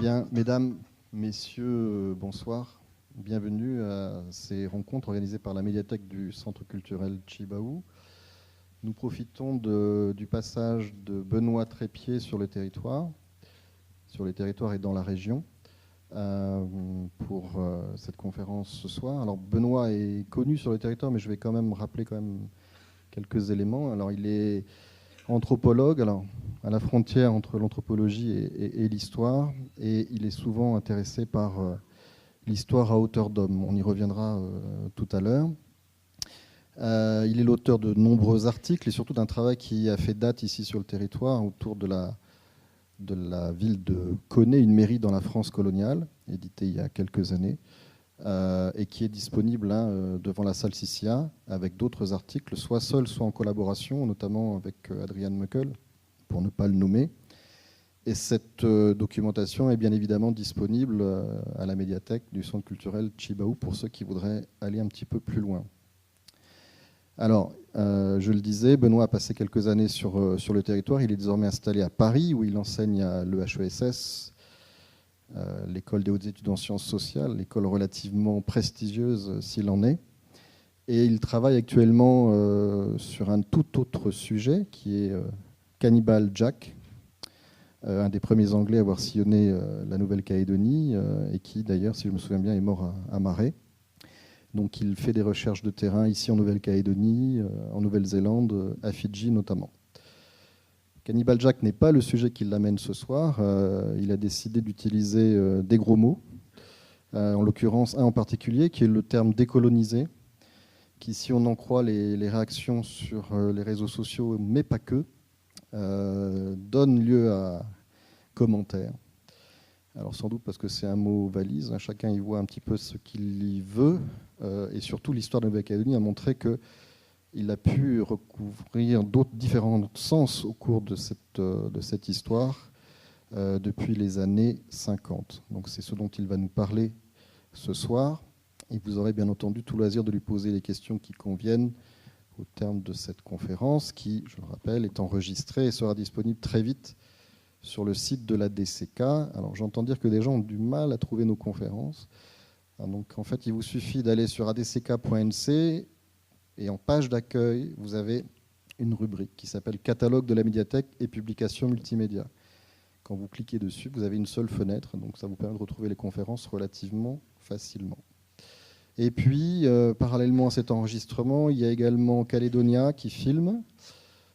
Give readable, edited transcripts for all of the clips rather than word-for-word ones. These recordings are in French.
Bien, mesdames, messieurs, bonsoir. Bienvenue à ces rencontres organisées par la médiathèque du Centre culturel Tjibaou. Nous profitons du passage de Benoît Trépied sur les territoires et dans la région, pour cette conférence ce soir. Alors Benoît est connu sur le territoire, mais je vais quand même rappeler quelques éléments. Alors il est anthropologue, à la frontière entre l'anthropologie et l'histoire, et il est souvent intéressé par l'histoire à hauteur d'homme. On y reviendra tout à l'heure. Il est l'auteur de nombreux articles et surtout d'un travail qui a fait date ici sur le territoire autour de la ville de Koné, une mairie dans la France coloniale, édité il y a quelques années, et qui est disponible devant la salle Sissia avec d'autres articles, soit seul, soit en collaboration, notamment avec Adrian Meukel, pour ne pas le nommer. Et cette documentation est bien évidemment disponible à la médiathèque du Centre culturel Tjibaou pour ceux qui voudraient aller un petit peu plus loin. Alors, je le disais, Benoît a passé quelques années sur le territoire. Il est désormais installé à Paris, où il enseigne à l'EHESS, l'école des hautes études en sciences sociales, l'école relativement prestigieuse s'il en est. Et il travaille actuellement sur un tout autre sujet, qui est Cannibal Jack, un des premiers Anglais à avoir sillonné la Nouvelle-Calédonie, et qui, d'ailleurs, si je me souviens bien, est mort à Marais. Donc il fait des recherches de terrain ici en Nouvelle-Calédonie, en Nouvelle-Zélande, à Fidji notamment. Cannibal Jack n'est pas le sujet qui l'amène ce soir. Il a décidé d'utiliser des gros mots, en l'occurrence un en particulier, qui est le terme décolonisé, qui, si on en croit les réactions sur les réseaux sociaux, mais pas que, donne lieu à commentaires. Alors sans doute parce que c'est un mot valise, chacun y voit un petit peu ce qu'il y veut, et surtout l'histoire de Nouvelle-Calédonie a montré qu'il a pu recouvrir différents sens au cours de cette histoire depuis les années 50. Donc c'est ce dont il va nous parler ce soir, et vous aurez bien entendu tout loisir de lui poser les questions qui conviennent au terme de cette conférence qui, je le rappelle, est enregistrée et sera disponible très vite sur le site de la DCK. Alors j'entends dire que des gens ont du mal à trouver nos conférences. Donc en fait, il vous suffit d'aller sur adck.nc et en page d'accueil, vous avez une rubrique qui s'appelle Catalogue de la médiathèque et publications multimédia. Quand vous cliquez dessus, vous avez une seule fenêtre, donc ça vous permet de retrouver les conférences relativement facilement. Et puis, parallèlement à cet enregistrement, il y a également Calédonia qui filme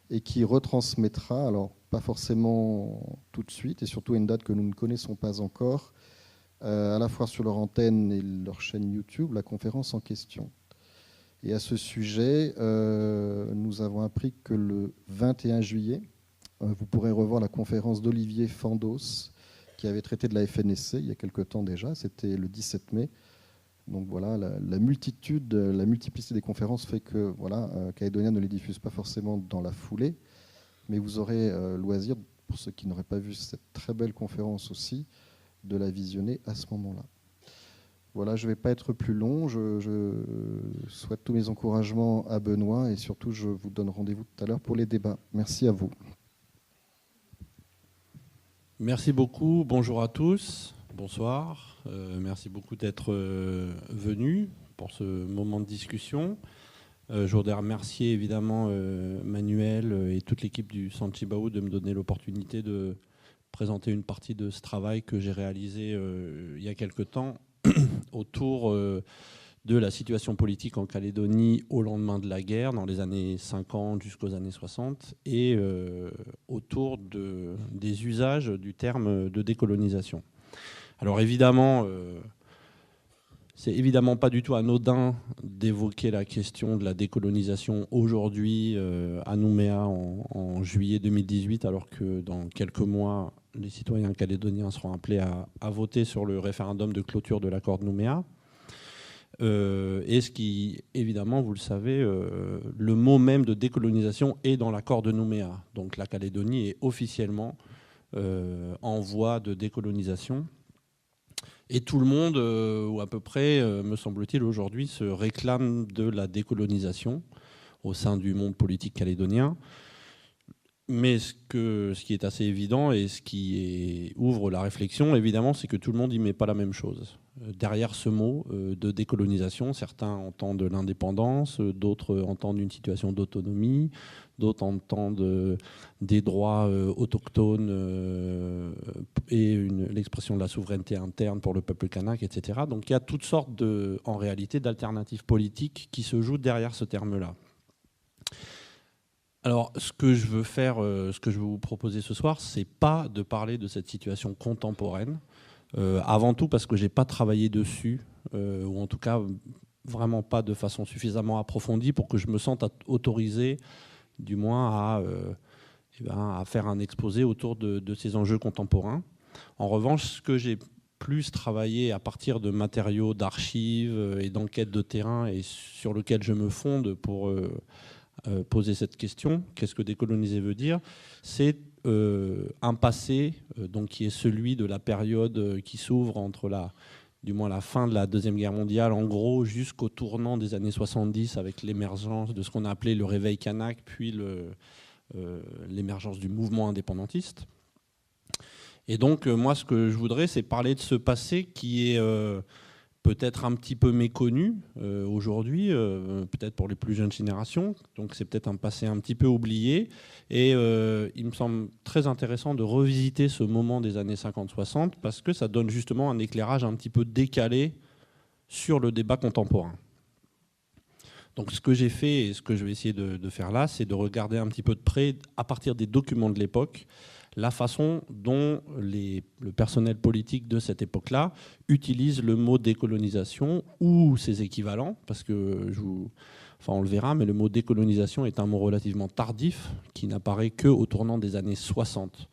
et qui retransmettra, alors pas forcément tout de suite, et surtout à une date que nous ne connaissons pas encore, à la fois sur leur antenne et leur chaîne YouTube, la conférence en question. Et à ce sujet, nous avons appris que le 21 juillet, vous pourrez revoir la conférence d'Olivier Fandos, qui avait traité de la FNSC il y a quelque temps déjà, c'était le 17 mai. Donc voilà, la multiplicité des conférences fait que Calédonia ne les diffuse pas forcément dans la foulée, mais vous aurez loisir, pour ceux qui n'auraient pas vu cette très belle conférence aussi, de la visionner à ce moment-là. Voilà, je ne vais pas être plus long, je souhaite tous mes encouragements à Benoît et surtout je vous donne rendez-vous tout à l'heure pour les débats. Merci à vous. Merci beaucoup, bonjour à tous, bonsoir. Merci beaucoup d'être venus pour ce moment de discussion. Je voudrais remercier évidemment Manuel et toute l'équipe du Centre Tjibaou de me donner l'opportunité de présenter une partie de ce travail que j'ai réalisé il y a quelque temps autour de la situation politique en Calédonie au lendemain de la guerre, dans les années 50 jusqu'aux années 60, et autour des usages du terme de décolonisation. Alors évidemment, c'est évidemment pas du tout anodin d'évoquer la question de la décolonisation aujourd'hui à Nouméa en juillet 2018, alors que dans quelques mois, les citoyens calédoniens seront appelés à voter sur le référendum de clôture de l'accord de Nouméa. Et ce qui, évidemment, vous le savez, le mot même de décolonisation est dans l'accord de Nouméa. Donc la Calédonie est officiellement en voie de décolonisation. Et tout le monde, ou à peu près, me semble-t-il, aujourd'hui, se réclame de la décolonisation au sein du monde politique calédonien. Mais ce qui est assez évident et ce qui ouvre la réflexion, évidemment, c'est que tout le monde n'y met pas la même chose. Derrière ce mot de décolonisation, certains entendent l'indépendance, d'autres entendent une situation d'autonomie, d'autres entendent des droits autochtones et l'expression de la souveraineté interne pour le peuple kanak, etc. Donc il y a toutes sortes, en réalité, d'alternatives politiques qui se jouent derrière ce terme-là. Alors, ce que je veux faire, ce que je veux vous proposer ce soir, c'est pas de parler de cette situation contemporaine. Avant tout parce que j'ai pas travaillé dessus, ou en tout cas vraiment pas de façon suffisamment approfondie pour que je me sente autorisé, du moins à faire un exposé autour de ces enjeux contemporains. En revanche, ce que j'ai plus travaillé à partir de matériaux d'archives et d'enquêtes de terrain et sur lequel je me fonde pour poser cette question, qu'est-ce que décoloniser veut dire, c'est un passé donc qui est celui de la période qui s'ouvre entre du moins la fin de la Deuxième Guerre mondiale, en gros jusqu'au tournant des années 70 avec l'émergence de ce qu'on a appelé le réveil kanak, puis l'émergence du mouvement indépendantiste. Et donc moi ce que je voudrais, c'est parler de ce passé qui est peut-être un petit peu méconnu aujourd'hui, peut-être pour les plus jeunes générations. Donc c'est peut-être un passé un petit peu oublié. Et il me semble très intéressant de revisiter ce moment des années 50-60 parce que ça donne justement un éclairage un petit peu décalé sur le débat contemporain. Donc ce que j'ai fait et ce que je vais essayer de faire là, c'est de regarder un petit peu de près, à partir des documents de l'époque, la façon dont le personnel politique de cette époque-là utilise le mot décolonisation ou ses équivalents, parce que on le verra, mais le mot décolonisation est un mot relativement tardif qui n'apparaît qu'au tournant des années 60.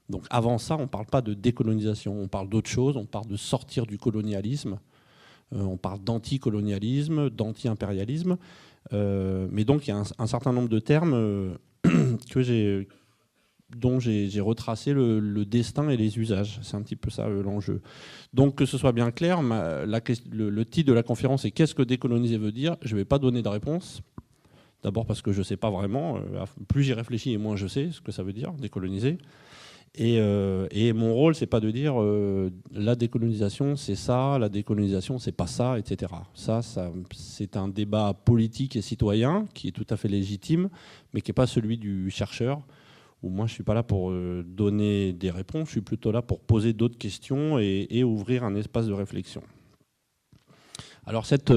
Donc avant ça, on ne parle pas de décolonisation, on parle d'autre chose, on parle de sortir du colonialisme, on parle d'anticolonialisme, d'anti-impérialisme, mais donc il y a un certain nombre de termes dont j'ai retracé le destin et les usages. C'est un petit peu ça l'enjeu. Donc que ce soit bien clair, le titre de la conférence est « Qu'est-ce que décoloniser veut dire ?» Je ne vais pas donner de réponse. D'abord parce que je ne sais pas vraiment. Plus j'y réfléchis et moins je sais ce que ça veut dire, décoloniser. Et mon rôle, ce n'est pas de dire la décolonisation, c'est ça, la décolonisation, c'est pas ça, etc. Ça, c'est un débat politique et citoyen qui est tout à fait légitime, mais qui n'est pas celui du chercheur. Moi, je ne suis pas là pour donner des réponses, je suis plutôt là pour poser d'autres questions et ouvrir un espace de réflexion. Alors cette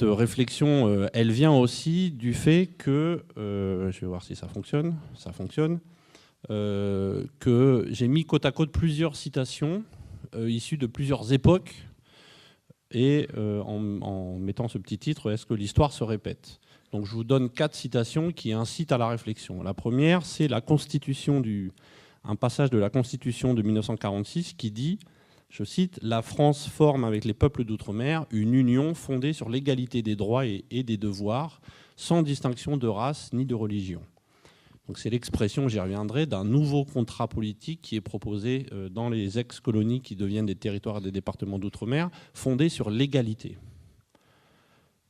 réflexion, elle vient aussi du fait que, je vais voir si ça fonctionne, que j'ai mis côte à côte plusieurs citations issues de plusieurs époques et en mettant ce petit titre « Est-ce que l'histoire se répète ?» Donc je vous donne 4 citations qui incitent à la réflexion. La première, c'est un passage de la Constitution de 1946 qui dit, je cite, « La France forme avec les peuples d'outre-mer une union fondée sur l'égalité des droits et des devoirs, sans distinction de race ni de religion. » Donc c'est l'expression, j'y reviendrai, d'un nouveau contrat politique qui est proposé dans les ex-colonies qui deviennent des territoires et des départements d'outre-mer, fondé sur l'égalité.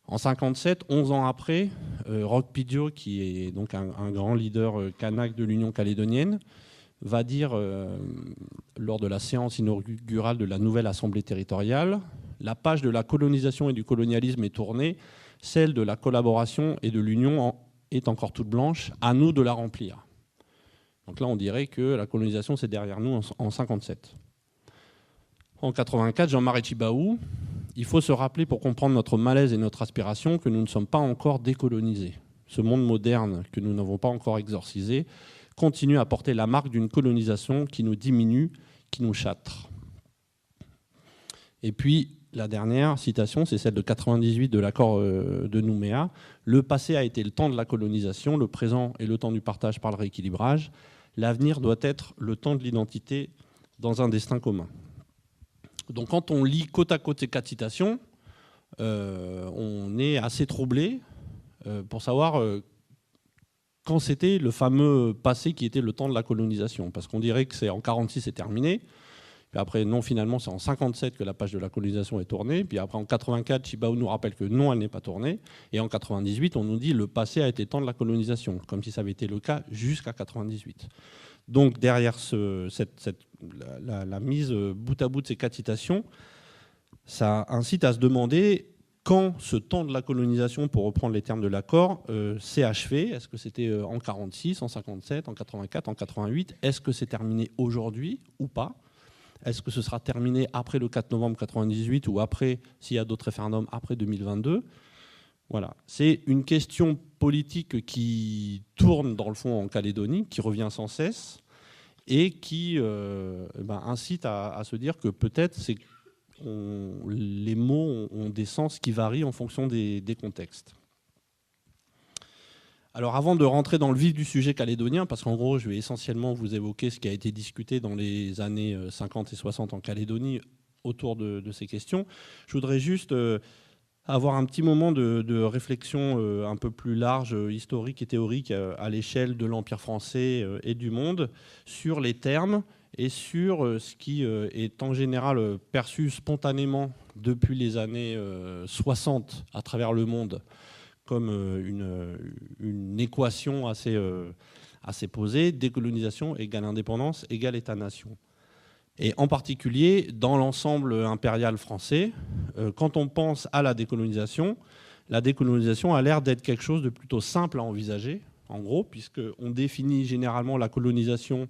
En 1957, 11 ans après, Roch Pidgeot, qui est donc un grand leader kanak de l'Union calédonienne, va dire, lors de la séance inaugurale de la nouvelle Assemblée territoriale, « La page de la colonisation et du colonialisme est tournée, celle de la collaboration et de l'union est encore toute blanche, à nous de la remplir. » Donc là, on dirait que la colonisation, c'est derrière nous en 1957. En 1984, Jean-Marie Tjibaou, il faut se rappeler pour comprendre notre malaise et notre aspiration que nous ne sommes pas encore décolonisés. Ce monde moderne que nous n'avons pas encore exorcisé continue à porter la marque d'une colonisation qui nous diminue, qui nous châtre. Et puis, la dernière citation, c'est celle de 1998 de l'accord de Nouméa. « Le passé a été le temps de la colonisation, le présent est le temps du partage par le rééquilibrage. L'avenir doit être le temps de l'identité dans un destin commun. » Donc quand on lit côte à côte ces 4 citations, on est assez troublé pour savoir quand c'était le fameux passé qui était le temps de la colonisation. Parce qu'on dirait que c'est en 1946 c'est terminé, Puis après, non, finalement, c'est en 57 que la page de la colonisation est tournée. Puis après, en 84, Tjibaou nous rappelle que non, elle n'est pas tournée. Et en 98, on nous dit le passé a été temps de la colonisation, comme si ça avait été le cas jusqu'à 98. Donc derrière la mise bout à bout de ces 4 citations, ça incite à se demander quand ce temps de la colonisation, pour reprendre les termes de l'accord, s'est achevé. Est-ce que c'était en 46, en 57, en 84, en 88 ? Est-ce que c'est terminé aujourd'hui ou pas ? Est-ce que ce sera terminé après le 4 novembre 98 ou après, s'il y a d'autres référendums, après 2022 ? Voilà. C'est une question politique qui tourne dans le fond en Calédonie, qui revient sans cesse et qui incite à se dire que peut-être les mots ont des sens qui varient en fonction des contextes. Alors avant de rentrer dans le vif du sujet calédonien, parce qu'en gros je vais essentiellement vous évoquer ce qui a été discuté dans les années 50 et 60 en Calédonie autour de ces questions, je voudrais juste avoir un petit moment de réflexion un peu plus large, historique et théorique à l'échelle de l'Empire français et du monde sur les termes et sur ce qui est en général perçu spontanément depuis les années 60 à travers le monde comme une équation assez posée, décolonisation égale indépendance égale État-nation. Et en particulier, dans l'ensemble impérial français, quand on pense à la décolonisation a l'air d'être quelque chose de plutôt simple à envisager, en gros, puisqu'on définit généralement la colonisation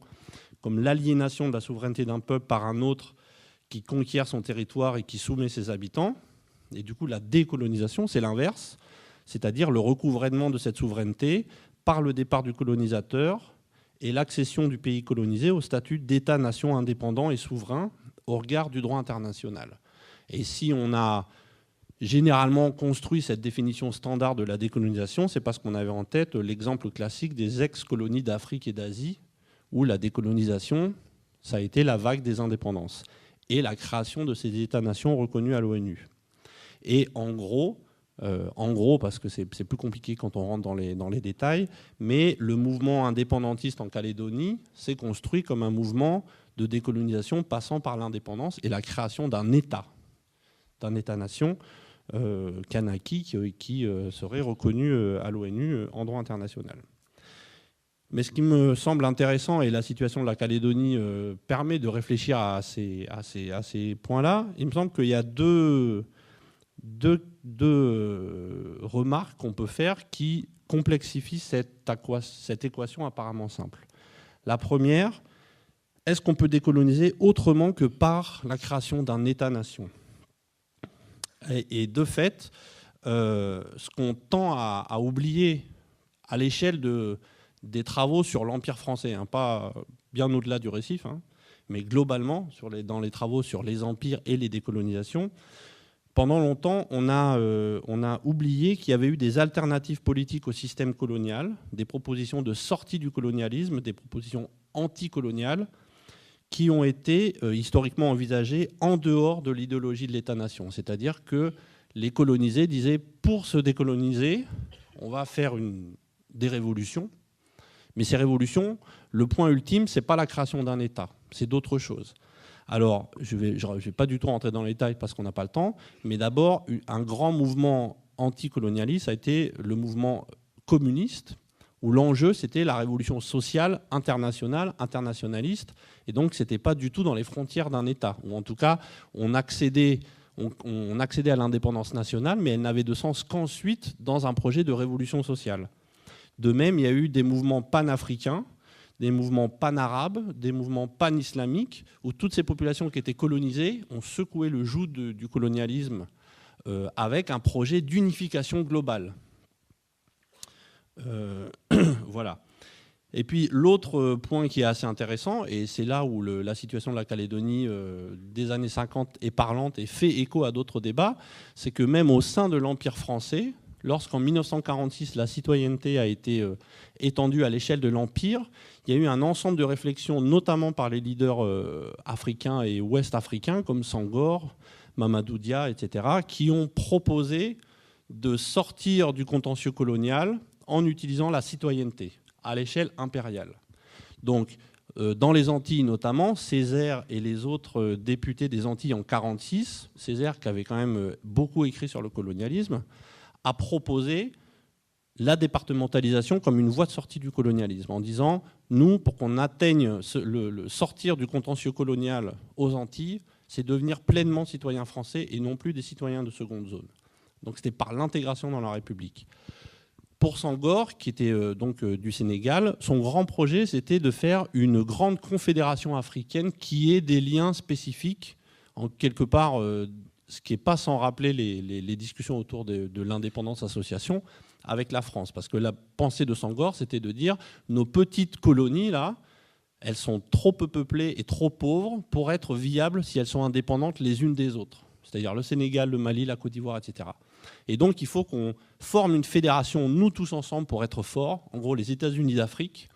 comme l'aliénation de la souveraineté d'un peuple par un autre qui conquiert son territoire et qui soumet ses habitants. Et du coup, la décolonisation, c'est l'inverse, c'est-à-dire le recouvrement de cette souveraineté par le départ du colonisateur et l'accession du pays colonisé au statut d'État-nation indépendant et souverain au regard du droit international. Et si on a généralement construit cette définition standard de la décolonisation, c'est parce qu'on avait en tête l'exemple classique des ex-colonies d'Afrique et d'Asie, où la décolonisation, ça a été la vague des indépendances et la création de ces États-nations reconnus à l'ONU. Et en gros, parce que c'est plus compliqué quand on rentre dans les détails, mais le mouvement indépendantiste en Calédonie s'est construit comme un mouvement de décolonisation passant par l'indépendance et la création d'un État-nation kanaki qui serait reconnu à l'ONU en droit international. Mais ce qui me semble intéressant, et la situation de la Calédonie permet de réfléchir à ces points-là, il me semble qu'il y a deux remarques qu'on peut faire qui complexifient cette équation apparemment simple. La première, est-ce qu'on peut décoloniser autrement que par la création d'un État-nation ? Et de fait, ce qu'on tend à oublier à l'échelle des travaux sur l'Empire français, pas bien au-delà du récif, mais globalement dans les travaux sur les empires et les décolonisations, pendant longtemps, on a oublié qu'il y avait eu des alternatives politiques au système colonial, des propositions de sortie du colonialisme, des propositions anticoloniales, qui ont été historiquement envisagées en dehors de l'idéologie de l'État-nation. C'est-à-dire que les colonisés disaient, pour se décoloniser, on va faire des révolutions. Mais ces révolutions, le point ultime, ce n'est pas la création d'un État, c'est d'autres choses. Alors, je ne vais pas du tout rentrer dans les détails parce qu'on n'a pas le temps, mais d'abord, un grand mouvement anticolonialiste a été le mouvement communiste, où l'enjeu, c'était la révolution sociale internationale, internationaliste, et donc ce n'était pas du tout dans les frontières d'un État, ou en tout cas, on accédait à l'indépendance nationale, mais elle n'avait de sens qu'ensuite dans un projet de révolution sociale. De même, il y a eu des mouvements panafricains, des mouvements panarabes, des mouvements panislamiques, où toutes ces populations qui étaient colonisées ont secoué le joug du colonialisme avec un projet d'unification globale. Voilà. Et puis l'autre point qui est assez intéressant, et c'est là où la situation de la Calédonie des années 50 est parlante et fait écho à d'autres débats, c'est que même au sein de l'Empire français, lorsqu'en 1946 la citoyenneté a été étendue à l'échelle de l'Empire, il y a eu un ensemble de réflexions, notamment par les leaders africains et ouest-africains, comme Senghor, Mamadou Dia, etc., qui ont proposé de sortir du contentieux colonial en utilisant la citoyenneté à l'échelle impériale. Donc, dans les Antilles notamment, Césaire et les autres députés des Antilles en 1946, Césaire qui avait quand même beaucoup écrit sur le colonialisme, a proposé la départementalisation comme une voie de sortie du colonialisme, en disant, nous, pour qu'on atteigne le sortir du contentieux colonial aux Antilles, c'est devenir pleinement citoyen français et non plus des citoyens de seconde zone. Donc c'était par l'intégration dans la République. Pour Senghor, qui était donc du Sénégal, son grand projet, c'était de faire une grande confédération africaine qui ait des liens spécifiques, en quelque part, ce qui n'est pas sans rappeler les discussions autour de l'indépendance association avec la France. Parce que la pensée de Senghor, c'était de dire, nos petites colonies, là, elles sont trop peu peuplées et trop pauvres pour être viables si elles sont indépendantes les unes des autres. C'est-à-dire le Sénégal, le Mali, la Côte d'Ivoire, etc. Et donc, il faut qu'on forme une fédération, nous tous ensemble, pour être forts, en gros les États-Unis d'Afrique,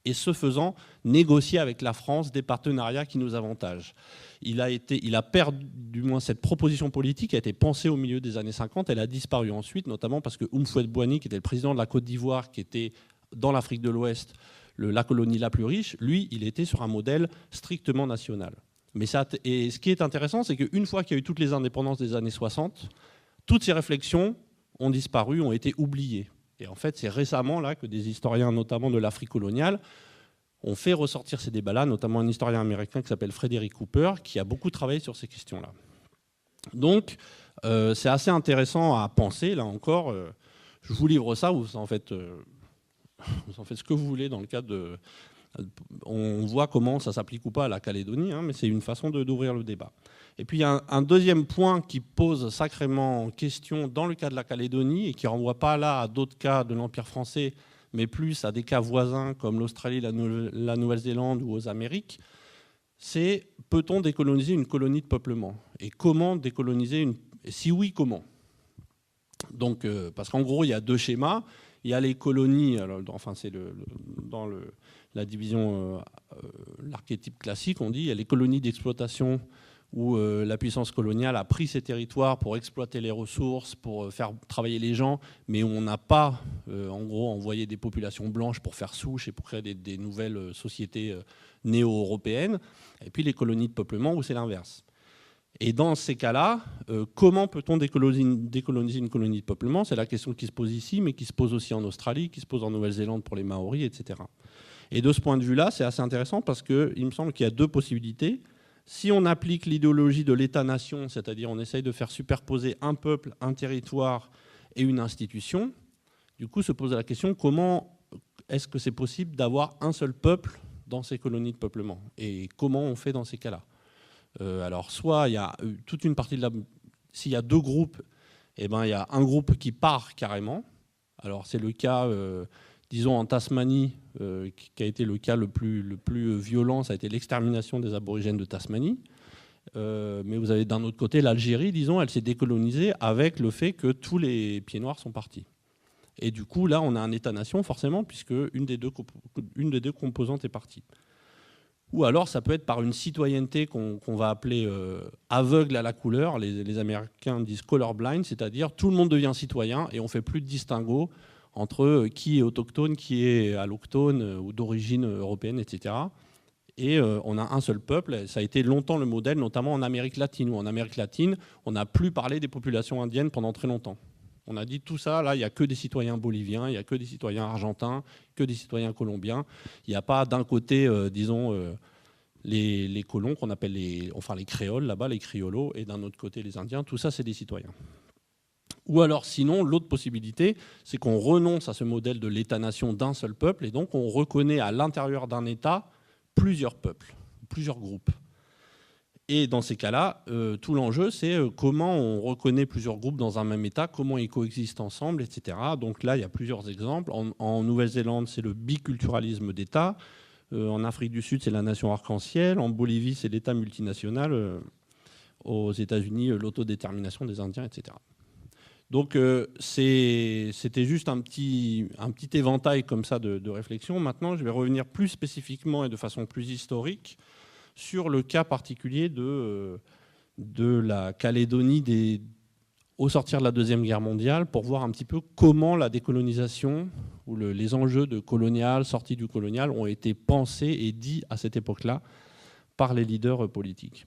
et ce faisant, négocier avec la France des partenariats qui nous avantagent. Il a perdu, du moins cette proposition politique a été pensée au milieu des années 50, elle a disparu ensuite, notamment parce que Houphouët-Boigny, qui était le président de la Côte d'Ivoire, qui était dans l'Afrique de l'Ouest, la colonie la plus riche, lui, il était sur un modèle strictement national. Mais et ce qui est intéressant, c'est qu'une fois qu'il y a eu toutes les indépendances des années 60, toutes ces réflexions ont disparu, ont été oubliées. Et en fait, c'est récemment là que des historiens, notamment de l'Afrique coloniale, ont fait ressortir ces débats-là, notamment un historien américain qui s'appelle Frederick Cooper, qui a beaucoup travaillé sur ces questions-là. Donc, c'est assez intéressant à penser, là encore. Je vous livre ça, vous en faites ce que vous voulez dans le cadre de... On voit comment ça s'applique ou pas à la Calédonie, hein, mais c'est une façon d'ouvrir le débat. Et puis il y a un deuxième point qui pose sacrément question dans le cas de la Calédonie et qui ne renvoie pas là à d'autres cas de l'Empire français, mais plus à des cas voisins comme l'Australie, la Nouvelle-Zélande ou aux Amériques, c'est peut-on décoloniser une colonie de peuplement? Et comment décoloniser une... Si oui, comment? Donc, parce qu'en gros, il y a deux schémas. Il y a les colonies, alors, enfin c'est dans la division, l'archétype classique, on dit, il y a les colonies d'exploitation où la puissance coloniale a pris ces territoires pour exploiter les ressources, pour faire travailler les gens, mais on n'a pas, en gros, envoyé des populations blanches pour faire souche et pour créer des nouvelles sociétés néo-européennes. Et puis les colonies de peuplement où c'est l'inverse. Et dans ces cas-là, comment peut-on décoloniser une colonie de peuplement? C'est la question qui se pose ici, mais qui se pose aussi en Australie, qui se pose en Nouvelle-Zélande pour les Maoris, etc. Et de ce point de vue-là, c'est assez intéressant parce qu'il me semble qu'il y a deux possibilités. Si on applique l'idéologie de l'État-nation, c'est-à-dire on essaye de faire superposer un peuple, un territoire et une institution, du coup se pose la question comment est-ce que c'est possible d'avoir un seul peuple dans ces colonies de peuplement? Et comment on fait dans ces cas-là? Alors soit il y a toute une partie de la... S'il y a deux groupes, eh ben, il y a un groupe qui part carrément. Alors c'est le cas, disons en Tasmanie, qui a été le cas le plus violent, ça a été l'extermination des aborigènes de Tasmanie. Mais vous avez d'un autre côté l'Algérie, disons, elle s'est décolonisée avec le fait que tous les pieds noirs sont partis. Et du coup, là, on a un État-nation, forcément, puisque une des deux composantes est partie. Ou alors, ça peut être par une citoyenneté qu'on va appeler aveugle à la couleur. Les Américains disent colorblind, c'est-à-dire tout le monde devient citoyen et on ne fait plus de distinguo entre qui est autochtone, qui est allochtone ou d'origine européenne, etc. Et on a un seul peuple. Ça a été longtemps le modèle, notamment en Amérique latine. Où en Amérique latine, on n'a plus parlé des populations indiennes pendant très longtemps. On a dit tout ça, là, il n'y a que des citoyens boliviens, il n'y a que des citoyens argentins, que des citoyens colombiens. Il n'y a pas d'un côté, disons, les colons qu'on appelle les créoles là-bas, les criolos, et d'un autre côté les indiens. Tout ça, c'est des citoyens. Ou alors, sinon, l'autre possibilité, c'est qu'on renonce à ce modèle de l'État-nation d'un seul peuple, et donc on reconnaît à l'intérieur d'un État plusieurs peuples, plusieurs groupes. Et dans ces cas-là, tout l'enjeu, c'est comment on reconnaît plusieurs groupes dans un même État, comment ils coexistent ensemble, etc. Donc là, il y a plusieurs exemples. En Nouvelle-Zélande, c'est le biculturalisme d'État. En Afrique du Sud, c'est la nation arc-en-ciel. En Bolivie, c'est l'État multinational. Aux États-Unis, l'autodétermination des Indiens, etc. Donc c'était juste un petit éventail comme ça de réflexion. Maintenant, je vais revenir plus spécifiquement et de façon plus historique sur le cas particulier de la Calédonie au sortir de la Deuxième Guerre mondiale, pour voir un petit peu comment la décolonisation, où les enjeux de colonial, sortie du colonial, ont été pensés et dits à cette époque-là par les leaders politiques.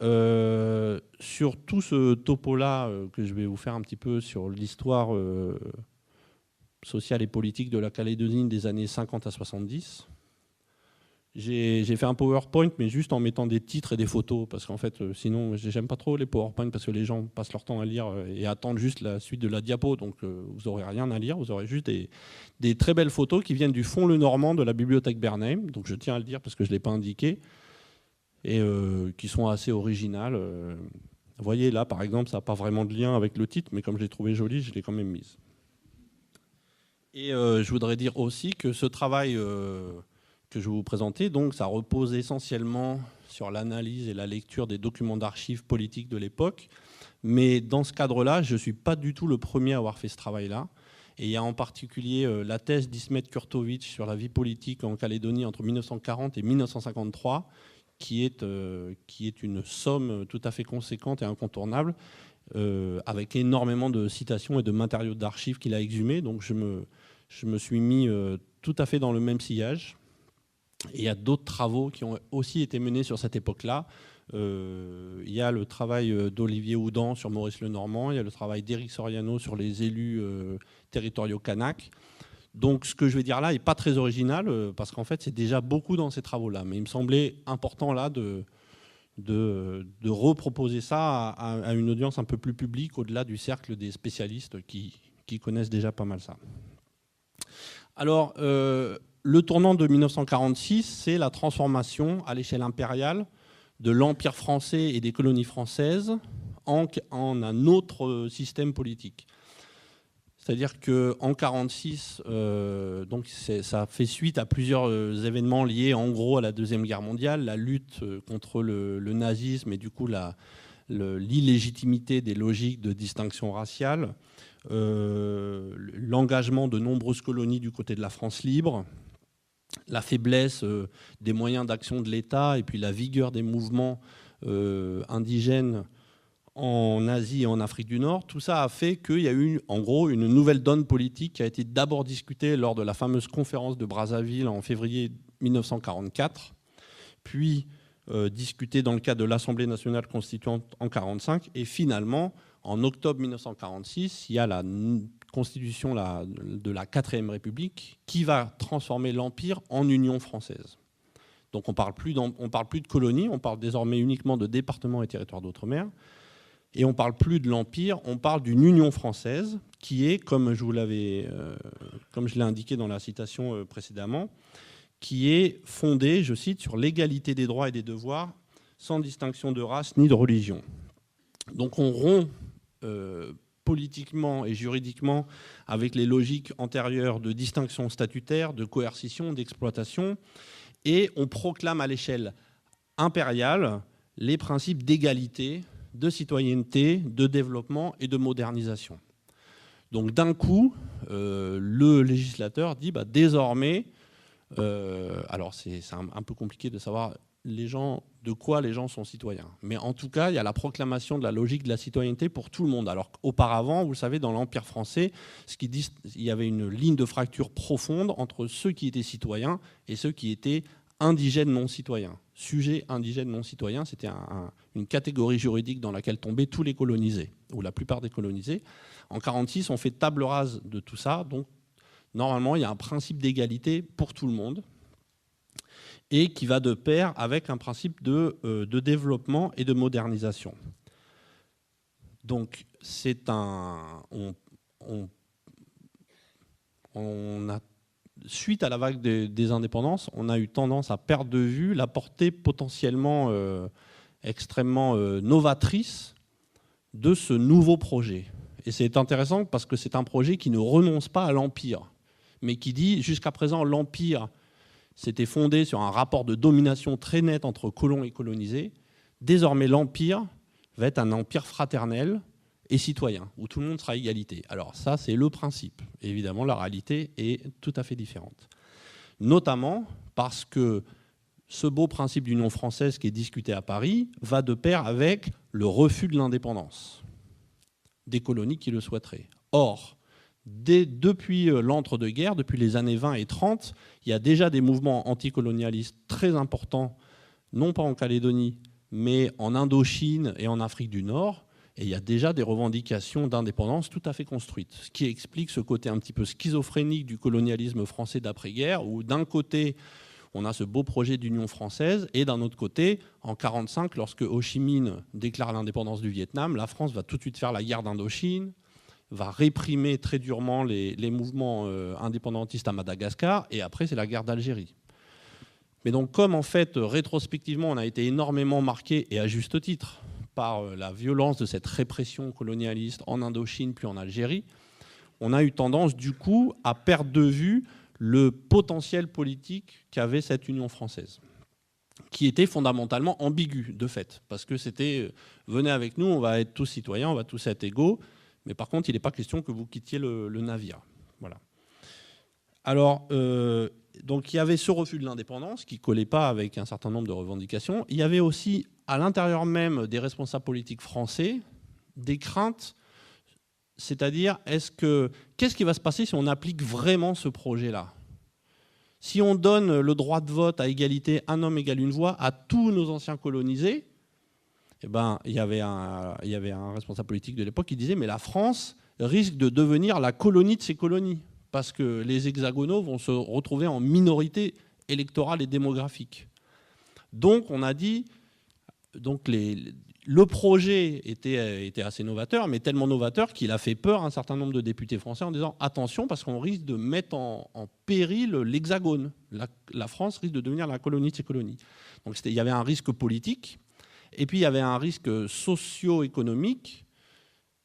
Sur tout ce topo-là, que je vais vous faire un petit peu sur l'histoire sociale et politique de la Calédonie des années 50 à 70, j'ai fait un PowerPoint, mais juste en mettant des titres et des photos, parce qu'en fait, sinon, j'aime pas trop les PowerPoint, parce que les gens passent leur temps à lire et attendent juste la suite de la diapo, donc vous n'aurez rien à lire, vous aurez juste des très belles photos qui viennent du Fonds Le Normand de la bibliothèque Bernheim, donc je tiens à le dire parce que je ne l'ai pas indiqué, et qui sont assez originales. Vous voyez, là, par exemple, ça n'a pas vraiment de lien avec le titre, mais comme je l'ai trouvé joli, je l'ai quand même mise. Et je voudrais dire aussi que ce travail que je vais vous présenter, donc, ça repose essentiellement sur l'analyse et la lecture des documents d'archives politiques de l'époque. Mais dans ce cadre-là, je ne suis pas du tout le premier à avoir fait ce travail-là. Et il y a en particulier la thèse d'Ismet Kurtovic sur la vie politique en Calédonie entre 1940 et 1953, qui est une somme tout à fait conséquente et incontournable, avec énormément de citations et de matériaux d'archives qu'il a exhumés. Donc je me suis mis tout à fait dans le même sillage. Et il y a d'autres travaux qui ont aussi été menés sur cette époque-là. Il y a le travail d'Olivier Houdan sur Maurice Lenormand, il y a le travail d'Éric Soriano sur les élus territoriaux kanaks. Donc ce que je vais dire là n'est pas très original, parce qu'en fait c'est déjà beaucoup dans ces travaux-là. Mais il me semblait important là de reproposer ça à une audience un peu plus publique, au-delà du cercle des spécialistes qui connaissent déjà pas mal ça. Alors, le tournant de 1946, c'est la transformation à l'échelle impériale de l'Empire français et des colonies françaises en un autre système politique. C'est-à-dire qu'en 1946, donc ça fait suite à plusieurs événements liés en gros à la Deuxième Guerre mondiale, la lutte contre le nazisme et du coup l'illégitimité des logiques de distinction raciale, l'engagement de nombreuses colonies du côté de la France libre, la faiblesse des moyens d'action de l'État et puis la vigueur des mouvements indigènes en Asie et en Afrique du Nord, tout ça a fait qu'il y a eu en gros une nouvelle donne politique qui a été d'abord discutée lors de la fameuse conférence de Brazzaville en février 1944, puis discutée dans le cadre de l'Assemblée nationale constituante en 1945, et finalement, en octobre 1946, il y a la constitution de la 4e République qui va transformer l'Empire en Union française. Donc on parle plus de colonies, on parle désormais uniquement de départements et territoires d'outre-mer. Et on ne parle plus de l'Empire, on parle d'une Union française qui est, comme je l'ai indiqué dans la citation précédemment, qui est fondée, je cite, sur l'égalité des droits et des devoirs, sans distinction de race ni de religion. Donc on rompt politiquement et juridiquement avec les logiques antérieures de distinction statutaire, de coercition, d'exploitation, et on proclame à l'échelle impériale les principes d'égalité, de citoyenneté, de développement et de modernisation. Donc d'un coup, le législateur dit désormais, alors c'est un peu compliqué de savoir de quoi les gens sont citoyens, mais en tout cas il y a la proclamation de la logique de la citoyenneté pour tout le monde. Alors qu'auparavant, vous le savez, dans l'Empire français, il y avait une ligne de fracture profonde entre ceux qui étaient citoyens et ceux qui étaient indigènes non citoyens. Sujets indigènes non citoyens, c'était une catégorie juridique dans laquelle tombaient tous les colonisés, ou la plupart des colonisés. En 1946, on fait table rase de tout ça, donc normalement il y a un principe d'égalité pour tout le monde, et qui va de pair avec un principe de développement et de modernisation. Donc suite à la vague des indépendances, on a eu tendance à perdre de vue la portée potentiellement extrêmement novatrice de ce nouveau projet. Et c'est intéressant parce que c'est un projet qui ne renonce pas à l'Empire, mais qui dit jusqu'à présent l'Empire s'était fondé sur un rapport de domination très net entre colons et colonisés. Désormais, l'Empire va être un empire fraternel et citoyen, où tout le monde sera à égalité. Alors ça, c'est le principe. Évidemment, la réalité est tout à fait différente. Notamment parce que ce beau principe d'union française qui est discuté à Paris va de pair avec le refus de l'indépendance des colonies qui le souhaiteraient. Or, depuis l'entre-deux-guerres, depuis les années 20 et 30, il y a déjà des mouvements anticolonialistes très importants, non pas en Calédonie, mais en Indochine et en Afrique du Nord. Et il y a déjà des revendications d'indépendance tout à fait construites, ce qui explique ce côté un petit peu schizophrénique du colonialisme français d'après-guerre, où d'un côté, on a ce beau projet d'union française, et d'un autre côté, en 1945, lorsque Ho Chi Minh déclare l'indépendance du Vietnam, la France va tout de suite faire la guerre d'Indochine, va réprimer très durement les mouvements indépendantistes à Madagascar, et après c'est la guerre d'Algérie. Mais donc comme en fait rétrospectivement on a été énormément marqué, et à juste titre, par la violence de cette répression colonialiste en Indochine puis en Algérie, on a eu tendance du coup à perdre de vue le potentiel politique qu'avait cette Union française, qui était fondamentalement ambigu de fait, parce que c'était venez avec nous, on va être tous citoyens, on va tous être égaux. Mais par contre, il n'est pas question que vous quittiez le navire. Voilà. Alors, donc il y avait ce refus de l'indépendance qui ne collait pas avec un certain nombre de revendications. Il y avait aussi, à l'intérieur même des responsables politiques français, des craintes, c'est-à-dire qu'est-ce qui va se passer si on applique vraiment ce projet-là ? Si on donne le droit de vote à égalité, un homme égale une voix, à tous nos anciens colonisés, eh ben, il y avait un responsable politique de l'époque qui disait mais la France risque de devenir la colonie de ses colonies parce que les hexagonaux vont se retrouver en minorité électorale et démographique. Donc on a dit donc le projet était assez novateur, mais tellement novateur qu'il a fait peur à un certain nombre de députés français en disant attention parce qu'on risque de mettre en péril l'hexagone. La France risque de devenir la colonie de ses colonies. Donc il y avait un risque politique. Et puis il y avait un risque socio-économique,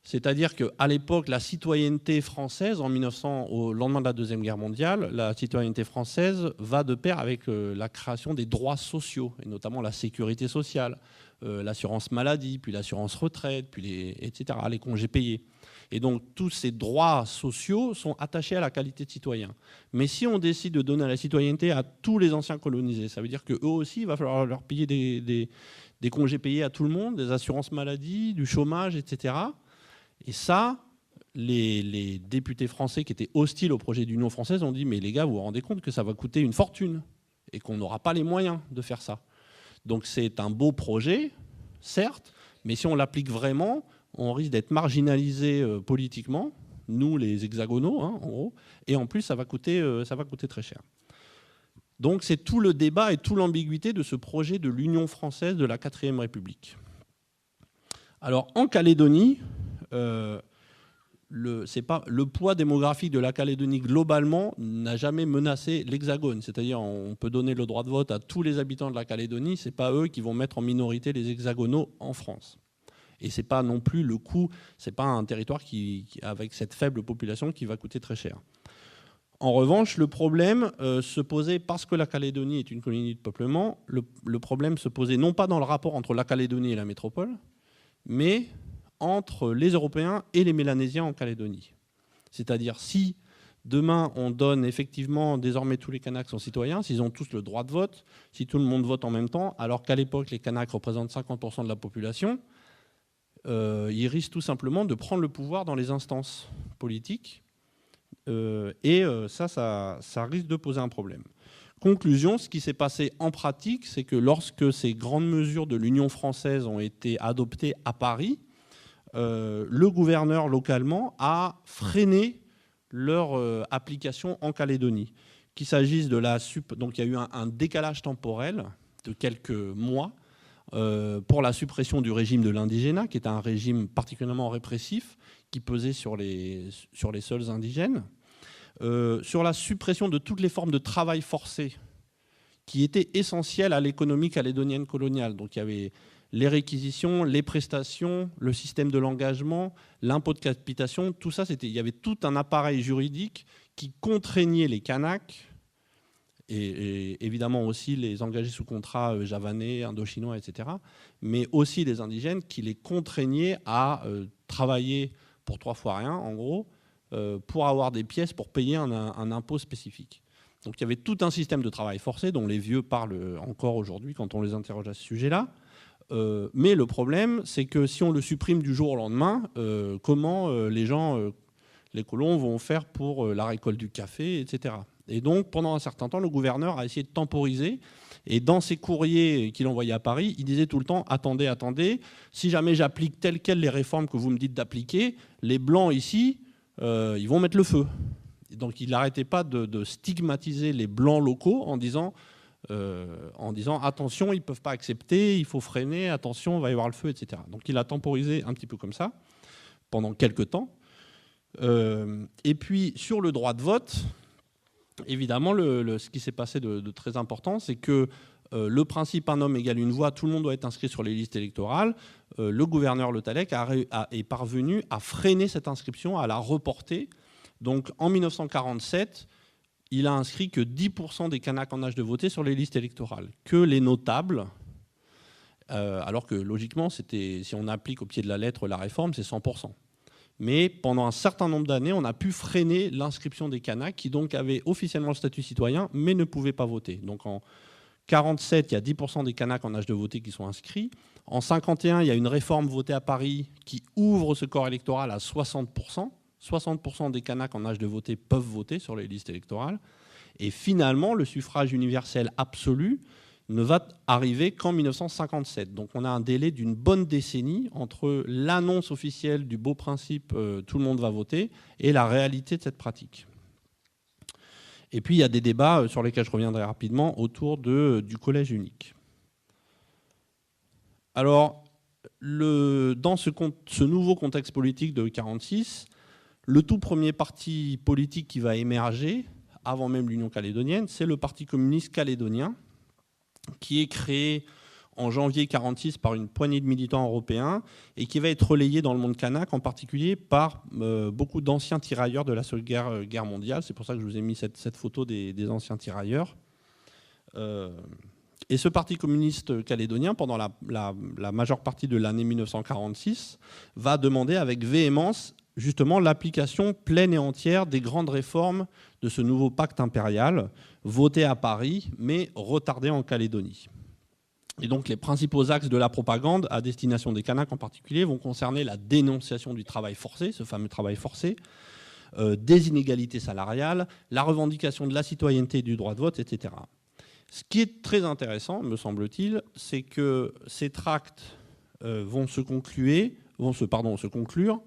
c'est-à-dire qu'à l'époque, la citoyenneté française, en 1900, au lendemain de la Deuxième Guerre mondiale, la citoyenneté française va de pair avec la création des droits sociaux, et notamment la sécurité sociale, l'assurance maladie, puis l'assurance retraite, puis etc., les congés payés. Et donc tous ces droits sociaux sont attachés à la qualité de citoyen. Mais si on décide de donner la citoyenneté à tous les anciens colonisés, ça veut dire qu'eux aussi, il va falloir leur payer des congés payés à tout le monde, des assurances maladie, du chômage, etc. Et ça, les députés français qui étaient hostiles au projet d'Union française ont dit « mais les gars, vous vous rendez compte que ça va coûter une fortune et qu'on n'aura pas les moyens de faire ça ». Donc c'est un beau projet, certes, mais si on l'applique vraiment, on risque d'être marginalisé politiquement, nous les hexagonaux, hein, en gros, et en plus ça va coûter très cher. Donc c'est tout le débat et toute l'ambiguïté de ce projet de l'Union française de la 4e République. Alors en Calédonie, le poids démographique de la Calédonie globalement n'a jamais menacé l'Hexagone. C'est-à-dire on peut donner le droit de vote à tous les habitants de la Calédonie, ce n'est pas eux qui vont mettre en minorité les hexagonaux en France. Et ce n'est pas non plus le coût, ce n'est pas un territoire avec cette faible population qui va coûter très cher. En revanche, le problème se posait, parce que la Calédonie est une colonie de peuplement, le problème se posait non pas dans le rapport entre la Calédonie et la métropole, mais entre les Européens et les Mélanésiens en Calédonie. C'est-à-dire si demain on donne effectivement, désormais tous les Kanaks sont citoyens, s'ils ont tous le droit de vote, si tout le monde vote en même temps, alors qu'à l'époque les Kanaks représentent 50% de la population, ils risquent tout simplement de prendre le pouvoir dans les instances politiques. Ça risque de poser un problème. Conclusion, ce qui s'est passé en pratique, c'est que lorsque ces grandes mesures de l'Union française ont été adoptées à Paris, le gouverneur localement a freiné leur application en Calédonie. Qu'il s'agisse de donc il y a eu un décalage temporel de quelques mois pour la suppression du régime de l'indigénat, qui est un régime particulièrement répressif, qui pesait sur les seuls indigènes, sur la suppression de toutes les formes de travail forcé qui étaient essentielles à l'économie calédonienne coloniale. Donc il y avait les réquisitions, les prestations, le système de l'engagement, l'impôt de capitation, tout ça, il y avait tout un appareil juridique qui contraignait les Kanaks et évidemment aussi les engagés sous contrat javanais, indochinois, etc., mais aussi les indigènes qui les contraignaient à travailler pour 3 fois rien, en gros, pour avoir des pièces pour payer un impôt spécifique. Donc il y avait tout un système de travail forcé dont les vieux parlent encore aujourd'hui quand on les interroge à ce sujet-là. Mais le problème, c'est que si on le supprime du jour au lendemain, comment les gens les colons vont faire pour la récolte du café, etc. Et donc, pendant un certain temps, le gouverneur a essayé de temporiser. Et dans ses courriers qu'il envoyait à Paris, il disait tout le temps « Attendez, attendez, si jamais j'applique telles quelles les réformes que vous me dites d'appliquer, les Blancs ici, ils vont mettre le feu. » Donc, il n'arrêtait pas de stigmatiser les Blancs locaux en disant attention, ils ne peuvent pas accepter, il faut freiner, attention, il va y avoir le feu, etc. Donc, il a temporisé un petit peu comme ça pendant quelques temps. Et puis, sur le droit de vote, évidemment, ce qui s'est passé de très important, c'est que le principe un homme égale une voix, tout le monde doit être inscrit sur les listes électorales. Le gouverneur Le Tallec est parvenu à freiner cette inscription, à la reporter. Donc en 1947, il a inscrit que 10% des Kanaks en âge de voter sur les listes électorales, que les notables, alors que logiquement, si on applique au pied de la lettre la réforme, c'est 100%. Mais pendant un certain nombre d'années, on a pu freiner l'inscription des Kanaks qui donc avaient officiellement le statut citoyen mais ne pouvaient pas voter. Donc en 1947, il y a 10% des Kanaks en âge de voter qui sont inscrits. En 1951, il y a une réforme votée à Paris qui ouvre ce corps électoral à 60%. 60% des Kanaks en âge de voter peuvent voter sur les listes électorales. Et finalement, le suffrage universel absolu ne va arriver qu'en 1957. Donc on a un délai d'une bonne décennie entre l'annonce officielle du beau principe tout le monde va voter et la réalité de cette pratique. Et puis il y a des débats sur lesquels je reviendrai rapidement autour du collège unique. Alors, dans ce nouveau contexte politique de 1946, le tout premier parti politique qui va émerger, avant même l'Union calédonienne, c'est le Parti communiste calédonien, qui est créé en janvier 1946 par une poignée de militants européens et qui va être relayé dans le monde kanak, en particulier par beaucoup d'anciens tirailleurs de la Seconde Guerre mondiale. C'est pour ça que je vous ai mis cette photo des anciens tirailleurs. Et ce Parti communiste calédonien, pendant la majeure partie de l'année 1946, va demander avec véhémence justement l'application pleine et entière des grandes réformes de ce nouveau pacte impérial, voté à Paris, mais retardé en Calédonie. Et donc les principaux axes de la propagande, à destination des Kanaks en particulier, vont concerner la dénonciation du travail forcé, ce fameux travail forcé, des inégalités salariales, la revendication de la citoyenneté et du droit de vote, etc. Ce qui est très intéressant, me semble-t-il, c'est que ces tracts vont se conclure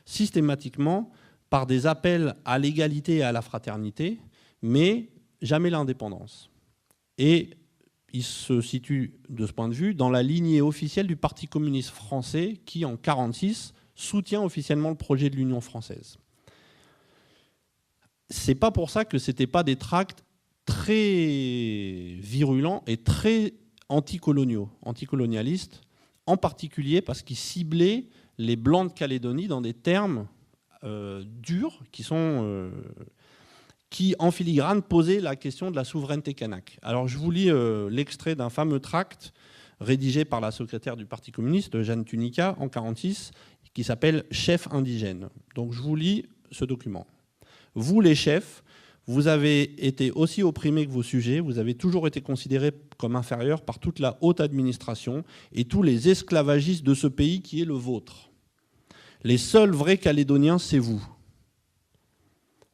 systématiquement par des appels à l'égalité et à la fraternité, mais jamais l'indépendance. Et il se situe, de ce point de vue, dans la lignée officielle du Parti communiste français qui, en 1946, soutient officiellement le projet de l'Union française. C'est pas pour ça que ce n'étaient pas des tracts très virulents et très anticolonialistes, en particulier parce qu'ils ciblaient les Blancs de Calédonie dans des termes durs qui, en filigrane, posaient la question de la souveraineté kanak. Alors, je vous lis l'extrait d'un fameux tract rédigé par la secrétaire du Parti communiste, Jeanne Tunica, en 1946, qui s'appelle « Chef indigène ». Donc, je vous lis ce document. « Vous, les chefs, vous avez été aussi opprimés que vos sujets, vous avez toujours été considérés comme inférieurs par toute la haute administration et tous les esclavagistes de ce pays qui est le vôtre. Les seuls vrais Calédoniens, c'est vous.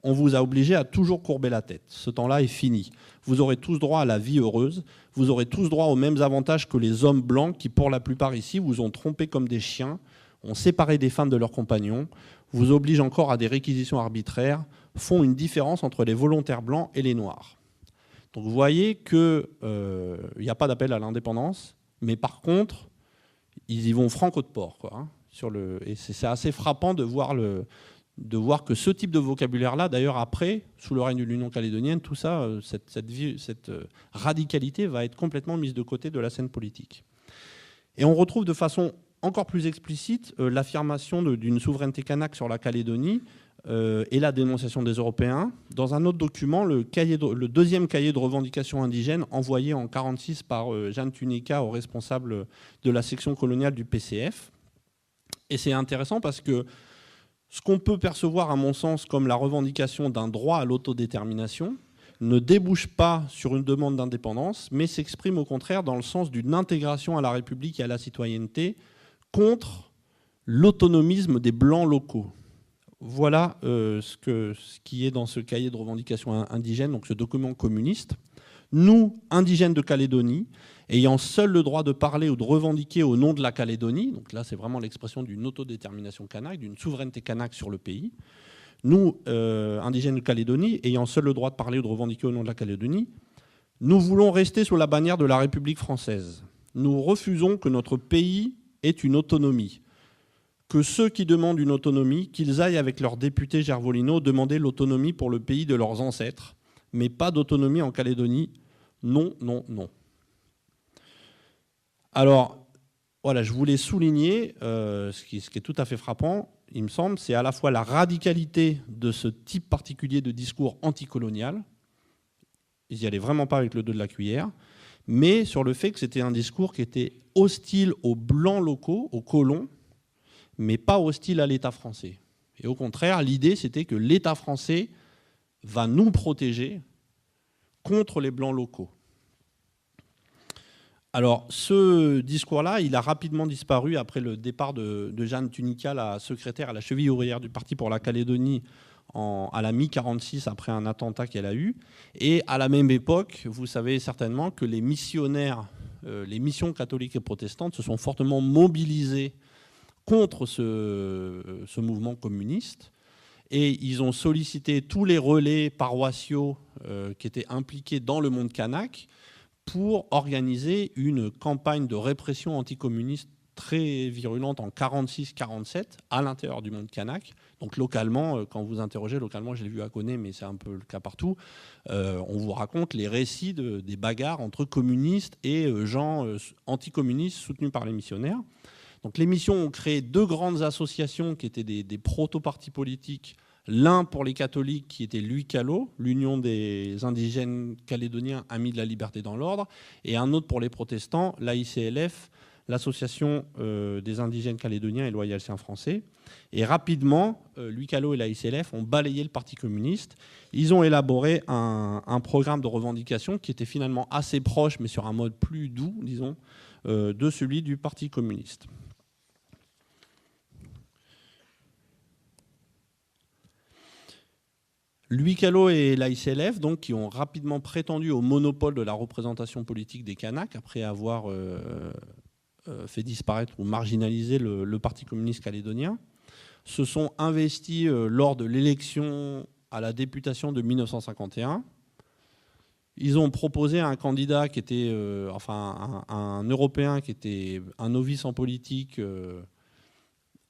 On vous a obligés à toujours courber la tête. Ce temps-là est fini. Vous aurez tous droit à la vie heureuse. Vous aurez tous droit aux mêmes avantages que les hommes blancs qui, pour la plupart ici, vous ont trompés comme des chiens, ont séparé des femmes de leurs compagnons, vous obligent encore à des réquisitions arbitraires, font une différence entre les volontaires blancs et les noirs. » Donc vous voyez qu'il n'y a pas d'appel à l'indépendance, mais par contre, ils y vont franco de port, quoi, hein, et c'est assez frappant de voir que ce type de vocabulaire-là, d'ailleurs après, sous le règne de l'Union calédonienne, tout ça, cette radicalité va être complètement mise de côté de la scène politique. Et on retrouve de façon encore plus explicite l'affirmation d'une souveraineté kanak sur la Calédonie et la dénonciation des Européens dans un autre document, le deuxième cahier de revendications indigènes envoyé en 1946 par Jeanne Tunica au responsable de la section coloniale du PCF. Et c'est intéressant parce que ce qu'on peut percevoir, à mon sens, comme la revendication d'un droit à l'autodétermination ne débouche pas sur une demande d'indépendance, mais s'exprime au contraire dans le sens d'une intégration à la République et à la citoyenneté contre l'autonomisme des Blancs locaux. voilà ce qui est dans ce cahier de revendications indigènes, donc ce document communiste. Nous, indigènes de Calédonie, ayant seuls le droit de parler ou de revendiquer au nom de la Calédonie, donc là c'est vraiment l'expression d'une autodétermination kanak, d'une souveraineté kanak sur le pays, nous, indigènes de Calédonie, ayant seuls le droit de parler ou de revendiquer au nom de la Calédonie, nous voulons rester sous la bannière de la République française. Nous refusons que notre pays ait une autonomie. Que ceux qui demandent une autonomie, qu'ils aillent avec leur député Gervolino demander l'autonomie pour le pays de leurs ancêtres, mais pas d'autonomie en Calédonie. Non, non, non. Alors, voilà, je voulais souligner ce qui est tout à fait frappant, il me semble, c'est à la fois la radicalité de ce type particulier de discours anticolonial. Ils n'y allaient vraiment pas avec le dos de la cuillère, mais sur le fait que c'était un discours qui était hostile aux blancs locaux, aux colons, mais pas hostile à l'État français. Et au contraire, l'idée, c'était que l'État français va nous protéger contre les blancs locaux. Alors, ce discours-là, il a rapidement disparu après le départ de Jeanne Tunica, la secrétaire à la cheville ouvrière du Parti pour la Calédonie, à la mi-46, après un attentat qu'elle a eu. Et à la même époque, vous savez certainement que les missionnaires, les missions catholiques et protestantes se sont fortement mobilisées contre ce mouvement communiste. Et ils ont sollicité tous les relais paroissiaux qui étaient impliqués dans le monde kanak pour organiser une campagne de répression anticommuniste très virulente en 46-47 à l'intérieur du monde kanak. Donc localement, quand vous interrogez, localement, je l'ai vu à Koné, mais c'est un peu le cas partout, on vous raconte les récits des bagarres entre communistes et gens anticommunistes soutenus par les missionnaires. Donc les missions ont créé deux grandes associations qui étaient des proto-partis politiques. L'un pour les catholiques qui était l'UICALO, l'Union des indigènes calédoniens amis de la liberté dans l'ordre, et un autre pour les protestants, l'AICLF, l'Association des indigènes calédoniens et loyalciens français. Et rapidement, l'UICALO et l'AICLF ont balayé le Parti communiste. Ils ont élaboré un programme de revendication qui était finalement assez proche, mais sur un mode plus doux, disons, de celui du Parti communiste. L'UICALO et l'AICLF, donc, qui ont rapidement prétendu au monopole de la représentation politique des Kanaks, après avoir fait disparaître ou marginaliser le Parti communiste calédonien, se sont investis lors de l'élection à la députation de 1951. Ils ont proposé un candidat qui était, un Européen qui était un novice en politique,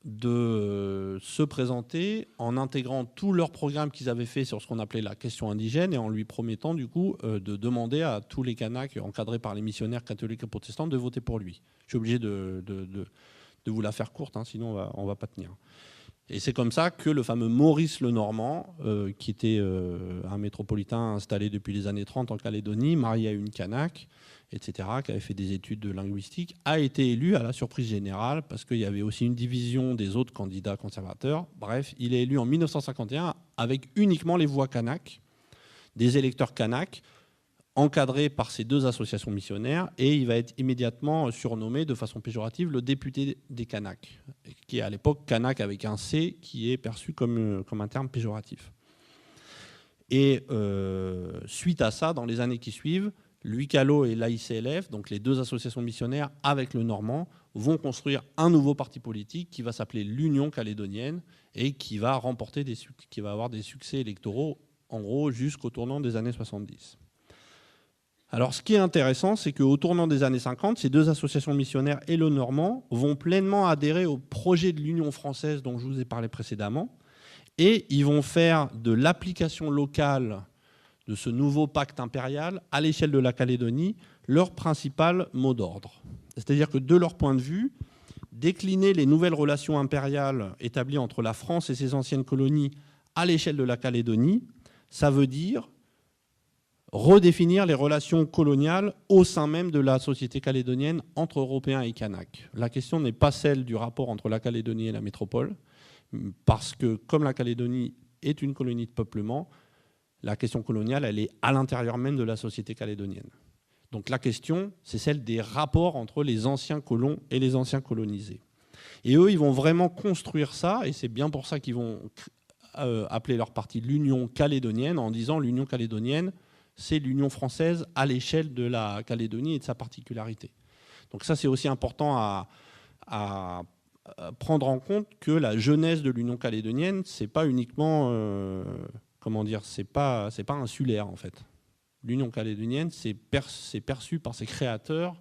de se présenter en intégrant tout leur programme qu'ils avaient fait sur ce qu'on appelait la question indigène et en lui promettant du coup de demander à tous les Kanaks encadrés par les missionnaires catholiques et protestants de voter pour lui. Je suis obligé de vous la faire courte, hein, sinon on va pas tenir. Et c'est comme ça que le fameux Maurice Lenormand, qui était un métropolitain installé depuis les années 30 en Calédonie, marié à une Kanak, etc., qui avait fait des études de linguistique, a été élu à la surprise générale parce qu'il y avait aussi une division des autres candidats conservateurs. Bref, il est élu en 1951 avec uniquement les voix kanak, des électeurs kanak, encadrés par ces deux associations missionnaires, et il va être immédiatement surnommé de façon péjorative le député des Kanaks, qui est à l'époque Kanak avec un C, qui est perçu comme un terme péjoratif. Et suite à ça, dans les années qui suivent, l'UICALO et l'AICLF, donc les deux associations missionnaires avec le Normand, vont construire un nouveau parti politique qui va s'appeler l'Union calédonienne et qui va avoir des succès électoraux, en gros, jusqu'au tournant des années 70. Alors, ce qui est intéressant, c'est qu'au tournant des années 50, ces deux associations missionnaires et le Normand vont pleinement adhérer au projet de l'Union française dont je vous ai parlé précédemment, et ils vont faire de l'application locale de ce nouveau pacte impérial à l'échelle de la Calédonie leur principal mot d'ordre. C'est-à-dire que de leur point de vue, décliner les nouvelles relations impériales établies entre la France et ses anciennes colonies à l'échelle de la Calédonie, ça veut dire redéfinir les relations coloniales au sein même de la société calédonienne entre Européens et Kanaks. La question n'est pas celle du rapport entre la Calédonie et la métropole, parce que comme la Calédonie est une colonie de peuplement, la question coloniale, elle est à l'intérieur même de la société calédonienne. Donc la question, c'est celle des rapports entre les anciens colons et les anciens colonisés. Et eux, ils vont vraiment construire ça, et c'est bien pour ça qu'ils vont appelé leur parti l'Union calédonienne, en disant l'Union calédonienne, c'est l'Union française à l'échelle de la Calédonie et de sa particularité. Donc ça, c'est aussi important à prendre en compte que la genèse de l'Union calédonienne, c'est pas uniquement, c'est pas insulaire en fait. L'Union calédonienne, c'est perçu par ses créateurs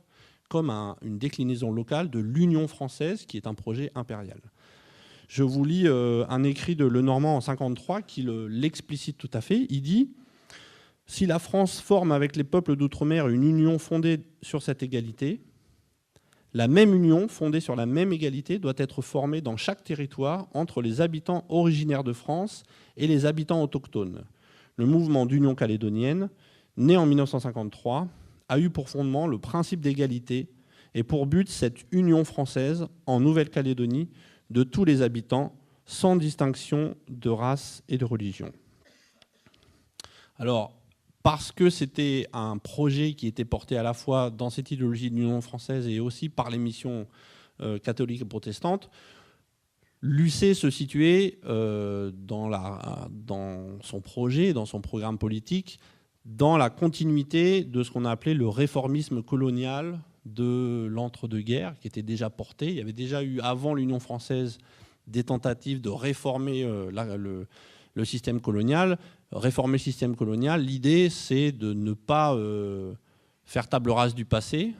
comme une déclinaison locale de l'Union française, qui est un projet impérial. Je vous lis un écrit de Lenormand en 1953 qui l'explicite tout à fait. Il dit « Si la France forme avec les peuples d'outre-mer une union fondée sur cette égalité, la même union fondée sur la même égalité doit être formée dans chaque territoire entre les habitants originaires de France et les habitants autochtones. Le mouvement d'union calédonienne, né en 1953, a eu pour fondement le principe d'égalité et pour but cette union française en Nouvelle-Calédonie de tous les habitants, sans distinction de race et de religion. » Alors, parce que c'était un projet qui était porté à la fois dans cette idéologie de l'Union française et aussi par les missions catholiques et protestantes, l'UC se situait dans son projet, dans son programme politique, dans la continuité de ce qu'on a appelé le réformisme colonial de l'entre-deux-guerres, qui était déjà porté. Il y avait déjà eu, avant l'Union française, des tentatives de réformer le système colonial. Réformer le système colonial, l'idée, c'est de ne pas faire table rase du passé,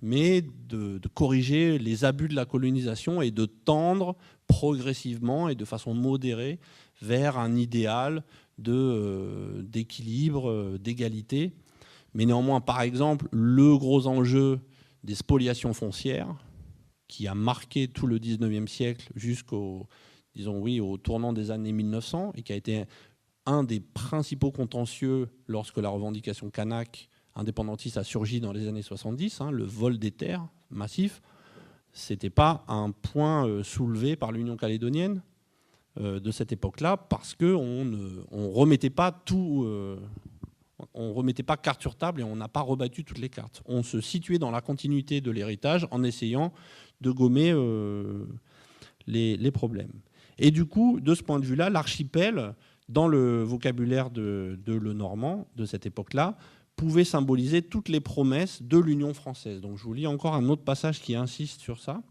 mais de corriger les abus de la colonisation et de tendre progressivement et de façon modérée vers un idéal d'équilibre, d'égalité. Mais néanmoins, par exemple, le gros enjeu des spoliations foncières, qui a marqué tout le 19e siècle jusqu'au au tournant des années 1900, et qui a été un des principaux contentieux lorsque la revendication kanak indépendantiste a surgi dans les années 70, le vol des terres massif, ce n'était pas un point soulevé par l'Union calédonienne de cette époque-là, parce qu'on ne remettait pas tout, on remettait pas carte sur table et on n'a pas rebattu toutes les cartes. On se situait dans la continuité de l'héritage en essayant de gommer les problèmes. Et du coup, de ce point de vue-là, l'archipel, dans le vocabulaire de Lenormand de cette époque-là, pouvait symboliser toutes les promesses de l'Union française. Donc je vous lis encore un autre passage qui insiste sur ça.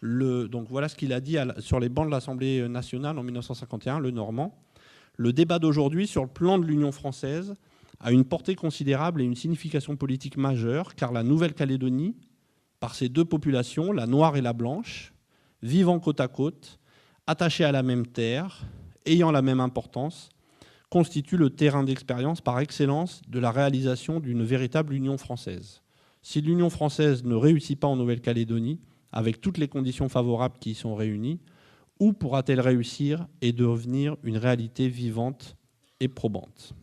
Donc voilà ce qu'il a dit sur les bancs de l'Assemblée nationale en 1951, Lenormand. Le débat d'aujourd'hui sur le plan de l'Union française a une portée considérable et une signification politique majeure, car la Nouvelle-Calédonie, par ses deux populations, la noire et la blanche, vivant côte à côte, attachées à la même terre, ayant la même importance, constitue le terrain d'expérience par excellence de la réalisation d'une véritable Union française. Si l'Union française ne réussit pas en Nouvelle-Calédonie, avec toutes les conditions favorables qui y sont réunies, où pourra-t-elle réussir et devenir une réalité vivante et probante ?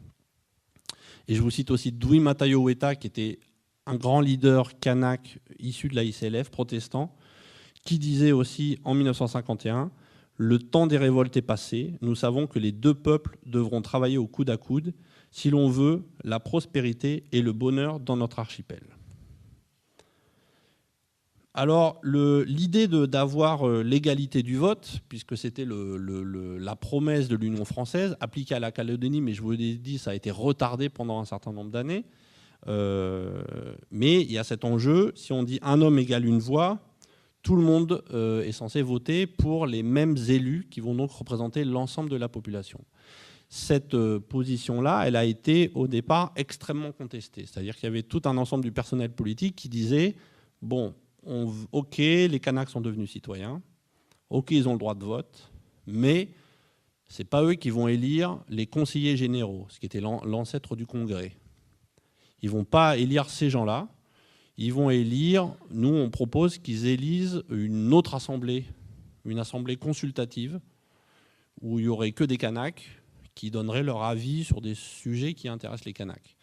Et je vous cite aussi Dwi Matayo Weta, qui était un grand leader kanak issu de la ICLF, protestant, qui disait aussi en 1951 « Le temps des révoltes est passé. Nous savons que les deux peuples devront travailler au coude à coude si l'on veut la prospérité et le bonheur dans notre archipel. » Alors, l'idée d'avoir l'égalité du vote, puisque c'était la promesse de l'Union française, appliquée à la Calédonie, mais je vous l'ai dit, ça a été retardé pendant un certain nombre d'années. Mais il y a cet enjeu, si on dit un homme égale une voix, tout le monde est censé voter pour les mêmes élus qui vont donc représenter l'ensemble de la population. Cette position-là, elle a été au départ extrêmement contestée. C'est-à-dire qu'il y avait tout un ensemble du personnel politique qui disait « Bon, ok, les Kanaks sont devenus citoyens, ok, ils ont le droit de vote, mais ce n'est pas eux qui vont élire les conseillers généraux, ce qui était l'ancêtre du Congrès. Ils ne vont pas élire ces gens-là. Ils vont élire, nous on propose qu'ils élisent une autre assemblée, une assemblée consultative, où il n'y aurait que des Kanaks qui donneraient leur avis sur des sujets qui intéressent les Kanaks.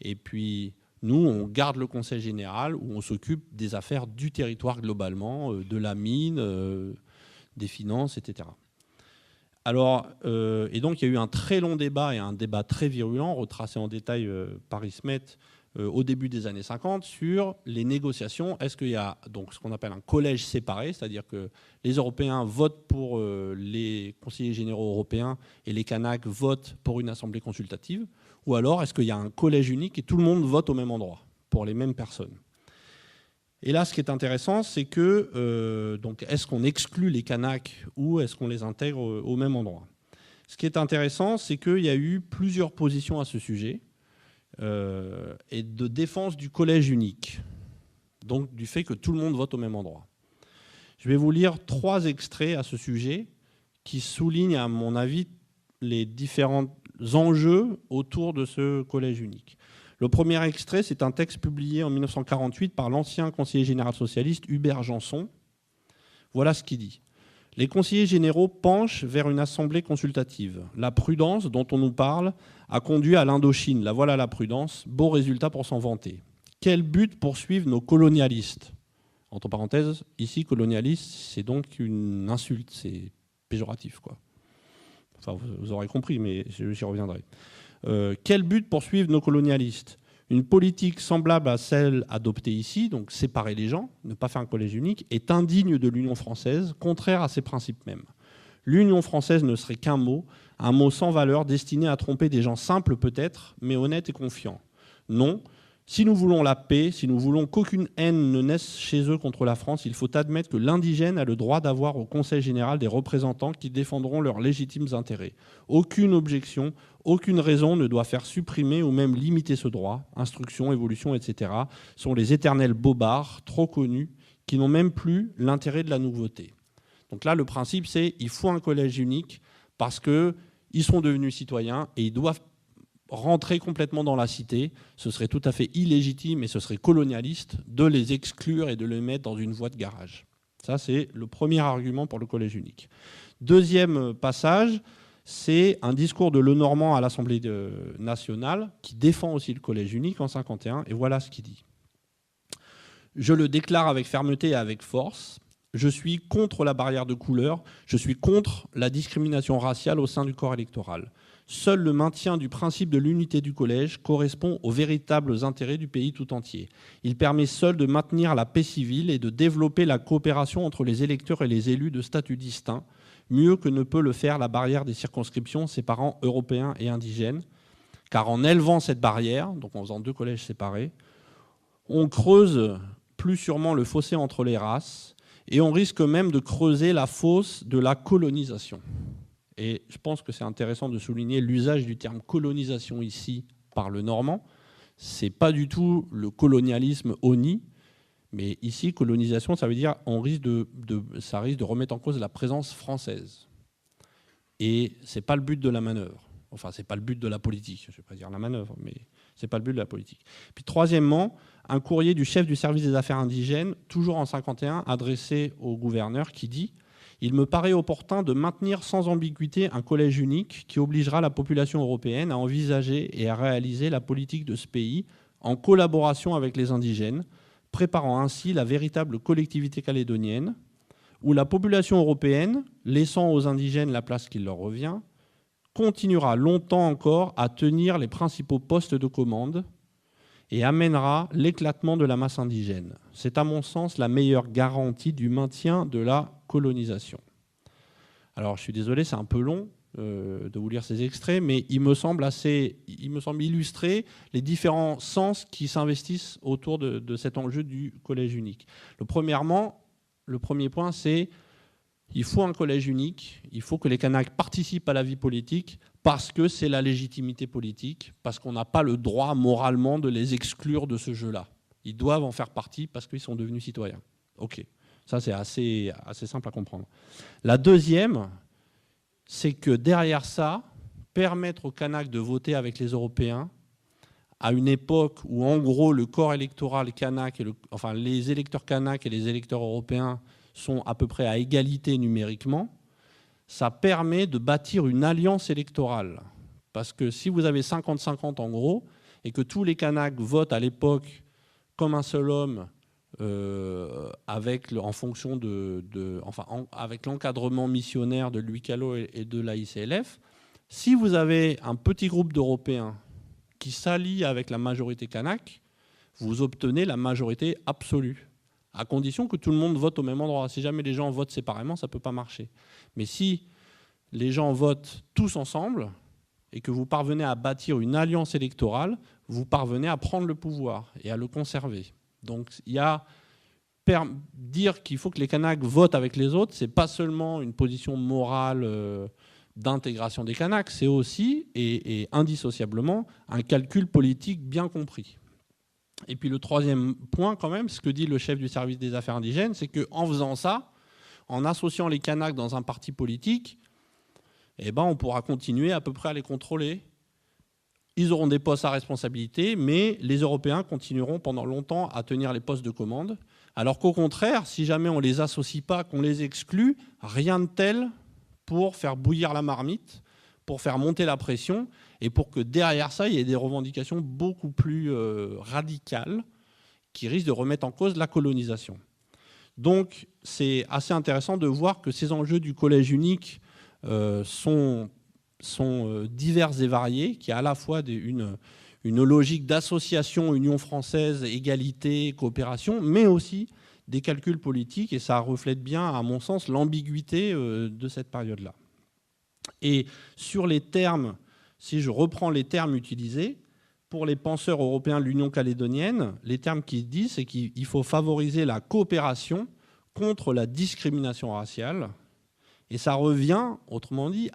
Et puis nous, on garde le conseil général, où on s'occupe des affaires du territoire globalement, de la mine, des finances, etc. Alors, et donc il y a eu un très long débat et un débat très virulent, retracé en détail par Ismet au début des années 50, sur les négociations. Est-ce qu'il y a donc ce qu'on appelle un collège séparé, c'est-à-dire que les Européens votent pour les conseillers généraux européens et les Kanaks votent pour une assemblée consultative, ou alors est-ce qu'il y a un collège unique et tout le monde vote au même endroit, pour les mêmes personnes? Et là, ce qui est intéressant, c'est que donc, est-ce qu'on exclut les Kanaks ou est-ce qu'on les intègre au même endroit? Ce qui est intéressant, c'est qu'il y a eu plusieurs positions à ce sujet et de défense du collège unique, donc du fait que tout le monde vote au même endroit. Je vais vous lire 3 extraits à ce sujet qui soulignent, à mon avis, les différents enjeux autour de ce collège unique. Le premier extrait, c'est un texte publié en 1948 par l'ancien conseiller général socialiste Hubert Janson. Voilà ce qu'il dit. Les conseillers généraux penchent vers une assemblée consultative. La prudence dont on nous parle a conduit à l'Indochine. La voilà la prudence. Beau résultat pour s'en vanter. Quel but poursuivent nos colonialistes? Entre parenthèses, ici, colonialiste, c'est donc une insulte. C'est péjoratif, quoi. Enfin, vous aurez compris, mais j'y reviendrai. Quel but poursuivent nos colonialistes? Une politique semblable à celle adoptée ici, donc séparer les gens, ne pas faire un collège unique, est indigne de l'Union française, contraire à ses principes mêmes. L'Union française ne serait qu'un mot sans valeur destiné à tromper des gens simples peut-être, mais honnêtes et confiants. Non, si nous voulons la paix, si nous voulons qu'aucune haine ne naisse chez eux contre la France, il faut admettre que l'indigène a le droit d'avoir au Conseil général des représentants qui défendront leurs légitimes intérêts. Aucune objection, aucune raison ne doit faire supprimer ou même limiter ce droit. Instruction, évolution, etc. sont les éternels bobards, trop connus, qui n'ont même plus l'intérêt de la nouveauté. Donc là, le principe, c'est qu'il faut un collège unique parce qu'ils sont devenus citoyens et ils doivent rentrer complètement dans la cité. Ce serait tout à fait illégitime et ce serait colonialiste de les exclure et de les mettre dans une voie de garage. Ça, c'est le premier argument pour le collège unique. Deuxième passage, c'est un discours de Lenormand à l'Assemblée nationale qui défend aussi le collège unique en 1951. Et voilà ce qu'il dit. Je le déclare avec fermeté et avec force. Je suis contre la barrière de couleur. Je suis contre la discrimination raciale au sein du corps électoral. Seul le maintien du principe de l'unité du collège correspond aux véritables intérêts du pays tout entier. Il permet seul de maintenir la paix civile et de développer la coopération entre les électeurs et les élus de statut distinct, mieux que ne peut le faire la barrière des circonscriptions séparant européens et indigènes. Car en élevant cette barrière, donc en faisant 2 collèges séparés, on creuse plus sûrement le fossé entre les races et on risque même de creuser la fosse de la colonisation. Et je pense que c'est intéressant de souligner l'usage du terme colonisation ici par Lenormand. Ce n'est pas du tout le colonialisme honni, mais ici, colonisation, ça veut dire ça risque de remettre en cause la présence française. Et ce n'est pas le but de la manœuvre. Enfin, ce n'est pas le but de la politique. Je ne vais pas dire la manœuvre, mais ce n'est pas le but de la politique. Puis troisièmement, un courrier du chef du service des affaires indigènes, toujours en 1951, adressé au gouverneur, qui dit « Il me paraît opportun de maintenir sans ambiguïté un collège unique qui obligera la population européenne à envisager et à réaliser la politique de ce pays en collaboration avec les indigènes, préparant ainsi la véritable collectivité calédonienne, où la population européenne, laissant aux indigènes la place qui leur revient, continuera longtemps encore à tenir les principaux postes de commande et amènera l'éclatement de la masse indigène. C'est à mon sens la meilleure garantie du maintien de la colonisation. » Alors je suis désolé, c'est un peu long de vous lire ces extraits, mais il me semble illustrer les différents sens qui s'investissent autour de cet enjeu du collège unique. Le premier point, c'est il faut un collège unique, il faut que les Kanaks participent à la vie politique parce que c'est la légitimité politique, parce qu'on n'a pas le droit moralement de les exclure de ce jeu-là. Ils doivent en faire partie parce qu'ils sont devenus citoyens. Ok, ça c'est assez simple à comprendre. La deuxième, c'est que derrière ça, permettre aux Kanaks de voter avec les Européens à une époque où en gros le corps électoral kanak, les électeurs kanaks et les électeurs européens sont à peu près à égalité numériquement, ça permet de bâtir une alliance électorale. Parce que si vous avez 50-50 en gros, et que tous les Kanaks votent à l'époque comme un seul homme en fonction avec l'encadrement missionnaire de Louis Callot et de l'AICLF. Si vous avez un petit groupe d'Européens qui s'allie avec la majorité kanak, vous obtenez la majorité absolue, à condition que tout le monde vote au même endroit. Si jamais les gens votent séparément, ça ne peut pas marcher. Mais si les gens votent tous ensemble et que vous parvenez à bâtir une alliance électorale, vous parvenez à prendre le pouvoir et à le conserver. Donc dire qu'il faut que les Kanaks votent avec les autres, ce n'est pas seulement une position morale d'intégration des Kanaks, c'est aussi, et indissociablement, un calcul politique bien compris. Et puis le troisième point, quand même, ce que dit le chef du service des affaires indigènes, c'est qu'en faisant ça, en associant les Kanaks dans un parti politique, on pourra continuer à peu près à les contrôler. Ils auront des postes à responsabilité, mais les Européens continueront pendant longtemps à tenir les postes de commande. Alors qu'au contraire, si jamais on ne les associe pas, qu'on les exclut, rien de tel pour faire bouillir la marmite, pour faire monter la pression, et pour que derrière ça, il y ait des revendications beaucoup plus radicales qui risquent de remettre en cause la colonisation. Donc c'est assez intéressant de voir que ces enjeux du collège unique sont divers et variés, qui a à la fois une logique d'association, Union française, égalité, coopération, mais aussi des calculs politiques, et ça reflète bien, à mon sens, l'ambiguïté de cette période-là. Et sur les termes, si je reprends les termes utilisés, pour les penseurs européens de l'Union calédonienne, les termes qu'ils disent, c'est qu'il faut favoriser la coopération contre la discrimination raciale. Et ça revient, autrement dit,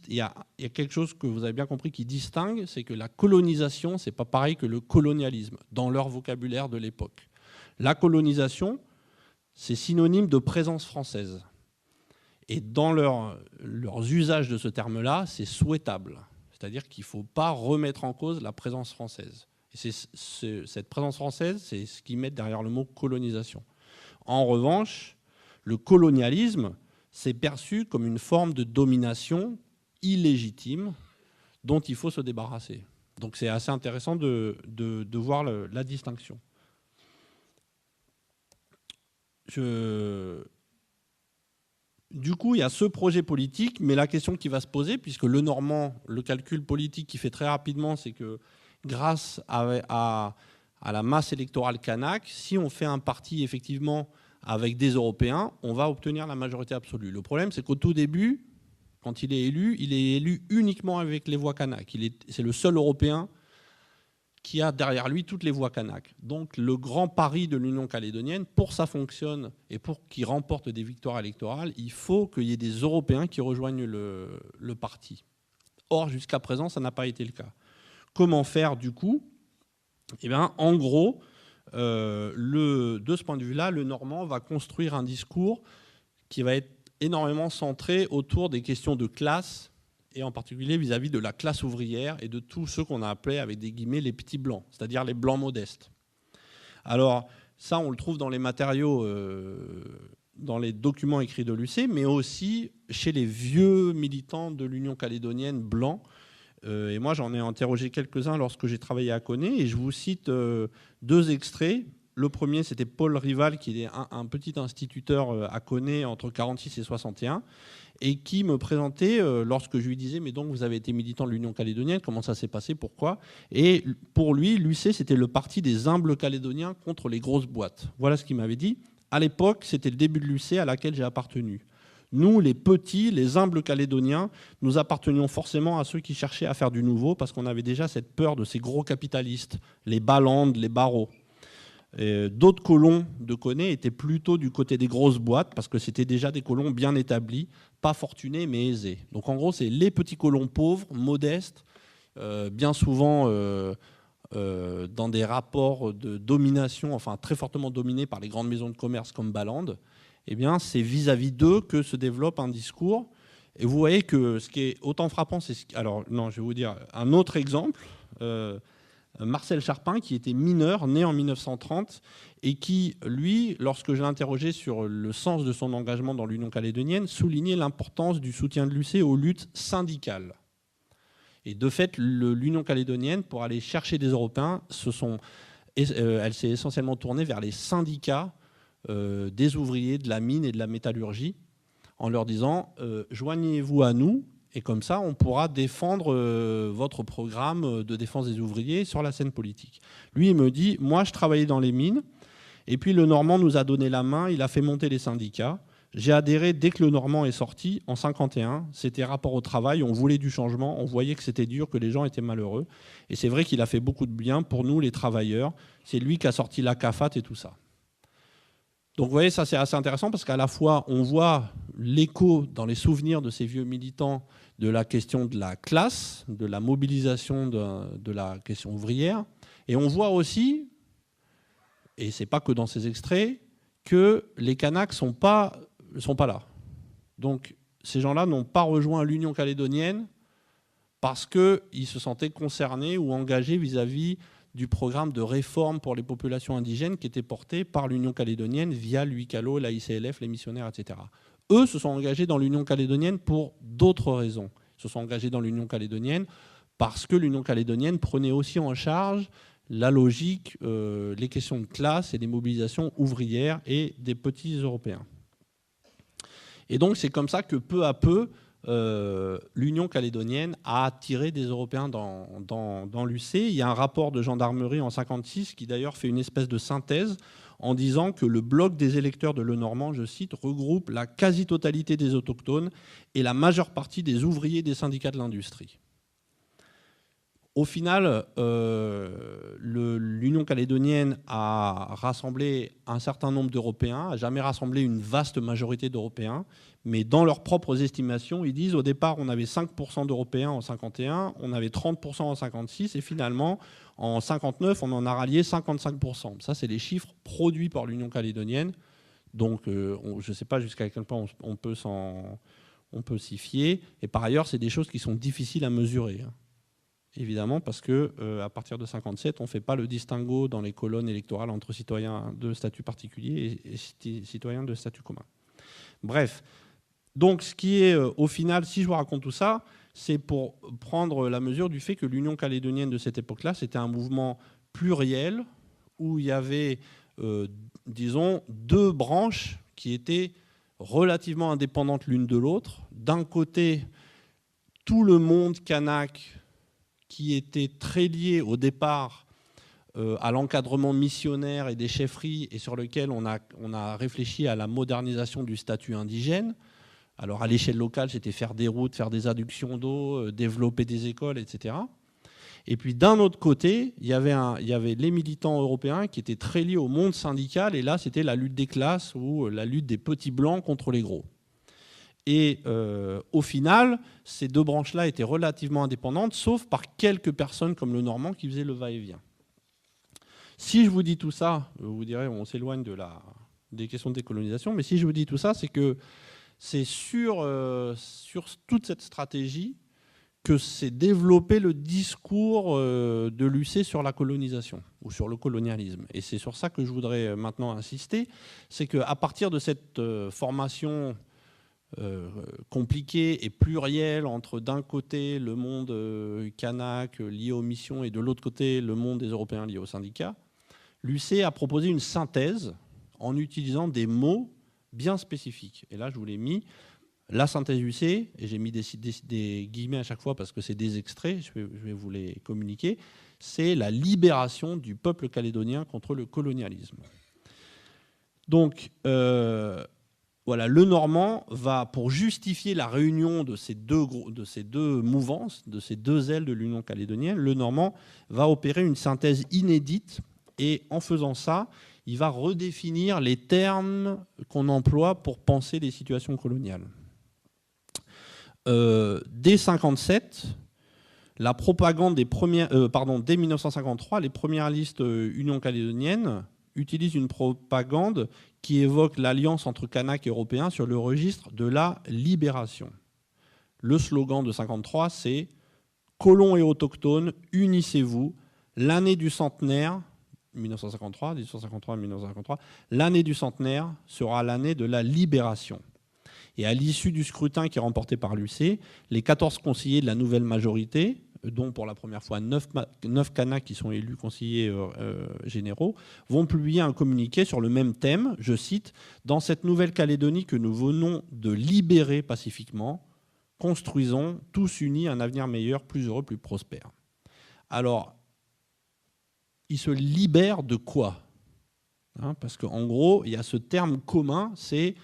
il y a quelque chose que vous avez bien compris qui distingue, c'est que la colonisation, ce n'est pas pareil que le colonialisme, dans leur vocabulaire de l'époque. La colonisation, c'est synonyme de présence française. Et dans leurs usages de ce terme-là, c'est souhaitable. C'est-à-dire qu'il ne faut pas remettre en cause la présence française. Et cette présence française, c'est ce qu'ils mettent derrière le mot colonisation. En revanche, le colonialisme, c'est perçu comme une forme de domination illégitime dont il faut se débarrasser. Donc c'est assez intéressant de voir la distinction. Du coup, il y a ce projet politique, mais la question qui va se poser, puisque le normand, le calcul politique qu'il fait très rapidement, c'est que grâce à la masse électorale kanak, si on fait un parti effectivement avec des Européens, on va obtenir la majorité absolue. Le problème, c'est qu'au tout début, quand il est élu uniquement avec les voix kanak. C'est le seul Européen qui a derrière lui toutes les voix kanak. Donc le grand pari de l'Union calédonienne, pour que ça fonctionne et pour qu'il remporte des victoires électorales, il faut qu'il y ait des Européens qui rejoignent le parti. Or, jusqu'à présent, ça n'a pas été le cas. Comment faire du coup ? En gros, de ce point de vue-là, le normand va construire un discours qui va être énormément centré autour des questions de classe, et en particulier vis-à-vis de la classe ouvrière et de tous ceux qu'on a appelés, avec des guillemets, les petits blancs, c'est-à-dire les blancs modestes. Alors ça, on le trouve dans les matériaux, dans les documents écrits de l'UC, mais aussi chez les vieux militants de l'Union calédonienne blancs. Et moi, j'en ai interrogé quelques-uns lorsque j'ai travaillé à Koné, et je vous cite deux extraits. Le premier, c'était Paul Rival, qui est un petit instituteur à Koné entre 1946 et 1961, et qui me présentait, lorsque je lui disais « Mais donc, vous avez été militant de l'Union calédonienne, comment ça s'est passé, pourquoi ?» Et pour lui, l'UC, c'était le parti des humbles calédoniens contre les grosses boîtes. Voilà ce qu'il m'avait dit. À l'époque, c'était le début de l'UC à laquelle j'ai appartenu. Nous, les petits, les humbles calédoniens, nous appartenions forcément à ceux qui cherchaient à faire du nouveau, parce qu'on avait déjà cette peur de ces gros capitalistes, les Ballandes, les Barreaux. D'autres colons de Koné étaient plutôt du côté des grosses boîtes, parce que c'était déjà des colons bien établis, pas fortunés mais aisés. Donc en gros, c'est les petits colons pauvres, modestes, bien souvent dans des rapports de domination, enfin très fortement dominés par les grandes maisons de commerce comme Ballandes. Eh bien, c'est vis-à-vis d'eux que se développe un discours. Et vous voyez que ce qui est autant frappant, c'est... Alors non, je vais vous dire un autre exemple. Marcel Charpin, qui était mineur, né en 1930, et qui, lui, lorsque je l'ai interrogé sur le sens de son engagement dans l'Union calédonienne, soulignait l'importance du soutien de l'UC aux luttes syndicales. Et de fait, l'Union calédonienne, pour aller chercher des Européens, elle s'est essentiellement tournée vers les syndicats des ouvriers de la mine et de la métallurgie, en leur disant joignez-vous à nous, et comme ça on pourra défendre votre programme de défense des ouvriers sur la scène politique. Lui, il me dit, moi je travaillais dans les mines, et puis le Normand nous a donné la main, il a fait monter les syndicats. J'ai adhéré dès que le Normand est sorti, en 1951. C'était rapport au travail, on voulait du changement, on voyait que c'était dur, que les gens étaient malheureux. Et c'est vrai qu'il a fait beaucoup de bien pour nous, les travailleurs. C'est lui qui a sorti la CAFAT et tout ça. Donc vous voyez, ça c'est assez intéressant parce qu'à la fois, on voit l'écho dans les souvenirs de ces vieux militants de la question de la classe, de la mobilisation de la question ouvrière. Et on voit aussi, et ce n'est pas que dans ces extraits, que les Kanaks ne sont pas là. Donc ces gens-là n'ont pas rejoint l'Union calédonienne parce qu'ils se sentaient concernés ou engagés vis-à-vis du programme de réforme pour les populations indigènes qui était porté par l'Union calédonienne via l'UICALO, la ICLF, les missionnaires, etc. Eux se sont engagés dans l'Union calédonienne pour d'autres raisons. Ils se sont engagés dans l'Union calédonienne parce que l'Union calédonienne prenait aussi en charge la logique, les questions de classe et des mobilisations ouvrières et des petits Européens. Et donc c'est comme ça que peu à peu, l'Union calédonienne a attiré des Européens dans l'UC. Il y a un rapport de gendarmerie en 1956 qui d'ailleurs fait une espèce de synthèse en disant que le bloc des électeurs de Lenormand, je cite, regroupe la quasi-totalité des autochtones et la majeure partie des ouvriers des syndicats de l'industrie. Au final, l'Union calédonienne a rassemblé un certain nombre d'Européens, n'a jamais rassemblé une vaste majorité d'Européens, mais dans leurs propres estimations, ils disent au départ on avait 5% d'Européens en 51, on avait 30% en 56, et finalement en 59 on en a rallié 55%. Ça c'est les chiffres produits par l'Union calédonienne, donc je ne sais pas jusqu'à quel point on peut s'y fier, et par ailleurs c'est des choses qui sont difficiles à mesurer. Évidemment, parce qu'à partir de 1957, on ne fait pas le distinguo dans les colonnes électorales entre citoyens de statut particulier et citoyens de statut commun. Bref, donc ce qui est au final, si je vous raconte tout ça, c'est pour prendre la mesure du fait que l'Union calédonienne de cette époque-là, c'était un mouvement pluriel où il y avait, disons, deux branches qui étaient relativement indépendantes l'une de l'autre. D'un côté, tout le monde kanak qui était très lié au départ à l'encadrement missionnaire et des chefferies et sur lequel on a réfléchi à la modernisation du statut indigène. Alors à l'échelle locale, c'était faire des routes, faire des adductions d'eau, développer des écoles, etc. Et puis d'un autre côté, il y avait les militants européens qui étaient très liés au monde syndical, et là c'était la lutte des classes ou la lutte des petits blancs contre les gros. Et au final, ces deux branches-là étaient relativement indépendantes, sauf par quelques personnes comme le Normand qui faisaient le va-et-vient. Si je vous dis tout ça, vous direz on s'éloigne des questions de décolonisation, mais si je vous dis tout ça, c'est que c'est sur toute cette stratégie que s'est développé le discours de l'UC sur la colonisation ou sur le colonialisme. Et c'est sur ça que je voudrais maintenant insister, c'est qu'à partir de cette formation compliqué et pluriel entre d'un côté le monde kanak lié aux missions et de l'autre côté le monde des Européens liés aux syndicats, l'UC a proposé une synthèse en utilisant des mots bien spécifiques. Et là, je vous l'ai mis, la synthèse UC, et j'ai mis des guillemets à chaque fois parce que c'est des extraits, je vais vous les communiquer, c'est la libération du peuple calédonien contre le colonialisme. Donc, voilà, le Normand va, pour justifier la réunion de ces deux mouvances, de ces deux ailes de l'Union calédonienne, le Normand va opérer une synthèse inédite et en faisant ça, il va redéfinir les termes qu'on emploie pour penser les situations coloniales. Dès 1957, la propagande dès 1953, les premières listes Union calédonienne utilisent une propagande qui évoque l'alliance entre Kanaks et Européens sur le registre de la libération. Le slogan de 1953, c'est « Colons et autochtones, unissez-vous, l'année du centenaire », 1953, 1853-1953, l'année du centenaire sera l'année de la libération. Et à l'issue du scrutin qui est remporté par l'UC, les 14 conseillers de la nouvelle majorité dont pour la première fois 9 Kanaks qui sont élus conseillers généraux, vont publier un communiqué sur le même thème, je cite, « Dans cette Nouvelle-Calédonie que nous venons de libérer pacifiquement, construisons tous unis un avenir meilleur, plus heureux, plus prospère. » Alors, ils se libèrent de quoi ? Parce qu'en gros, il y a ce terme commun, c'est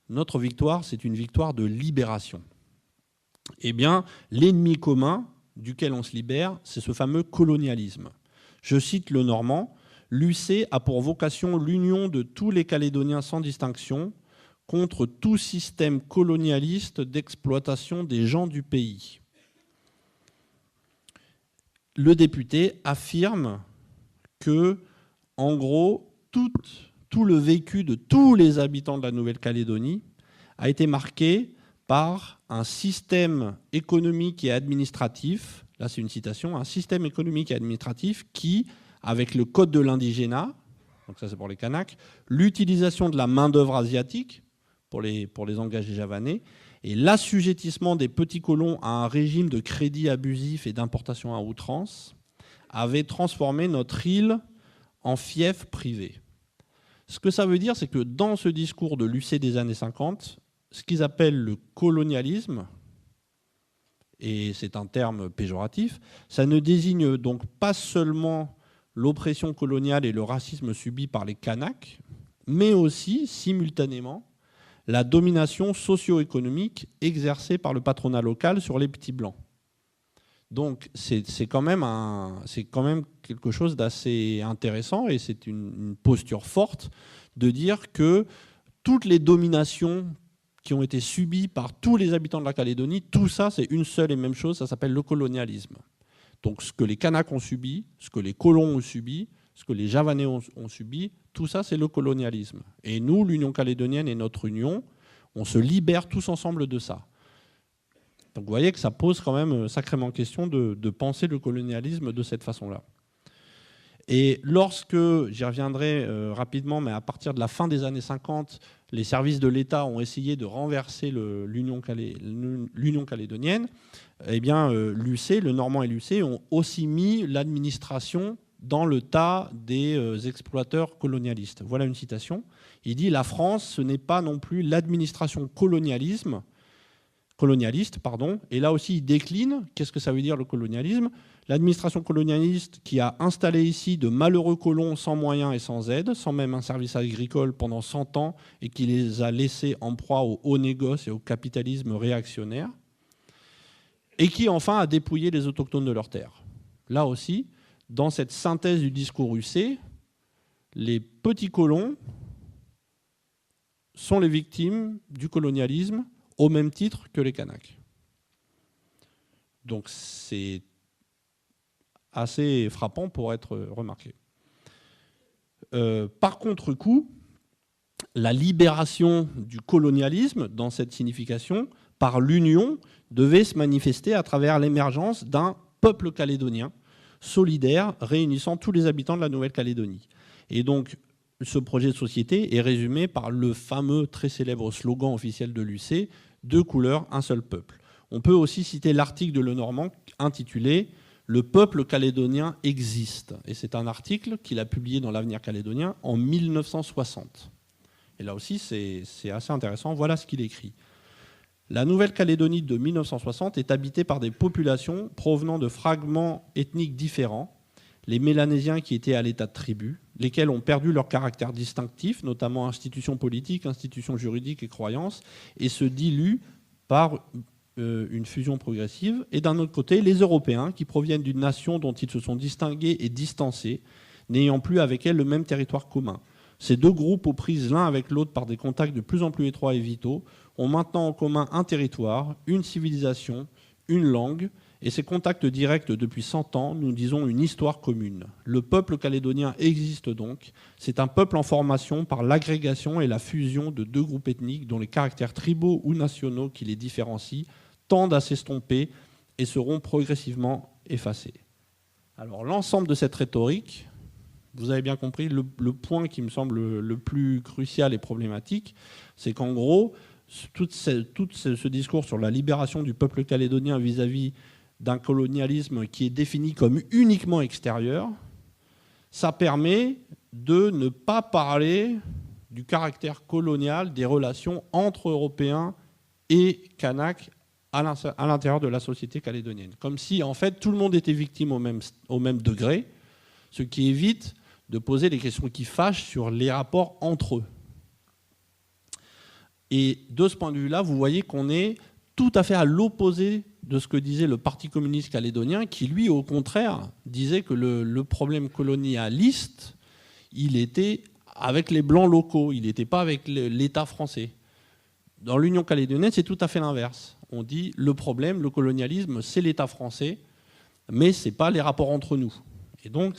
notre victoire, c'est une victoire de libération. Eh bien, l'ennemi commun duquel on se libère, c'est ce fameux colonialisme. Je cite le Normand, « L'UC a pour vocation l'union de tous les Calédoniens sans distinction contre tout système colonialiste d'exploitation des gens du pays. » Le député affirme que, en gros, tout le vécu de tous les habitants de la Nouvelle-Calédonie a été marqué par un système économique et administratif, là c'est une citation, un système économique et administratif qui, avec le code de l'indigénat, donc ça c'est pour les Kanaks, l'utilisation de la main-d'œuvre asiatique pour les engagés javanais, et l'assujettissement des petits colons à un régime de crédit abusif et d'importation à outrance, avait transformé notre île en fief privé. Ce que ça veut dire, c'est que dans ce discours de l'UC des années 50, ce qu'ils appellent le colonialisme, et c'est un terme péjoratif, ça ne désigne donc pas seulement l'oppression coloniale et le racisme subi par les Kanaks, mais aussi, simultanément, la domination socio-économique exercée par le patronat local sur les petits blancs. Donc c'est quand même quelque chose d'assez intéressant et c'est une posture forte de dire que toutes les dominations qui ont été subies par tous les habitants de la Calédonie, tout ça c'est une seule et même chose, ça s'appelle le colonialisme. Donc ce que les Kanaks ont subi, ce que les colons ont subi, ce que les Javanais ont subi, tout ça c'est le colonialisme. Et nous, l'Union calédonienne et notre union, on se libère tous ensemble de ça. Donc vous voyez que ça pose quand même sacrément question de penser le colonialisme de cette façon-là. Et lorsque, j'y reviendrai rapidement, mais à partir de la fin des années 50, les services de l'État ont essayé de renverser l'Union calédonienne, eh bien l'UC, le Normand et l'UC ont aussi mis l'administration dans le tas des exploiteurs colonialistes. Voilà une citation. Il dit « La France, ce n'est pas non plus l'administration colonialiste, et là aussi il décline. Qu'est-ce que ça veut dire le colonialisme? L'administration colonialiste qui a installé ici de malheureux colons sans moyens et sans aide, sans même un service agricole pendant 100 ans, et qui les a laissés en proie au haut négoce et au capitalisme réactionnaire, et qui enfin a dépouillé les autochtones de leurs terres. Là aussi, dans cette synthèse du discours UC, les petits colons sont les victimes du colonialisme au même titre que les Kanaks. Donc c'est assez frappant pour être remarqué. Par contre-coup, la libération du colonialisme, dans cette signification, par l'union, devait se manifester à travers l'émergence d'un peuple calédonien solidaire réunissant tous les habitants de la Nouvelle-Calédonie. Et donc, ce projet de société est résumé par le fameux, très célèbre slogan officiel de l'UC, « Deux couleurs, un seul peuple ». On peut aussi citer l'article de Le Normand intitulé « Le peuple calédonien existe ». Et c'est un article qu'il a publié dans l'Avenir calédonien en 1960. Et là aussi, c'est assez intéressant. Voilà ce qu'il écrit. La Nouvelle-Calédonie de 1960 est habitée par des populations provenant de fragments ethniques différents, les Mélanésiens qui étaient à l'état de tribu, lesquels ont perdu leur caractère distinctif, notamment institutions politiques, institutions juridiques et croyances, et se diluent par une fusion progressive. Et d'un autre côté, les Européens, qui proviennent d'une nation dont ils se sont distingués et distancés, n'ayant plus avec elle le même territoire commun. Ces deux groupes, aux prises l'un avec l'autre par des contacts de plus en plus étroits et vitaux, ont maintenant en commun un territoire, une civilisation, une langue, et ces contacts directs depuis 100 ans, nous disons une histoire commune. Le peuple calédonien existe donc. C'est un peuple en formation par l'agrégation et la fusion de deux groupes ethniques dont les caractères tribaux ou nationaux qui les différencient tendent à s'estomper et seront progressivement effacés. Alors l'ensemble de cette rhétorique, vous avez bien compris, le point qui me semble le plus crucial et problématique, c'est qu'en gros, tout ce discours sur la libération du peuple calédonien vis-à-vis d'un colonialisme qui est défini comme uniquement extérieur, ça permet de ne pas parler du caractère colonial des relations entre Européens et Kanaks à l'intérieur de la société calédonienne. Comme si, en fait, tout le monde était victime au même degré, ce qui évite de poser des questions qui fâchent sur les rapports entre eux. Et de ce point de vue-là, vous voyez qu'on est tout à fait à l'opposé de ce que disait le Parti communiste calédonien, qui, lui, au contraire, disait que le problème colonialiste, il était avec les Blancs locaux, il n'était pas avec l'État français. Dans l'Union calédonienne, c'est tout à fait l'inverse. On dit le problème, le colonialisme, c'est l'État français, mais ce n'est pas les rapports entre nous. Et donc,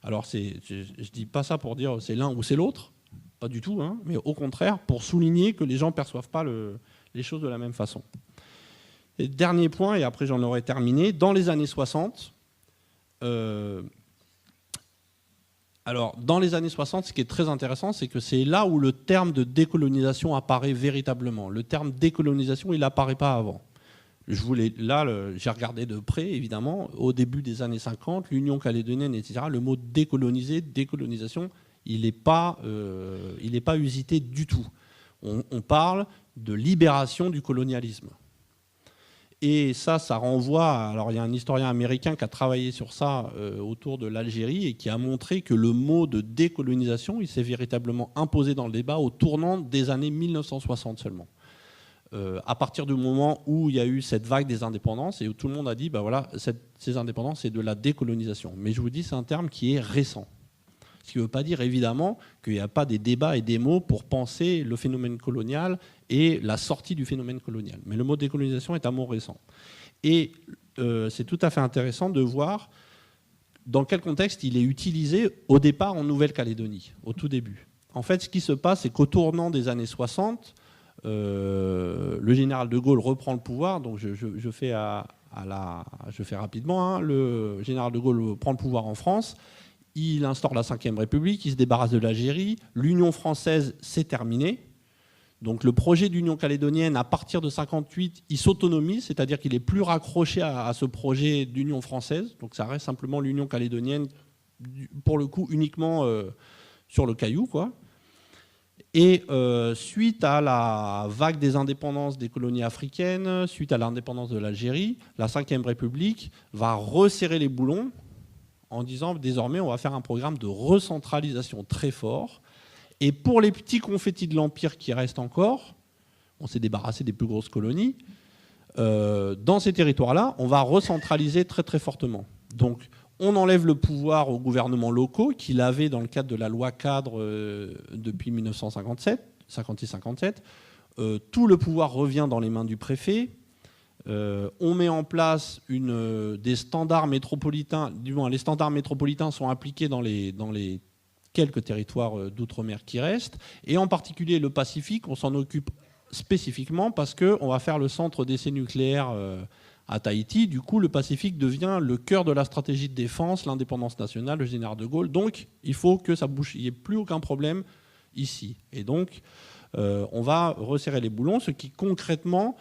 alors, je ne dis pas ça pour dire c'est l'un ou c'est l'autre, pas du tout, hein, mais au contraire, pour souligner que les gens ne perçoivent pas les choses de la même façon. Et dernier point, et après j'en aurai terminé, dans les années 60, alors dans les années 60, ce qui est très intéressant, c'est que c'est là où le terme de décolonisation apparaît véritablement. Le terme décolonisation, il n'apparaît pas avant. J'ai regardé de près, évidemment, au début des années 50, l'Union calédonienne, etc., le mot décoloniser, décolonisation, il n'est pas usité du tout. On parle de libération du colonialisme. Et ça renvoie, alors il y a un historien américain qui a travaillé sur ça autour de l'Algérie et qui a montré que le mot de décolonisation, il s'est véritablement imposé dans le débat au tournant des années 1960 seulement. À partir du moment où il y a eu cette vague des indépendances et où tout le monde a dit, ben voilà, ces indépendances, c'est de la décolonisation. Mais je vous dis, c'est un terme qui est récent. Ce qui ne veut pas dire, évidemment, qu'il n'y a pas des débats et des mots pour penser le phénomène colonial et la sortie du phénomène colonial. Mais le mot décolonisation est un mot récent. Et c'est tout à fait intéressant de voir dans quel contexte il est utilisé au départ en Nouvelle-Calédonie, au tout début. En fait, ce qui se passe, c'est qu'au tournant des années 60, le général de Gaulle reprend le pouvoir, donc je fais rapidement, hein. Le général de Gaulle prend le pouvoir en France, il instaure la Ve République, il se débarrasse de l'Algérie, l'Union française s'est terminée, donc le projet d'Union calédonienne, à partir de 1958, il s'autonomise, c'est-à-dire qu'il n'est plus raccroché à ce projet d'Union française, donc ça reste simplement l'Union calédonienne, pour le coup uniquement sur le caillou, quoi. Et suite à la vague des indépendances des colonies africaines, suite à l'indépendance de l'Algérie, la Ve République va resserrer les boulons en disant désormais on va faire un programme de recentralisation très fort. Et pour les petits confettis de l'Empire qui restent encore, on s'est débarrassé des plus grosses colonies, dans ces territoires-là, on va recentraliser très très fortement. Donc on enlève le pouvoir aux gouvernements locaux qu'il avait dans le cadre de la loi cadre depuis 1956-57. Tout le pouvoir revient dans les mains du préfet. On met en place des standards métropolitains. Du moins, les standards métropolitains sont appliqués dans les quelques territoires d'outre-mer qui restent. Et en particulier le Pacifique, on s'en occupe spécifiquement parce qu'on va faire le centre d'essai nucléaire à Tahiti. Du coup, le Pacifique devient le cœur de la stratégie de défense, l'indépendance nationale, le général de Gaulle. Donc, il faut que ça bouge. Il n'y ait plus aucun problème ici. Et donc, on va resserrer les boulons, ce qui concrètement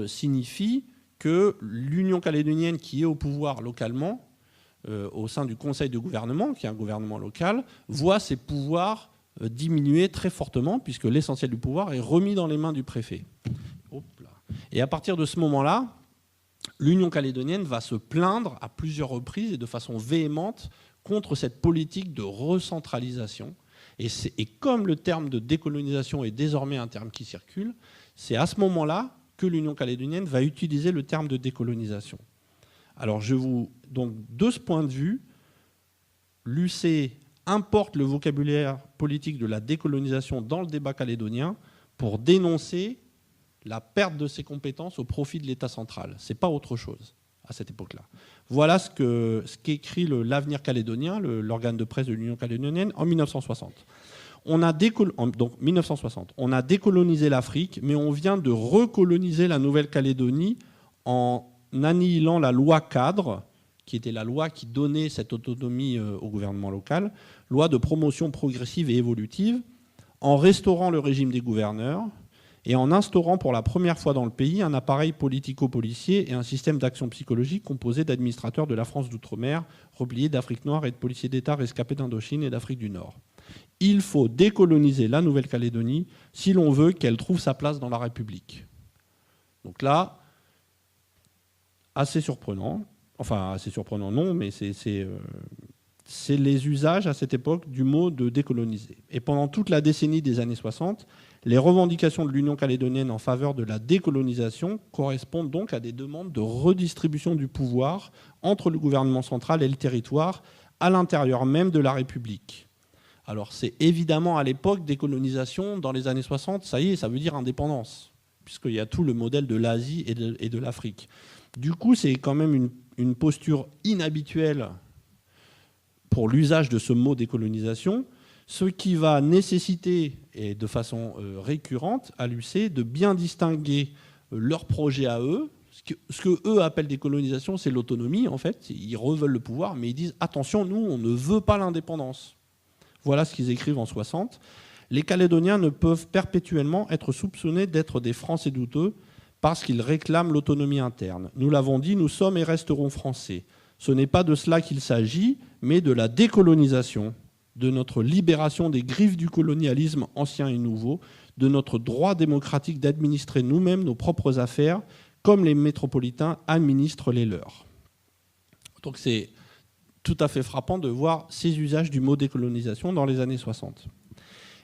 signifie que l'Union calédonienne, qui est au pouvoir localement, au sein du Conseil de gouvernement, qui est un gouvernement local, voit ses pouvoirs diminuer très fortement, puisque l'essentiel du pouvoir est remis dans les mains du préfet. Et à partir de ce moment-là, l'Union calédonienne va se plaindre à plusieurs reprises et de façon véhémente contre cette politique de recentralisation. Et comme le terme de décolonisation est désormais un terme qui circule, c'est à ce moment-là que l'Union calédonienne va utiliser le terme de décolonisation. Alors donc de ce point de vue, l'UC importe le vocabulaire politique de la décolonisation dans le débat calédonien pour dénoncer la perte de ses compétences au profit de l'État central. Ce n'est pas autre chose à cette époque-là. Voilà ce qu'écrit l'Avenir calédonien, l'organe de presse de l'Union calédonienne, en 1960. Donc 1960. On a décolonisé l'Afrique, mais on vient de recoloniser la Nouvelle-Calédonie en annihilant la loi cadre, qui était la loi qui donnait cette autonomie au gouvernement local, loi de promotion progressive et évolutive, en restaurant le régime des gouverneurs, et en instaurant pour la première fois dans le pays un appareil politico-policier et un système d'action psychologique composé d'administrateurs de la France d'outre-mer, repliés d'Afrique noire et de policiers d'État rescapés d'Indochine et d'Afrique du Nord. Il faut décoloniser la Nouvelle-Calédonie si l'on veut qu'elle trouve sa place dans la République. Donc là, assez surprenant, enfin assez surprenant non, mais c'est les usages à cette époque du mot de décoloniser. Et pendant toute la décennie des années 60, les revendications de l'Union calédonienne en faveur de la décolonisation correspondent donc à des demandes de redistribution du pouvoir entre le gouvernement central et le territoire à l'intérieur même de la République. Alors c'est évidemment à l'époque décolonisation, dans les années 60, ça y est, ça veut dire indépendance, puisqu'il y a tout le modèle de l'Asie et de l'Afrique. Du coup, c'est quand même une posture inhabituelle pour l'usage de ce mot décolonisation, ce qui va nécessiter, et de façon récurrente, à l'UC, de bien distinguer leur projet à eux. Ce que eux appellent décolonisation, c'est l'autonomie, en fait. Ils reveulent le pouvoir, mais ils disent « Attention, nous, on ne veut pas l'indépendance ». Voilà ce qu'ils écrivent en 60. Les Calédoniens ne peuvent perpétuellement être soupçonnés d'être des Français douteux parce qu'ils réclament l'autonomie interne. Nous l'avons dit, nous sommes et resterons Français. Ce n'est pas de cela qu'il s'agit, mais de la décolonisation, de notre libération des griffes du colonialisme ancien et nouveau, de notre droit démocratique d'administrer nous-mêmes nos propres affaires, comme les métropolitains administrent les leurs. Donc c'est tout à fait frappant de voir ces usages du mot décolonisation dans les années 60.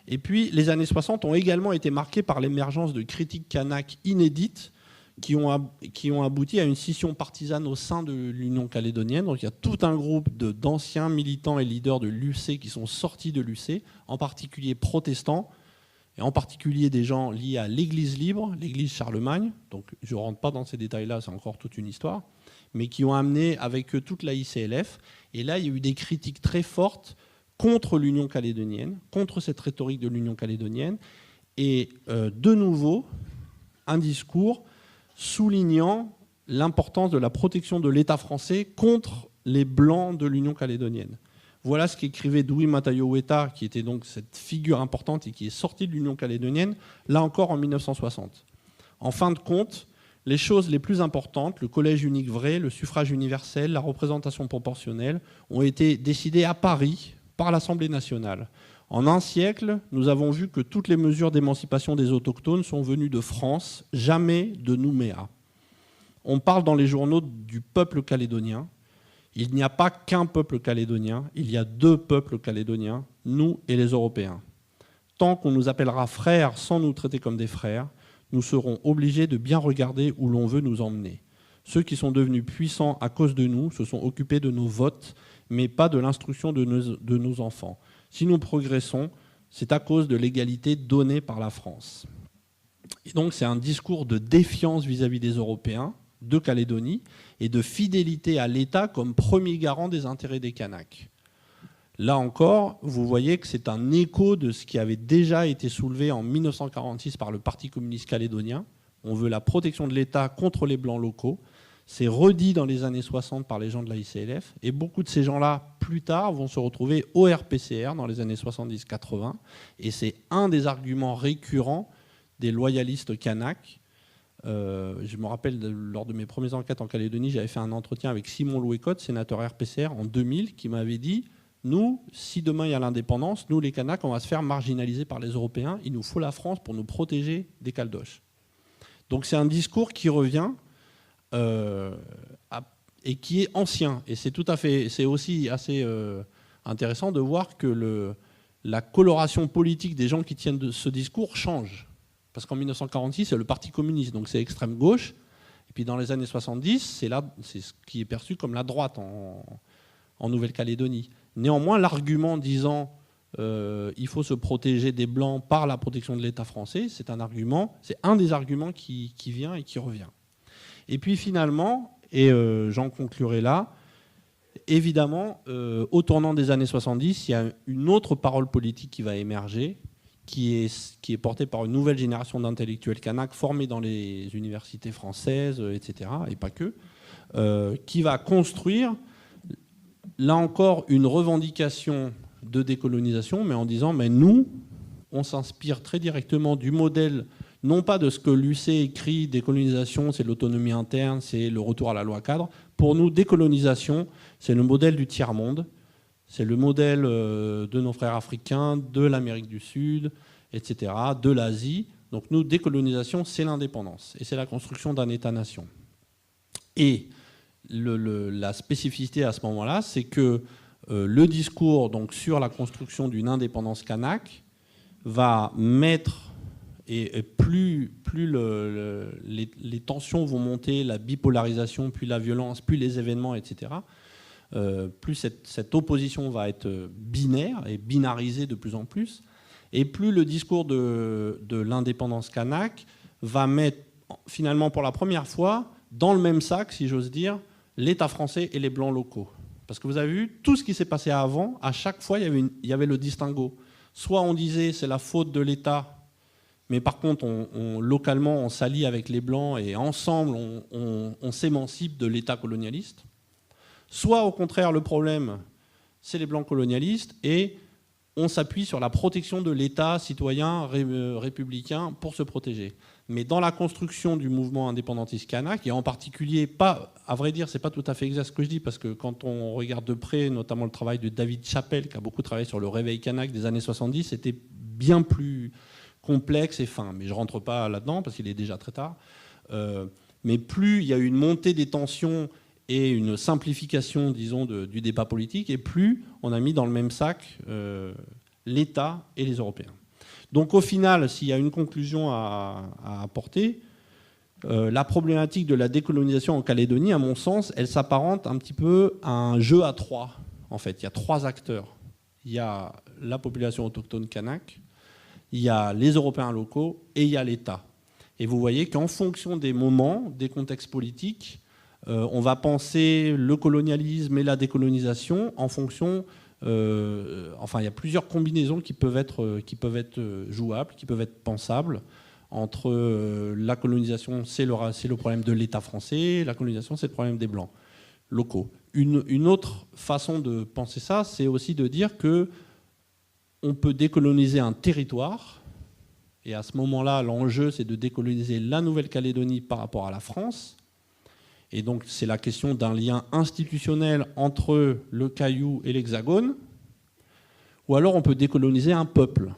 Et puis, les années 60 ont également été marquées par l'émergence de critiques kanaks inédites qui ont abouti à une scission partisane au sein de l'Union calédonienne. Donc il y a tout un groupe d'anciens militants et leaders de l'UC qui sont sortis de l'UC, en particulier protestants, et en particulier des gens liés à l'Église libre, l'Église Charlemagne. Donc je ne rentre pas dans ces détails-là, c'est encore toute une histoire, mais qui ont amené avec eux toute la ICLF. Et là, il y a eu des critiques très fortes contre l'Union calédonienne, contre cette rhétorique de l'Union calédonienne, et de nouveau, un discours soulignant l'importance de la protection de l'État français contre les Blancs de l'Union calédonienne. Voilà ce qu'écrivait Dwi Matayo Weta, qui était donc cette figure importante et qui est sortie de l'Union calédonienne, là encore en 1960. En fin de compte, les choses les plus importantes, le collège unique vrai, le suffrage universel, la représentation proportionnelle, ont été décidées à Paris par l'Assemblée nationale. En un siècle, nous avons vu que toutes les mesures d'émancipation des autochtones sont venues de France, jamais de Nouméa. On parle dans les journaux du peuple calédonien. Il n'y a pas qu'un peuple calédonien, il y a deux peuples calédoniens, nous et les Européens. Tant qu'on nous appellera frères sans nous traiter comme des frères, nous serons obligés de bien regarder où l'on veut nous emmener. Ceux qui sont devenus puissants à cause de nous se sont occupés de nos votes, mais pas de l'instruction de nos enfants. Si nous progressons, c'est à cause de l'égalité donnée par la France. Et donc c'est un discours de défiance vis-à-vis des Européens, de Calédonie, et de fidélité à l'État comme premier garant des intérêts des Kanaks. Là encore, vous voyez que c'est un écho de ce qui avait déjà été soulevé en 1946 par le Parti communiste calédonien. On veut la protection de l'État contre les Blancs locaux. C'est redit dans les années 60 par les gens de la ICLF. Et beaucoup de ces gens-là, plus tard, vont se retrouver au RPCR dans les années 70-80. Et c'est un des arguments récurrents des loyalistes kanaks. Je me rappelle, lors de mes premières enquêtes en Calédonie, j'avais fait un entretien avec Simon Louécotte, sénateur RPCR, en 2000, qui m'avait dit « Nous, si demain il y a l'indépendance, nous les Kanaks, on va se faire marginaliser par les Européens. Il nous faut la France pour nous protéger des Caldoches. » Donc c'est un discours qui revient et qui est ancien. Et c'est aussi assez intéressant de voir que la coloration politique des gens qui tiennent de ce discours change. Parce qu'en 1946, c'est le Parti communiste, donc c'est extrême gauche. Et puis dans les années 70, c'est ce qui est perçu comme la droite en Nouvelle-Calédonie. Néanmoins, l'argument disant il faut se protéger des Blancs par la protection de l'État français, c'est un des arguments qui vient et qui revient. Et puis finalement, et j'en conclurai là, évidemment, au tournant des années 70, il y a une autre parole politique qui va émerger, qui est portée par une nouvelle génération d'intellectuels kanaks formés dans les universités françaises, etc., et pas que, qui va construire, là encore, une revendication de décolonisation, mais en disant, mais nous, on s'inspire très directement du modèle non pas de ce que l'UC écrit, décolonisation, c'est l'autonomie interne, c'est le retour à la loi cadre. Pour nous, décolonisation, c'est le modèle du tiers-monde, c'est le modèle de nos frères africains, de l'Amérique du Sud, etc., de l'Asie. Donc nous, décolonisation, c'est l'indépendance, et c'est la construction d'un État-nation. Et la spécificité à ce moment-là, c'est que le discours donc, sur la construction d'une indépendance kanak va mettre, et plus les tensions vont monter, la bipolarisation, puis la violence, puis les événements, etc., plus cette opposition va être binaire et binarisée de plus en plus, et plus le discours de l'indépendance kanak va mettre finalement pour la première fois dans le même sac, si j'ose dire, l'État français et les Blancs locaux. Parce que vous avez vu, tout ce qui s'est passé avant, à chaque fois, il y avait le distinguo. Soit on disait c'est la faute de l'État, mais par contre, localement, on s'allie avec les Blancs et ensemble, on s'émancipe de l'État colonialiste. Soit au contraire, le problème, c'est les Blancs colonialistes et on s'appuie sur la protection de l'État citoyen républicain pour se protéger. Mais dans la construction du mouvement indépendantiste kanak, et en particulier, à vrai dire, c'est pas tout à fait exact ce que je dis, parce que quand on regarde de près, notamment le travail de David Chappell, qui a beaucoup travaillé sur le réveil kanak des années 70, c'était bien plus complexe et fin. Mais je rentre pas là-dedans, parce qu'il est déjà très tard. Mais plus il y a eu une montée des tensions et une simplification, disons, du débat politique, et plus on a mis dans le même sac l'État et les Européens. Donc au final, s'il y a une conclusion à apporter, la problématique de la décolonisation en Calédonie, à mon sens, elle s'apparente un petit peu à un jeu à trois. En fait, il y a trois acteurs. Il y a la population autochtone kanak, il y a les Européens locaux et il y a l'État. Et vous voyez qu'en fonction des moments, des contextes politiques, on va penser le colonialisme et la décolonisation en fonction... enfin, il y a plusieurs combinaisons qui peuvent être jouables, qui peuvent être pensables. Entre la colonisation, c'est le problème de l'État français, la colonisation, c'est le problème des Blancs locaux. Une autre façon de penser ça, c'est aussi de dire que on peut décoloniser un territoire, et à ce moment-là, l'enjeu, c'est de décoloniser la Nouvelle-Calédonie par rapport à la France. Et donc, c'est la question d'un lien institutionnel entre le Caillou et l'Hexagone. Ou alors, on peut décoloniser un peuple.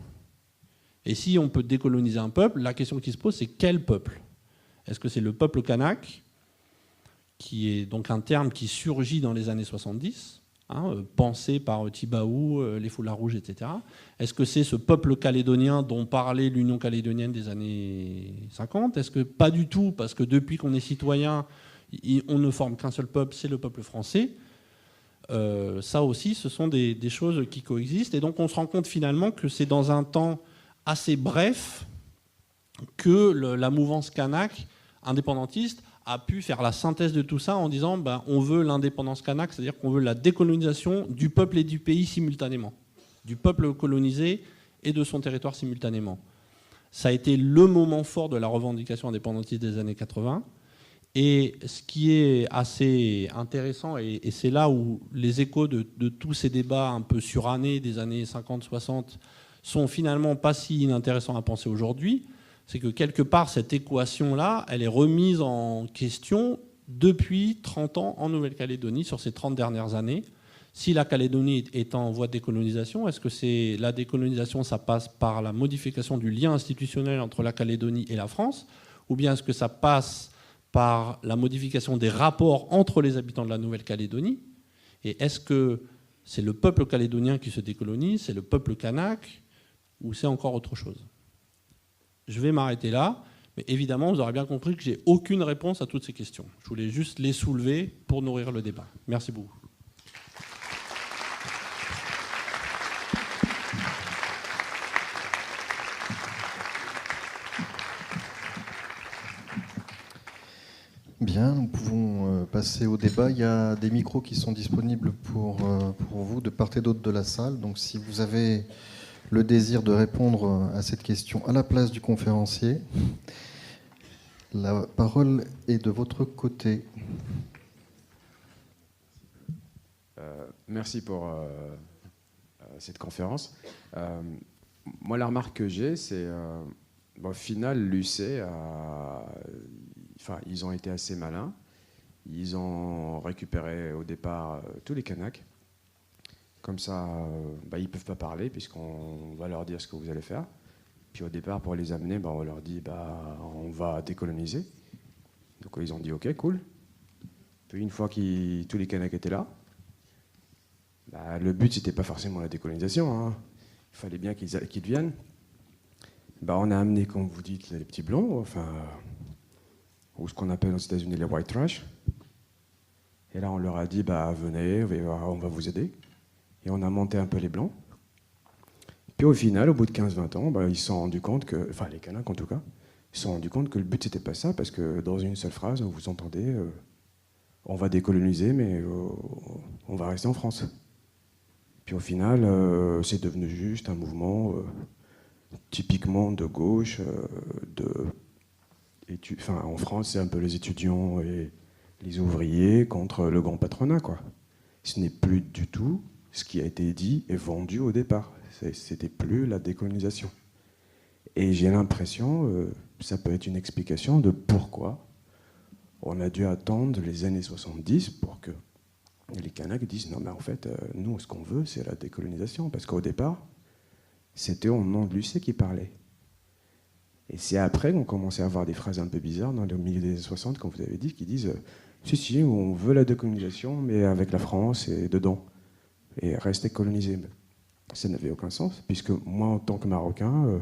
Et si on peut décoloniser un peuple, la question qui se pose, c'est quel peuple ? Est-ce que c'est le peuple kanak, qui est donc un terme qui surgit dans les années 70, pensé par Tjibaou, les Foulards Rouges, etc. Est-ce que c'est ce peuple calédonien dont parlait l'Union calédonienne des années 50 ? Est-ce que pas du tout, parce que depuis qu'on est citoyen, on ne forme qu'un seul peuple, c'est le peuple français. Ça aussi, ce sont des choses qui coexistent. Et donc on se rend compte finalement que c'est dans un temps assez bref que la mouvance kanak indépendantiste a pu faire la synthèse de tout ça en disant on veut l'indépendance kanak, c'est-à-dire qu'on veut la décolonisation du peuple et du pays simultanément, du peuple colonisé et de son territoire simultanément. Ça a été le moment fort de la revendication indépendantiste des années 80. Et ce qui est assez intéressant, et c'est là où les échos de tous ces débats un peu surannés des années 50-60 sont finalement pas si inintéressants à penser aujourd'hui, c'est que quelque part, cette équation-là, elle est remise en question depuis 30 ans en Nouvelle-Calédonie, sur ces 30 dernières années. Si la Calédonie est en voie de décolonisation, est-ce que c'est la décolonisation, ça passe par la modification du lien institutionnel entre la Calédonie et la France, ou bien est-ce que ça passe par la modification des rapports entre les habitants de la Nouvelle-Calédonie? Et est-ce que c'est le peuple calédonien qui se décolonise, c'est le peuple kanak, ou c'est encore autre chose? Je vais m'arrêter là, mais évidemment, vous aurez bien compris que je n'ai aucune réponse à toutes ces questions. Je voulais juste les soulever pour nourrir le débat. Merci beaucoup. Bien, nous pouvons passer au débat. Il y a des micros qui sont disponibles pour vous de part et d'autre de la salle. Donc si vous avez le désir de répondre à cette question à la place du conférencier, la parole est de votre côté. Merci pour cette conférence. Moi, la remarque que j'ai, c'est Au final, l'UC ils ont été assez malins. Ils ont récupéré au départ tous les Kanaks. Comme ça, ils ne peuvent pas parler puisqu'on va leur dire ce que vous allez faire. Puis au départ, pour les amener, on leur dit on va décoloniser. Donc ils ont dit ok, cool. Puis une fois que tous les Kanaks étaient là, le but c'était pas forcément la décolonisation. Hein. Il fallait bien qu'ils viennent. On a amené, comme vous dites, les petits blancs, ou ce qu'on appelle aux États-Unis les white trash. Et là, on leur a dit venez, on va vous aider. Et on a monté un peu les blancs. Puis au final, au bout de 15-20 ans, ils se sont rendus compte que, enfin les Kanaks en tout cas, ils se sont rendus compte que le but c'était pas ça, parce que dans une seule phrase, vous entendez on va décoloniser, mais on va rester en France. Puis au final, c'est devenu juste un mouvement typiquement de gauche. En France, c'est un peu les étudiants et les ouvriers contre le grand patronat, quoi. Ce n'est plus du tout ce qui a été dit et vendu au départ. C'était plus la décolonisation. Et j'ai l'impression, ça peut être une explication de pourquoi on a dû attendre les années 70 pour que les Kanaks disent non mais en fait, nous ce qu'on veut c'est la décolonisation. Parce qu'au départ, c'était au nom de l'UC qui parlait. Et c'est après qu'on commençait à avoir des phrases un peu bizarres dans le milieu des années 60, comme vous avez dit, qui disent si, on veut la décolonisation, mais avec la France et dedans. Et rester colonisé. Ça n'avait aucun sens, puisque moi, en tant que Marocain,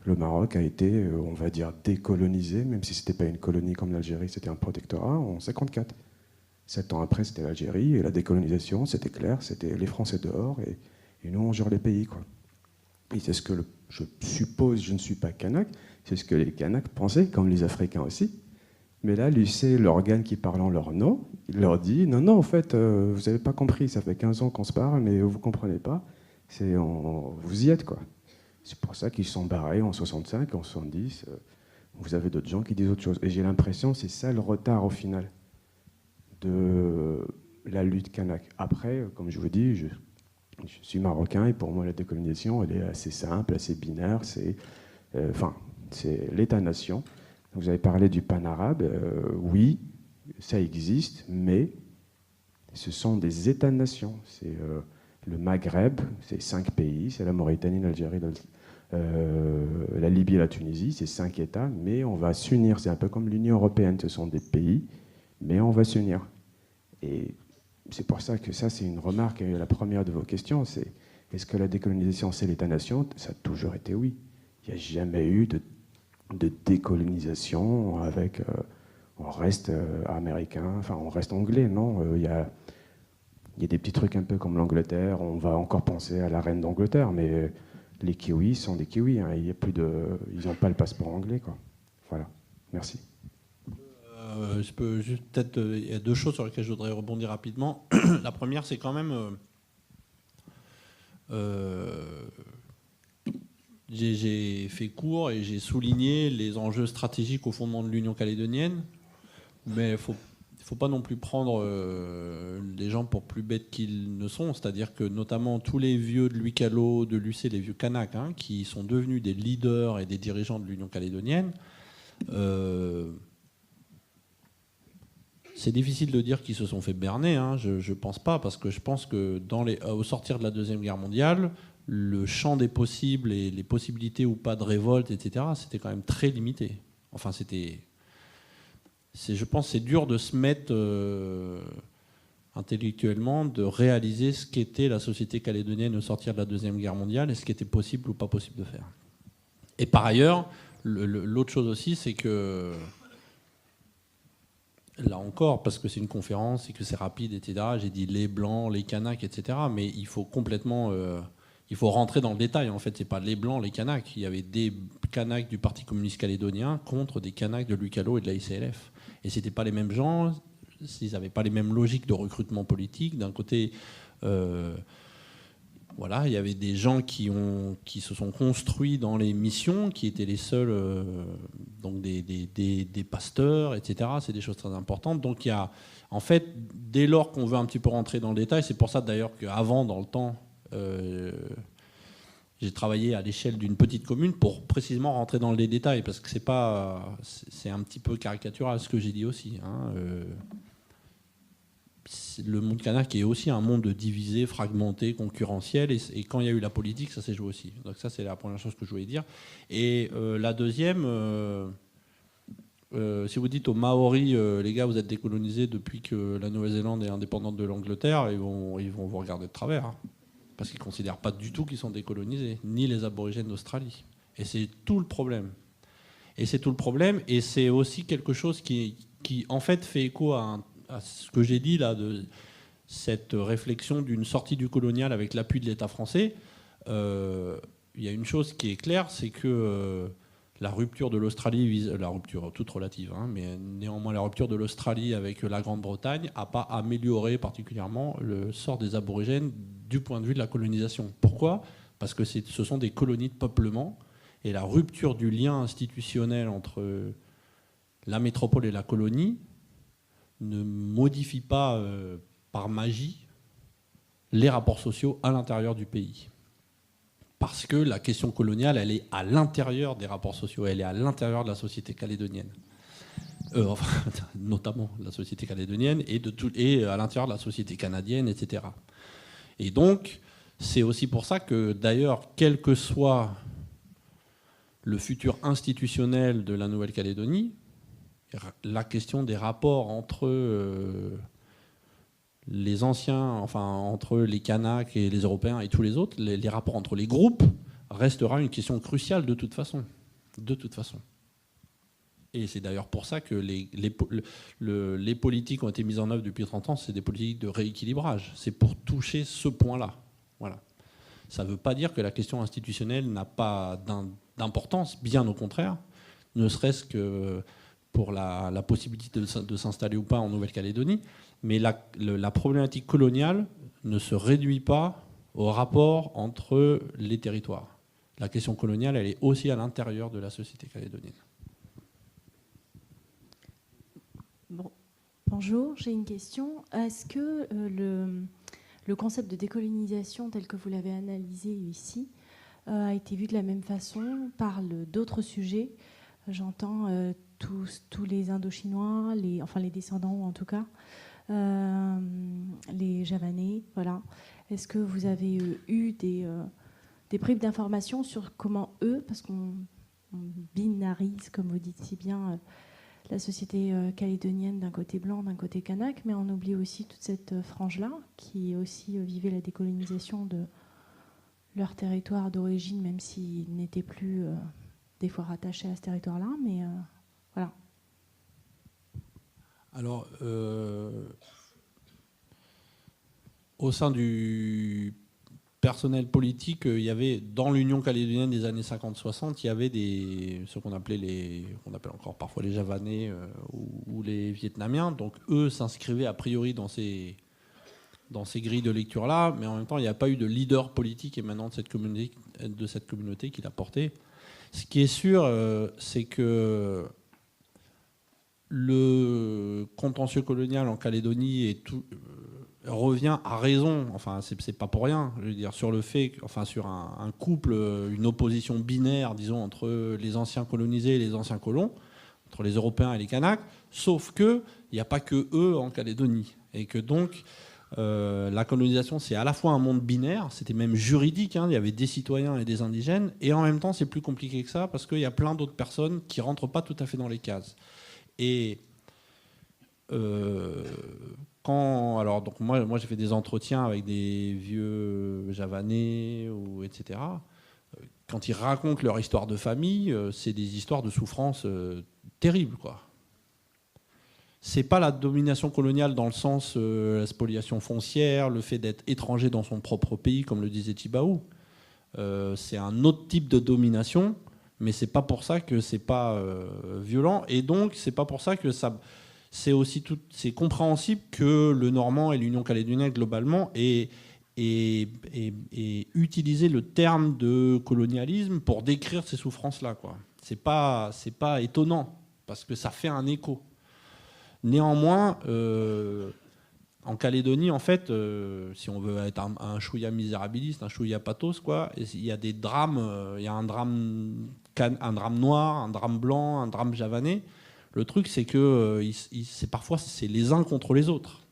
le Maroc a été, on va dire, décolonisé, même si ce n'était pas une colonie comme l'Algérie, c'était un protectorat, en 1954. 7 ans après, c'était l'Algérie, et la décolonisation, c'était clair, c'était les Français dehors, et nous, on gère les pays, quoi. Et c'est ce que, je suppose, je ne suis pas kanak, c'est ce que les Kanaks pensaient, comme les Africains aussi. Mais là, l'UC, l'organe qui parle en leur nom, il leur dit non, en fait, vous n'avez pas compris, ça fait 15 ans qu'on se parle, mais vous ne comprenez pas, vous y êtes, quoi. C'est pour ça qu'ils sont barrés en 65, en 70. Vous avez d'autres gens qui disent autre chose. Et j'ai l'impression que c'est ça le retard, au final, de la lutte kanak. Après, comme je vous dis, je suis marocain, et pour moi, la décolonisation, elle est assez simple, assez binaire, c'est l'État-nation. Vous avez parlé du pan-arabe, oui, ça existe, mais ce sont des États-nations. C'est le Maghreb, c'est 5 pays, c'est la Mauritanie, l'Algérie, la Libye et la Tunisie, c'est 5 États, mais on va s'unir. C'est un peu comme l'Union européenne, ce sont des pays, mais on va s'unir. Et c'est pour ça que ça, c'est une remarque, la première de vos questions, c'est est-ce que la décolonisation, c'est l'État-nation? Ça a toujours été oui. Il n'y a jamais eu de décolonisation avec on reste américain, enfin on reste anglais, non, il y a des petits trucs un peu comme l'Angleterre, on va encore penser à la reine d'Angleterre, mais les Kiwis sont des Kiwis, hein, ils n'ont pas le passeport anglais, quoi. Voilà, merci. Je peux juste peut-être, il y a 2 choses sur lesquelles je voudrais rebondir rapidement. La première, c'est quand même j'ai fait court et j'ai souligné les enjeux stratégiques au fondement de l'Union calédonienne, mais il faut pas non plus prendre les gens pour plus bêtes qu'ils ne sont. C'est-à-dire que notamment tous les vieux de l'UCALO, de l'UC, les vieux Kanaks, hein, qui sont devenus des leaders et des dirigeants de l'Union calédonienne, c'est difficile de dire qu'ils se sont fait berner, hein, je ne pense pas, parce que je pense que au sortir de la Deuxième Guerre mondiale, le champ des possibles et les possibilités ou pas de révolte, etc., c'était quand même très limité. Enfin, je pense que c'est dur de se mettre intellectuellement, de réaliser ce qu'était la société calédonienne au sortir de la Deuxième Guerre mondiale et ce qui était possible ou pas possible de faire. Et par ailleurs, l'autre chose aussi, c'est que là encore, parce que c'est une conférence et que c'est rapide, etc., j'ai dit les Blancs, les Kanaks, etc., mais il faut complètement... il faut rentrer dans le détail. En fait, c'est pas les Blancs, les Kanaks. Il y avait des Kanaks du Parti communiste calédonien contre des Kanaks de l'UCALO et de la ICLF. Et c'était pas les mêmes gens, ils n'avaient pas les mêmes logiques de recrutement politique. D'un côté, voilà, il y avait des gens qui se sont construits dans les missions, qui étaient les seuls, donc des pasteurs, etc. C'est des choses très importantes. Donc il y a, en fait, dès lors qu'on veut un petit peu rentrer dans le détail, c'est pour ça d'ailleurs qu'avant, dans le temps, J'ai travaillé à l'échelle d'une petite commune pour précisément rentrer dans les détails, parce que c'est un petit peu caricatural ce que j'ai dit aussi. Hein. Le monde kanak est aussi un monde divisé, fragmenté, concurrentiel, et quand il y a eu la politique, ça s'est joué aussi. Donc ça, c'est la première chose que je voulais dire. Et la deuxième, si vous dites aux Maoris, les gars, vous êtes décolonisés depuis que la Nouvelle-Zélande est indépendante de l'Angleterre, ils vont vous regarder de travers. Hein. Parce qu'ils ne considèrent pas du tout qu'ils sont décolonisés, ni les aborigènes d'Australie. Et c'est tout le problème. Et c'est aussi quelque chose qui en fait, fait écho à ce que j'ai dit là, de cette réflexion d'une sortie du colonial avec l'appui de l'État français. Il y a une chose qui est claire, c'est que la rupture de l'Australie, la rupture toute relative, hein, mais néanmoins la rupture de l'Australie avec la Grande-Bretagne n'a pas amélioré particulièrement le sort des aborigènes du point de vue de la colonisation. Pourquoi ? Parce que ce sont des colonies de peuplement, et la rupture du lien institutionnel entre la métropole et la colonie ne modifie pas par magie les rapports sociaux à l'intérieur du pays. Parce que la question coloniale, elle est à l'intérieur des rapports sociaux, elle est à l'intérieur de la société calédonienne. Enfin, notamment la société calédonienne, et à l'intérieur de la société canadienne, etc. Et donc, c'est aussi pour ça que, d'ailleurs, quel que soit le futur institutionnel de la Nouvelle-Calédonie, la question des rapports entre les anciens, enfin entre les Kanaks et les Européens et tous les autres, les rapports entre les groupes restera une question cruciale de toute façon. De toute façon. Et c'est d'ailleurs pour ça que les politiques ont été mises en œuvre depuis 30 ans, c'est des politiques de rééquilibrage. C'est pour toucher ce point-là. Voilà. Ça ne veut pas dire que la question institutionnelle n'a pas d'importance, bien au contraire, ne serait-ce que pour la possibilité de s'installer ou pas en Nouvelle-Calédonie, mais la problématique coloniale ne se réduit pas au rapport entre les territoires. La question coloniale, elle est aussi à l'intérieur de la société calédonienne. Bon. Bonjour, j'ai une question. Est-ce que le concept de décolonisation tel que vous l'avez analysé ici a été vu de la même façon, parle d'autres sujets? J'entends tous les Indochinois, les descendants en tout cas, les Javanais, voilà. Est-ce que vous avez eu des bribes d'informations sur comment eux, parce qu'on binarise, comme vous dites si bien, la société calédonienne d'un côté blanc, d'un côté kanak, mais on oublie aussi toute cette frange-là qui aussi vivait la décolonisation de leur territoire d'origine, même s'ils n'étaient plus des fois rattachés à ce territoire-là, mais voilà. Alors, au sein du personnel politique, il y avait, dans l'Union calédonienne des années 50-60, il y avait ce qu'on appelait qu'on appelle encore parfois les Javanais ou les Vietnamiens. Donc eux s'inscrivaient a priori dans ces grilles de lecture-là, mais en même temps, il n'y a pas eu de leader politique émanant de cette communauté qui l'a porté. Ce qui est sûr, c'est que le contentieux colonial en Calédonie revient à raison, enfin c'est pas pour rien, je veux dire, sur le fait, enfin sur un couple, une opposition binaire, disons, entre les anciens colonisés et les anciens colons, entre les Européens et les Kanaks, sauf qu'il n'y a pas que eux en Calédonie, et que donc la colonisation, c'est à la fois un monde binaire, c'était même juridique, hein, il y avait des citoyens et des indigènes, et en même temps c'est plus compliqué que ça, parce qu'il y a plein d'autres personnes qui ne rentrent pas tout à fait dans les cases. Et donc moi j'ai fait des entretiens avec des vieux Javanais, etc. Quand ils racontent leur histoire de famille, c'est des histoires de souffrance terribles, quoi. C'est pas la domination coloniale dans le sens la spoliation foncière, le fait d'être étranger dans son propre pays, comme le disait Tjibaou. C'est un autre type de domination, mais c'est pas pour ça que c'est pas violent, et donc c'est pas pour ça que ça. C'est compréhensible que le Normand et l'Union calédonienne globalement aient utilisé le terme de colonialisme pour décrire ces souffrances-là, quoi. C'est pas étonnant parce que ça fait un écho. Néanmoins, En Calédonie, en fait, si on veut être un chouïa misérabiliste, un chouïa pathos, quoi, il y a des drames. Il y a un drame noir, un drame blanc, un drame javanais. Le truc, c'est que parfois, c'est les uns contre les autres.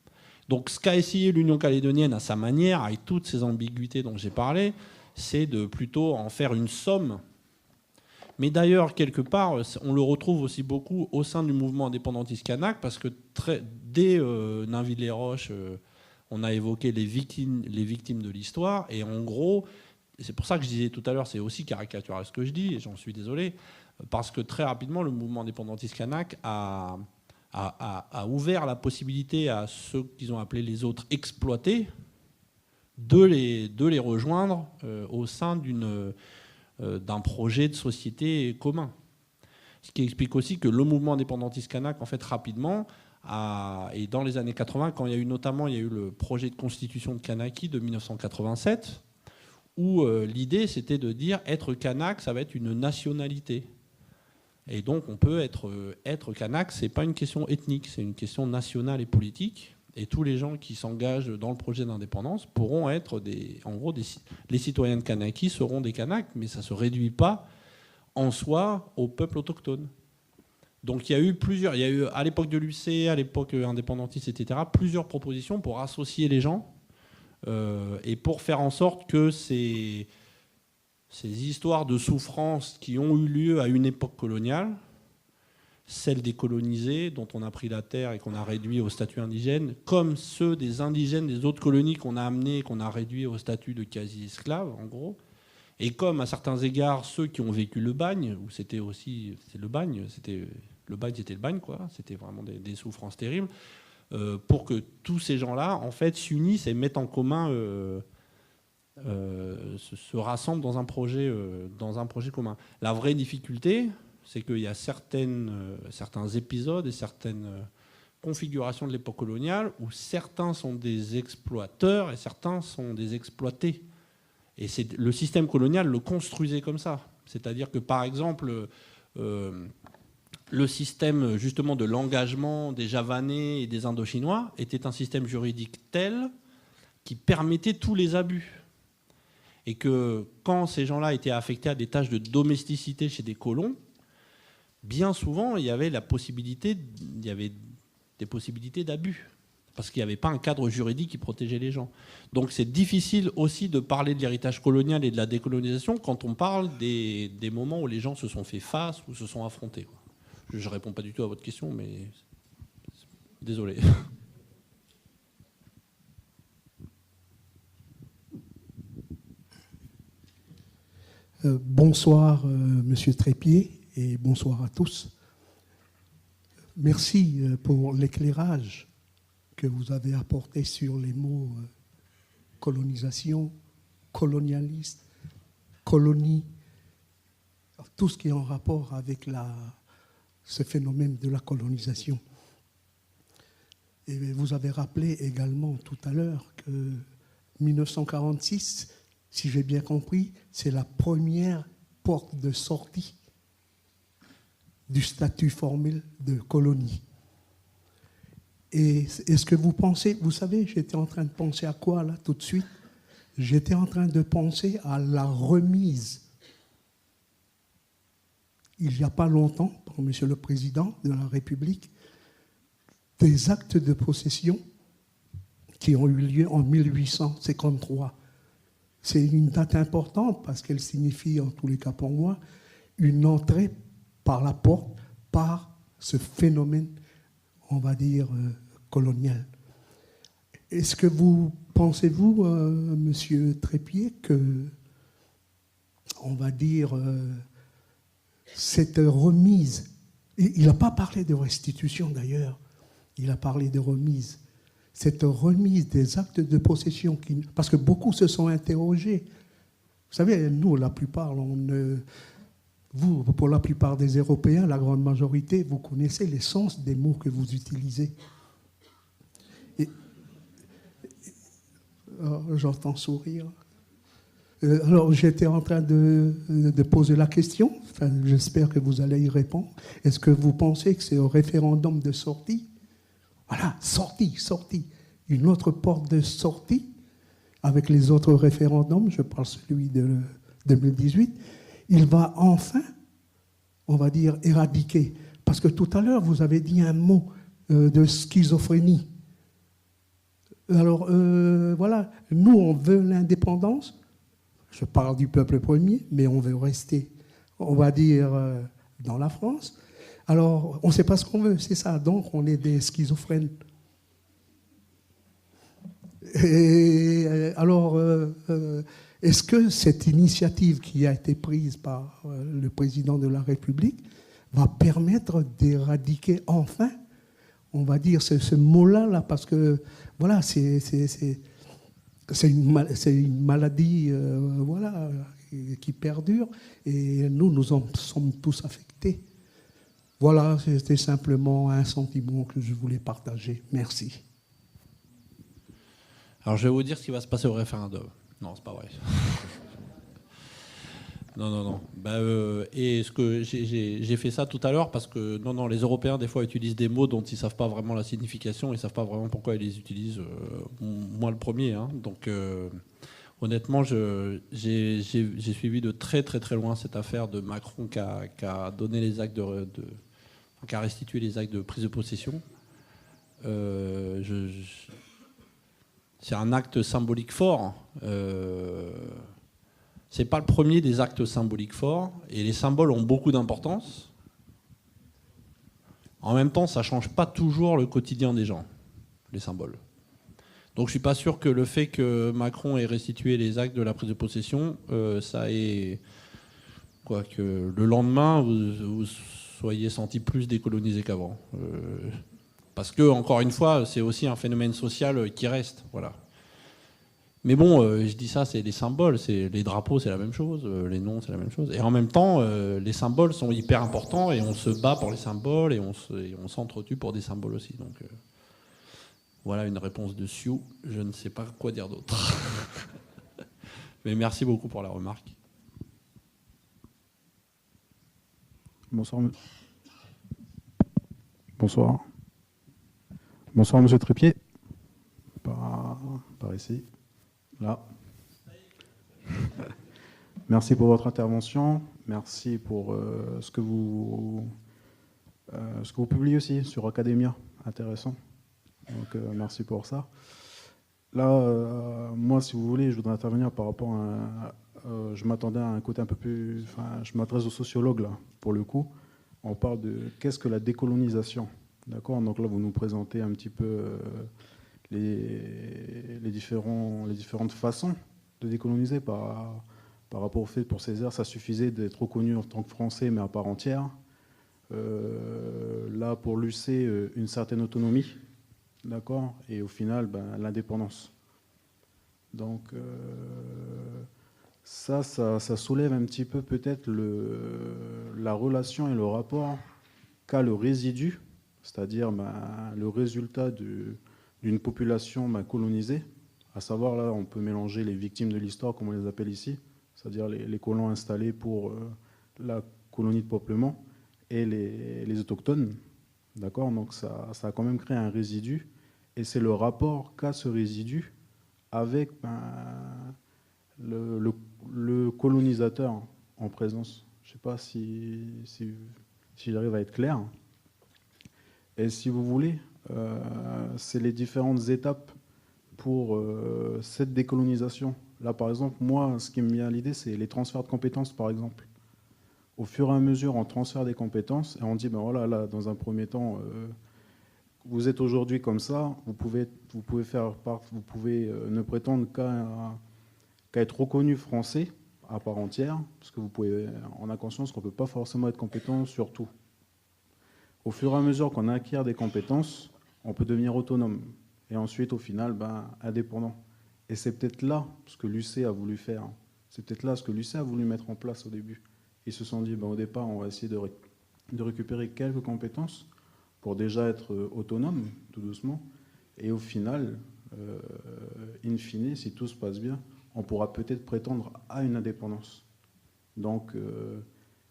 Donc, ce qu'a essayé l'Union calédonienne à sa manière, avec toutes ces ambiguïtés dont j'ai parlé, c'est de plutôt en faire une somme. Mais d'ailleurs, quelque part, on le retrouve aussi beaucoup au sein du mouvement indépendantiste kanak, parce que dès Nainville-les-Roches, on a évoqué les victimes de l'histoire. Et en gros, c'est pour ça que je disais tout à l'heure, c'est aussi caricatural ce que je dis, et j'en suis désolé, parce que très rapidement, le mouvement indépendantiste kanak a ouvert la possibilité à ceux qu'ils ont appelés les autres exploités de les rejoindre au sein d'un projet de société commun. Ce qui explique aussi que le mouvement indépendantiste kanak, en fait, rapidement, et dans les années 80, quand il y a eu le projet de constitution de Kanaki de 1987, où l'idée, c'était de dire être kanak, ça va être une nationalité. Et donc, on peut être kanak, c'est pas une question ethnique, c'est une question nationale et politique. Et tous les gens qui s'engagent dans le projet d'indépendance pourront être les citoyens de Kanaki seront des Kanaks, mais ça ne se réduit pas en soi au peuple autochtone. Donc il y a eu à l'époque de l'UC, à l'époque indépendantiste, etc., plusieurs propositions pour associer les gens et pour faire en sorte que ces histoires de souffrance qui ont eu lieu à une époque coloniale, celles des colonisés dont on a pris la terre et qu'on a réduit au statut indigène, comme ceux des indigènes des autres colonies qu'on a amenés et qu'on a réduit au statut de quasi-esclaves, en gros, et comme à certains égards ceux qui ont vécu le bagne, où c'était le bagne, c'était le bagne, quoi, c'était vraiment des souffrances terribles, pour que tous ces gens-là, en fait, s'unissent et mettent en commun, se rassemblent dans un projet commun. La vraie difficulté, c'est qu'il y a certains épisodes et certaines configurations de l'époque coloniale où certains sont des exploiteurs et certains sont des exploités. Et le système colonial le construisait comme ça. C'est-à-dire que, par exemple, le système justement de l'engagement des Javanais et des Indochinois était un système juridique tel qui permettait tous les abus. Et que quand ces gens-là étaient affectés à des tâches de domesticité chez des colons, bien souvent, il y avait des possibilités d'abus, parce qu'il n'y avait pas un cadre juridique qui protégeait les gens. Donc c'est difficile aussi de parler de l'héritage colonial et de la décolonisation quand on parle des moments où les gens se sont fait face ou se sont affrontés. Je ne réponds pas du tout à votre question, mais désolé. Bonsoir, Monsieur Trépied, et bonsoir à tous. Merci pour l'éclairage que vous avez apporté sur les mots colonisation, colonialiste, colonie, tout ce qui est en rapport avec ce phénomène de la colonisation. Et vous avez rappelé également tout à l'heure que 1946, si j'ai bien compris, c'est la première porte de sortie du statut formel de colonie. Et est-ce que vous pensez, vous savez, j'étais en train de penser à quoi là tout de suite? J'étais en train de penser à la remise, il n'y a pas longtemps, par Monsieur le Président de la République, des actes de possession qui ont eu lieu en 1853. C'est une date importante parce qu'elle signifie, en tous les cas pour moi, une entrée par la porte, par ce phénomène, on va dire, colonial. Est-ce que vous pensez-vous, Monsieur Trépied, que, on va dire, cette remise, il n'a pas parlé de restitution d'ailleurs, il a parlé de remise, cette remise des actes de possession, parce que beaucoup se sont interrogés. Vous savez, nous, la plupart, vous, pour la plupart des Européens, la grande majorité, vous connaissez l'essence des mots que vous utilisez. J'entends sourire. Alors, j'étais en train de poser la question. Enfin, j'espère que vous allez y répondre. Est-ce que vous pensez que c'est au référendum de sortie? Voilà, sortie. une autre porte de sortie avec les autres référendums, je parle celui de 2018, il va enfin, on va dire, éradiquer. Parce que tout à l'heure, vous avez dit un mot de schizophrénie. Alors, voilà, nous, on veut l'indépendance. Je parle du peuple premier, mais on veut rester, on va dire, dans la France. Alors, on ne sait pas ce qu'on veut, c'est ça. Donc, on est des schizophrènes. Et alors, est-ce que cette initiative qui a été prise par le président de la République va permettre d'éradiquer enfin, on va dire, ce mot-là, là, parce que, voilà, c'est une maladie voilà, qui perdure, et nous en sommes tous affectés. Voilà, c'était simplement un sentiment que je voulais partager. Merci. Alors je vais vous dire ce qui va se passer au référendum. Non, c'est pas vrai. Non. Et ce que j'ai fait ça tout à l'heure parce que non, les Européens des fois utilisent des mots dont ils savent pas vraiment la signification, ils savent pas vraiment pourquoi ils les utilisent. Moi le premier. Hein. Donc honnêtement, j'ai suivi de très loin cette affaire de Macron qui a donné les actes qui a restitué les actes de prise de possession. C'est un acte symbolique fort. C'est pas le premier des actes symboliques forts. Et les symboles ont beaucoup d'importance. En même temps, ça change pas toujours le quotidien des gens, les symboles. Donc je suis pas sûr que le fait que Macron ait restitué les actes de la prise de possession, ça ait... Quoi, que le lendemain, vous soyez senti plus décolonisé qu'avant. Parce que, encore une fois, c'est aussi un phénomène social qui reste. Voilà. Mais bon, je dis ça, c'est les symboles, les drapeaux, c'est la même chose, les noms, c'est la même chose. Et en même temps, les symboles sont hyper importants et on se bat pour les symboles et on s'entretue pour des symboles aussi. Donc, voilà une réponse de Sioux. Je ne sais pas quoi dire d'autre. Mais merci beaucoup pour la remarque. Bonsoir. Bonsoir. Bonsoir, monsieur Trépied. Par ici. Là. Merci pour votre intervention. Merci pour ce que vous publiez aussi sur Academia. Intéressant. Donc, merci pour ça. Là, moi, si vous voulez, je voudrais intervenir par rapport à... je m'attendais à un côté un peu plus... Enfin, je m'adresse aux sociologues, là, pour le coup. On parle de qu'est-ce que la décolonisation. D'accord ? Donc là, vous nous présentez un petit peu les différentes façons de décoloniser par rapport au fait, pour Césaire, ça suffisait d'être reconnu en tant que Français, mais à part entière. Là, pour Lucé, une certaine autonomie. D'accord ? Et au final, l'indépendance. Donc, ça soulève un petit peu peut-être la relation et le rapport qu'a le résidu, c'est-à-dire le résultat d'une population colonisée. À savoir, là, on peut mélanger les victimes de l'histoire, comme on les appelle ici, c'est-à-dire les colons installés pour la colonie de peuplement, et les autochtones. D'accord ? Donc ça a quand même créé un résidu, et c'est le rapport qu'a ce résidu avec le colonisateur en présence. Je ne sais pas si j'arrive à être clair. Et si vous voulez, c'est les différentes étapes pour cette décolonisation. Là, par exemple, moi, ce qui me vient à l'idée, c'est les transferts de compétences, par exemple. Au fur et à mesure, on transfère des compétences et on dit, voilà, là, dans un premier temps, vous êtes aujourd'hui comme ça, vous pouvez ne prétendre qu'à être reconnu français à part entière, parce que on a conscience qu'on ne peut pas forcément être compétent sur tout. Au fur et à mesure qu'on acquiert des compétences, on peut devenir autonome. Et ensuite, au final, indépendant. Et c'est peut-être là ce que Lucé a voulu faire. C'est peut-être là ce que Lucé a voulu mettre en place au début. Ils se sont dit, au départ, on va essayer de récupérer quelques compétences pour déjà être autonome, tout doucement. Et au final, in fine, si tout se passe bien, on pourra peut-être prétendre à une indépendance. Donc,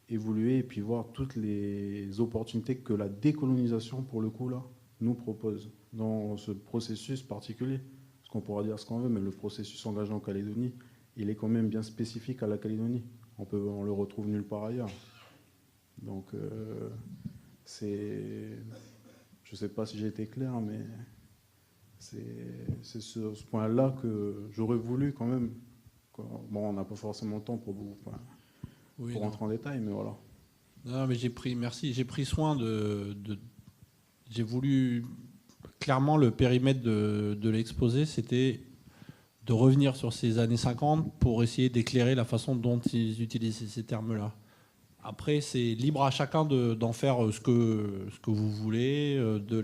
évoluer et puis voir toutes les opportunités que la décolonisation, pour le coup, là, nous propose. dans ce processus particulier. Parce qu'on pourra dire ce qu'on veut, mais le processus engageant en Calédonie, il est quand même bien spécifique à la Calédonie. On le retrouve nulle part ailleurs. Donc, je ne sais pas si j'ai été clair, mais c'est ce point-là que j'aurais voulu quand même. Bon, on n'a pas forcément le temps pour rentrer en détail, mais voilà. Non, mais j'ai pris soin j'ai voulu clairement le périmètre de l'exposé, c'était de revenir sur ces années 50 pour essayer d'éclairer la façon dont ils utilisaient ces termes-là. Après, c'est libre à chacun d'en faire ce que vous voulez, de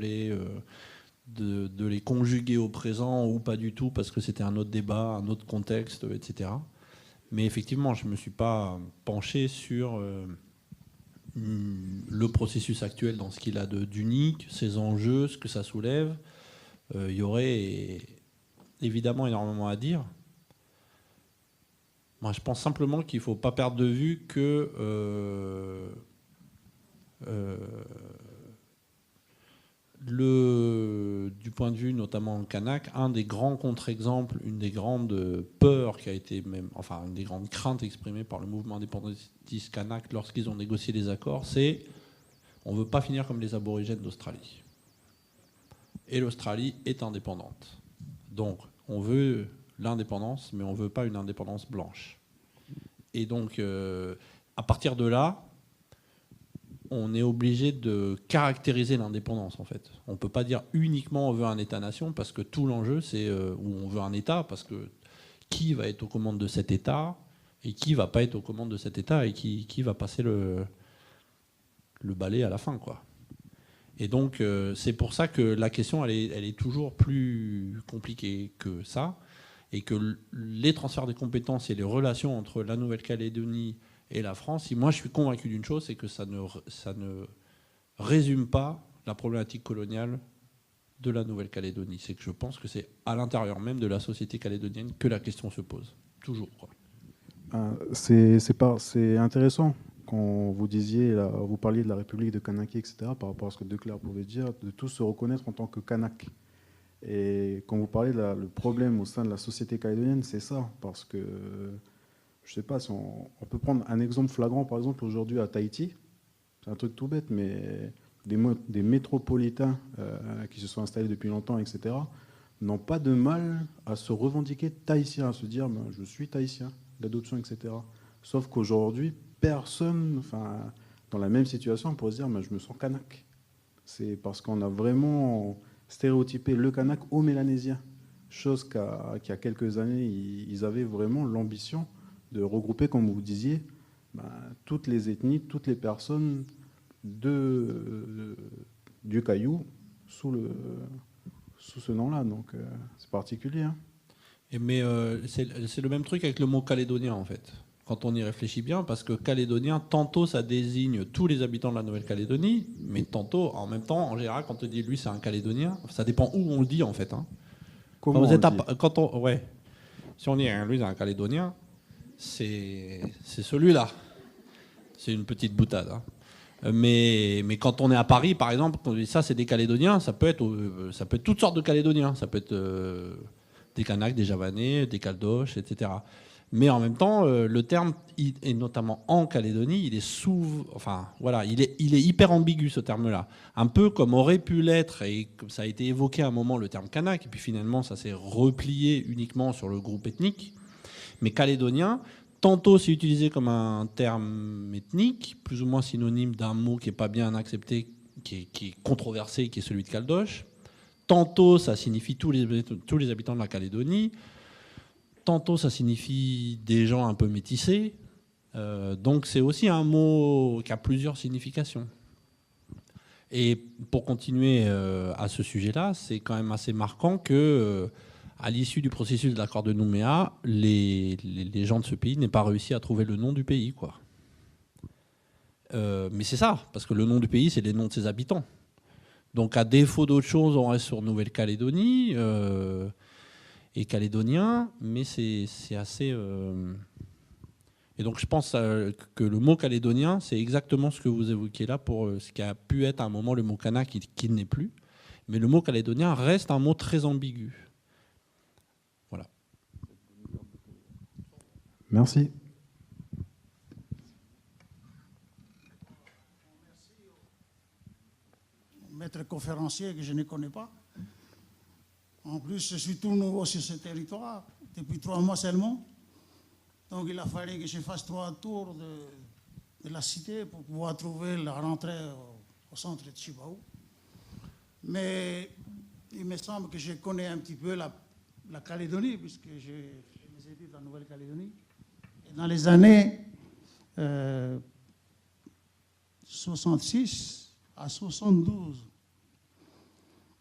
les conjuguer au présent ou pas du tout, parce que c'était un autre débat, un autre contexte, etc. Mais effectivement, je ne me suis pas penché sur le processus actuel dans ce qu'il a d'unique, ses enjeux, ce que ça soulève. Il y aurait évidemment énormément à dire. Moi, je pense simplement qu'il ne faut pas perdre de vue que du point de vue notamment kanak, un des grands contre-exemples, une des grandes peurs qui a été une des grandes craintes exprimées par le mouvement indépendantiste kanak lorsqu'ils ont négocié les accords, c'est on ne veut pas finir comme les aborigènes d'Australie. Et l'Australie est indépendante. Donc, on veut l'indépendance, mais on ne veut pas une indépendance blanche. Et donc, à partir de là, on est obligé de caractériser l'indépendance, en fait. On ne peut pas dire uniquement on veut un État-nation, parce que tout l'enjeu, c'est où on veut un État, parce que qui va être aux commandes de cet État, et qui ne va pas être aux commandes de cet État, et qui va passer le balai à la fin, quoi. Et donc, c'est pour ça que la question, elle est toujours plus compliquée que ça, et que les transferts de compétences et les relations entre la Nouvelle-Calédonie et la France, moi je suis convaincu d'une chose, c'est que ça ne résume pas la problématique coloniale de la Nouvelle-Calédonie. C'est que je pense que c'est à l'intérieur même de la société calédonienne que la question se pose. Toujours, quoi. C'est intéressant quand vous parliez de la République de Kanaki, etc., par rapport à ce que Declercq pouvait dire, de tous se reconnaître en tant que Kanak. Et quand vous parlez le problème au sein de la société calédonienne, c'est ça, parce que je ne sais pas si on peut prendre un exemple flagrant, par exemple aujourd'hui à Tahiti, c'est un truc tout bête, mais des métropolitains qui se sont installés depuis longtemps, etc., n'ont pas de mal à se revendiquer tahitien, à se dire je suis tahitien, d'adoption, etc. Sauf qu'aujourd'hui, personne, dans la même situation, pourrait se dire je me sens kanak. C'est parce qu'on a vraiment stéréotypé le kanak au mélanésien, chose qu'il y a quelques années, ils avaient vraiment l'ambition de regrouper, comme vous disiez, toutes les ethnies, toutes les personnes du Caillou sous ce nom-là. Donc c'est particulier. Hein. Mais c'est le même truc avec le mot calédonien, en fait, quand on y réfléchit bien, parce que calédonien, tantôt ça désigne tous les habitants de la Nouvelle-Calédonie, mais tantôt, en même temps, en général, quand on dit lui c'est un calédonien, ça dépend où on le dit, en fait. Hein. Comment on le dit Si on dit lui c'est un calédonien, c'est celui-là. C'est une petite boutade. Hein. Mais quand on est à Paris, par exemple, quand on dit ça, c'est des Calédoniens, ça peut être toutes sortes de Calédoniens. Ça peut être des Kanaks, des Javanais, des Caldoches, etc. Mais en même temps, le terme, et notamment en Calédonie, il est hyper ambigu, ce terme-là. Un peu comme aurait pu l'être, et comme ça a été évoqué à un moment, le terme kanak, et puis finalement, ça s'est replié uniquement sur le groupe ethnique. Mais calédonien, tantôt c'est utilisé comme un terme ethnique, plus ou moins synonyme d'un mot qui n'est pas bien accepté, qui est controversé, qui est celui de Caldoche. Tantôt ça signifie tous les habitants de la Calédonie. Tantôt ça signifie des gens un peu métissés. Donc c'est aussi un mot qui a plusieurs significations. Et pour continuer à ce sujet-là, c'est quand même assez marquant que... à l'issue du processus de l'accord de Nouméa, les gens de ce pays n'aient pas réussi à trouver le nom du pays, quoi. Mais c'est ça, parce que le nom du pays, c'est les noms de ses habitants. Donc à défaut d'autre chose, on reste sur Nouvelle-Calédonie et calédonien, mais c'est assez... Et donc je pense que le mot calédonien, c'est exactement ce que vous évoquiez là pour ce qui a pu être à un moment le mot kanak qui n'est plus. Mais le mot calédonien reste un mot très ambigu. Voilà. Merci. Maître conférencier que je ne connais pas. En plus, je suis tout nouveau sur ce territoire, depuis 3 mois seulement. Donc il a fallu que je fasse 3 tours de la cité pour pouvoir trouver la rentrée au centre de Chibaou. Mais il me semble que je connais un petit peu la Calédonie, puisque j'ai fait mes études en Nouvelle-Calédonie. Et dans les années 66 à 72,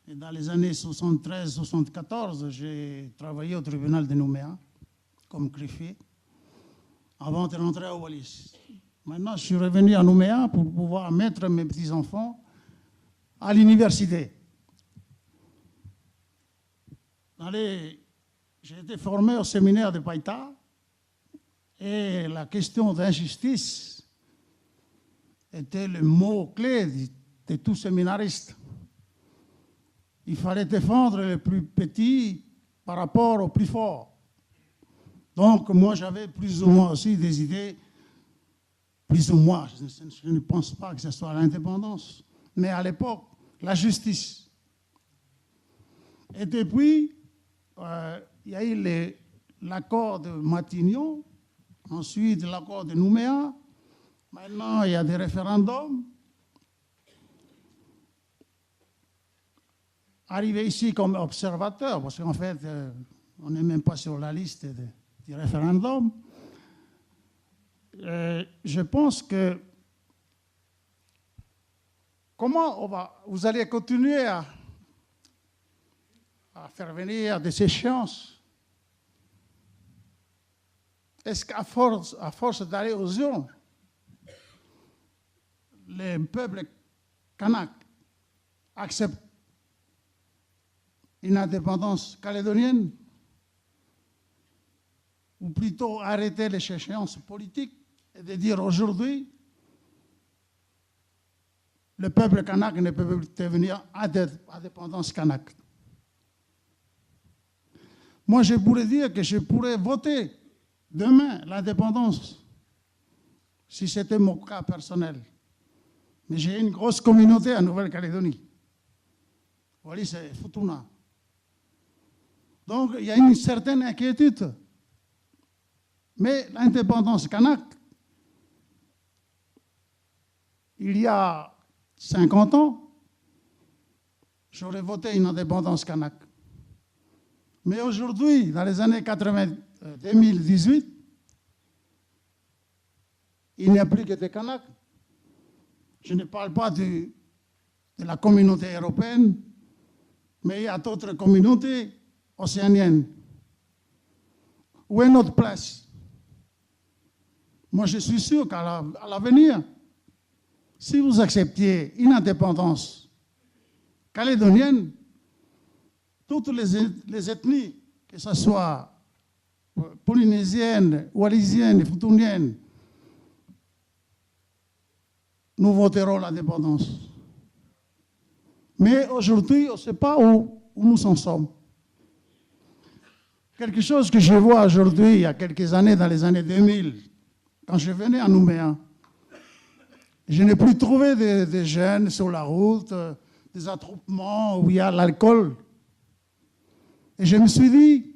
et dans les années 73-74, j'ai travaillé au tribunal de Nouméa comme greffier avant de rentrer au Wallis. Maintenant, je suis revenu à Nouméa pour pouvoir mettre mes petits-enfants à l'université. J'ai été formé au séminaire de Païta et la question d'injustice était le mot-clé de tout séminariste. Il fallait défendre le plus petit par rapport au plus fort. Donc, moi, j'avais plus ou moins aussi des idées, plus ou moins, je ne pense pas que ce soit l'indépendance, mais à l'époque, la justice. Et depuis, il y a eu l'accord de Matignon, ensuite l'accord de Nouméa, maintenant il y a des référendums. Arrivé ici comme observateur, parce qu'en fait, on n'est même pas sur la liste du référendum, je pense que vous allez continuer à faire venir des échéances? Est-ce qu'à force d'aller aux urnes, le peuple kanak accepte une indépendance calédonienne, ou plutôt arrêter les échéances politiques et de dire aujourd'hui, le peuple kanak ne peut plus devenir indépendance kanak. Moi, je pourrais dire que je pourrais voter demain l'indépendance, si c'était mon cas personnel. Mais j'ai une grosse communauté en Nouvelle-Calédonie. Voilà, c'est Futuna. Donc, il y a une certaine inquiétude. Mais l'indépendance kanak, il y a 50 ans, j'aurais voté une indépendance kanak. Mais aujourd'hui, dans les années 2018, il n'y a plus que des Kanaks. Je ne parle pas de la communauté européenne, mais il y a d'autres communautés océaniennes. Où est notre place? Moi, je suis sûr qu'à l'avenir, si vous acceptiez une indépendance calédonienne, toutes les ethnies, que ce soit polynésiennes, wallisiennes, futuniennes, nous voterons l'indépendance. Mais aujourd'hui, on ne sait pas où nous en sommes. Quelque chose que je vois aujourd'hui, il y a quelques années, dans les années 2000, quand je venais à Nouméa, je n'ai plus trouvé des jeunes sur la route, des attroupements où il y a l'alcool. Et je me suis dit,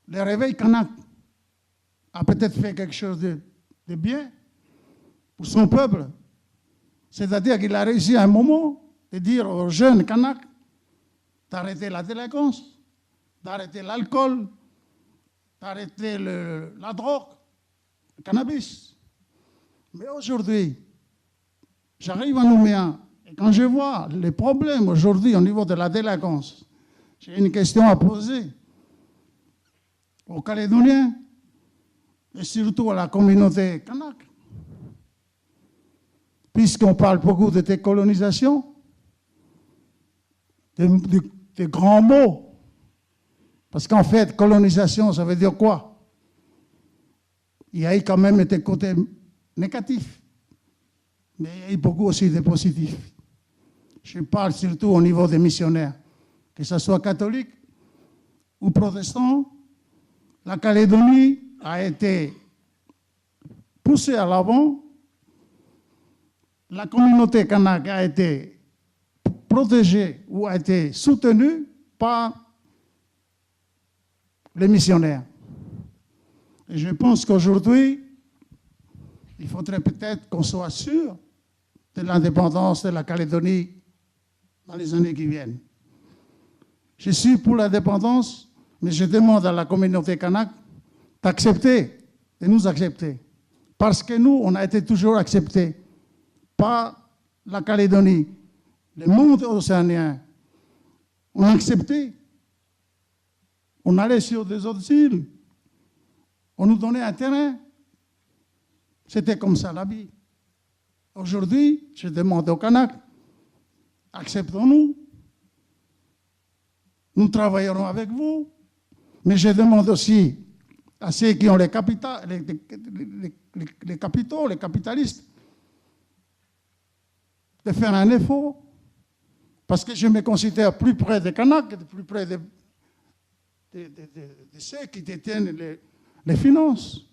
le réveil kanak a peut-être fait quelque chose de bien pour son peuple. C'est-à-dire qu'il a réussi à un moment de dire aux jeunes kanaks d'arrêter la délinquance, d'arrêter l'alcool, d'arrêter la drogue, le cannabis. Mais aujourd'hui, j'arrive à Nouméa, et quand je vois les problèmes aujourd'hui au niveau de la délinquance, j'ai une question à poser aux Calédoniens et surtout à la communauté kanak. Puisqu'on parle beaucoup de décolonisation, de grands mots. Parce qu'en fait, colonisation, ça veut dire quoi? Il y a eu quand même des côtés négatifs, mais il y a eu beaucoup aussi de positifs. je parle surtout au niveau des missionnaires, que ce soit catholique ou protestant, la Calédonie a été poussée à l'avant, la communauté kanak a été protégée ou a été soutenue par les missionnaires. Et je pense qu'aujourd'hui, il faudrait peut-être qu'on soit sûr de l'indépendance de la Calédonie dans les années qui viennent. Je suis pour l'indépendance, mais je demande à la communauté kanak d'accepter, de nous accepter. Parce que nous, on a été toujours acceptés par la Calédonie. Le monde océanien, on a accepté. On allait sur des autres îles. On nous donnait un terrain. C'était comme ça la vie. Aujourd'hui, je demande aux Kanaks, acceptons-nous. Nous travaillerons avec vous. Mais je demande aussi à ceux qui ont les capitaux, les capitalistes, de faire un effort. Parce que je me considère plus près des Kanaks, plus près de ceux qui détiennent les finances,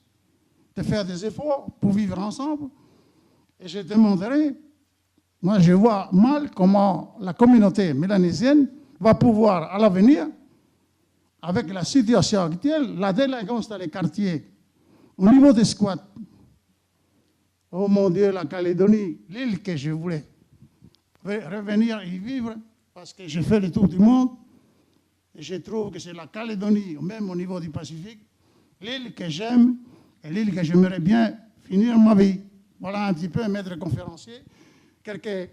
de faire des efforts pour vivre ensemble. Et je demanderai, moi je vois mal comment la communauté mélanésienne va pouvoir à l'avenir, avec la situation actuelle, la délinquance dans les quartiers, au niveau des squats. Oh mon Dieu, la Calédonie, l'île que je voulais revenir y vivre, parce que j'ai fait le tour du monde, et je trouve que c'est la Calédonie, même au niveau du Pacifique, l'île que j'aime et l'île que j'aimerais bien finir ma vie. Voilà un petit peu, maître conférencier, quelques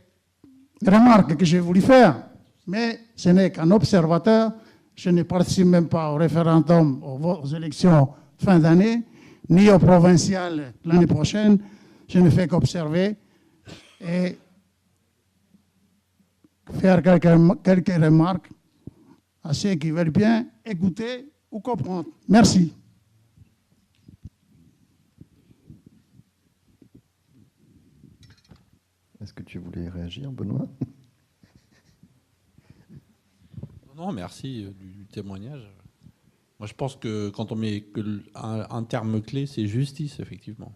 remarques que j'ai voulu faire, mais ce n'est qu'un observateur. Je ne participe même pas au référendum, aux élections fin d'année, ni aux provinciales l'année prochaine. Je ne fais qu'observer et faire quelques remarques à ceux qui veulent bien écouter ou comprendre. Merci. Est-ce que tu voulais réagir, Benoît ? Non, merci du témoignage. Moi, je pense que quand on met un terme clé, c'est justice, effectivement.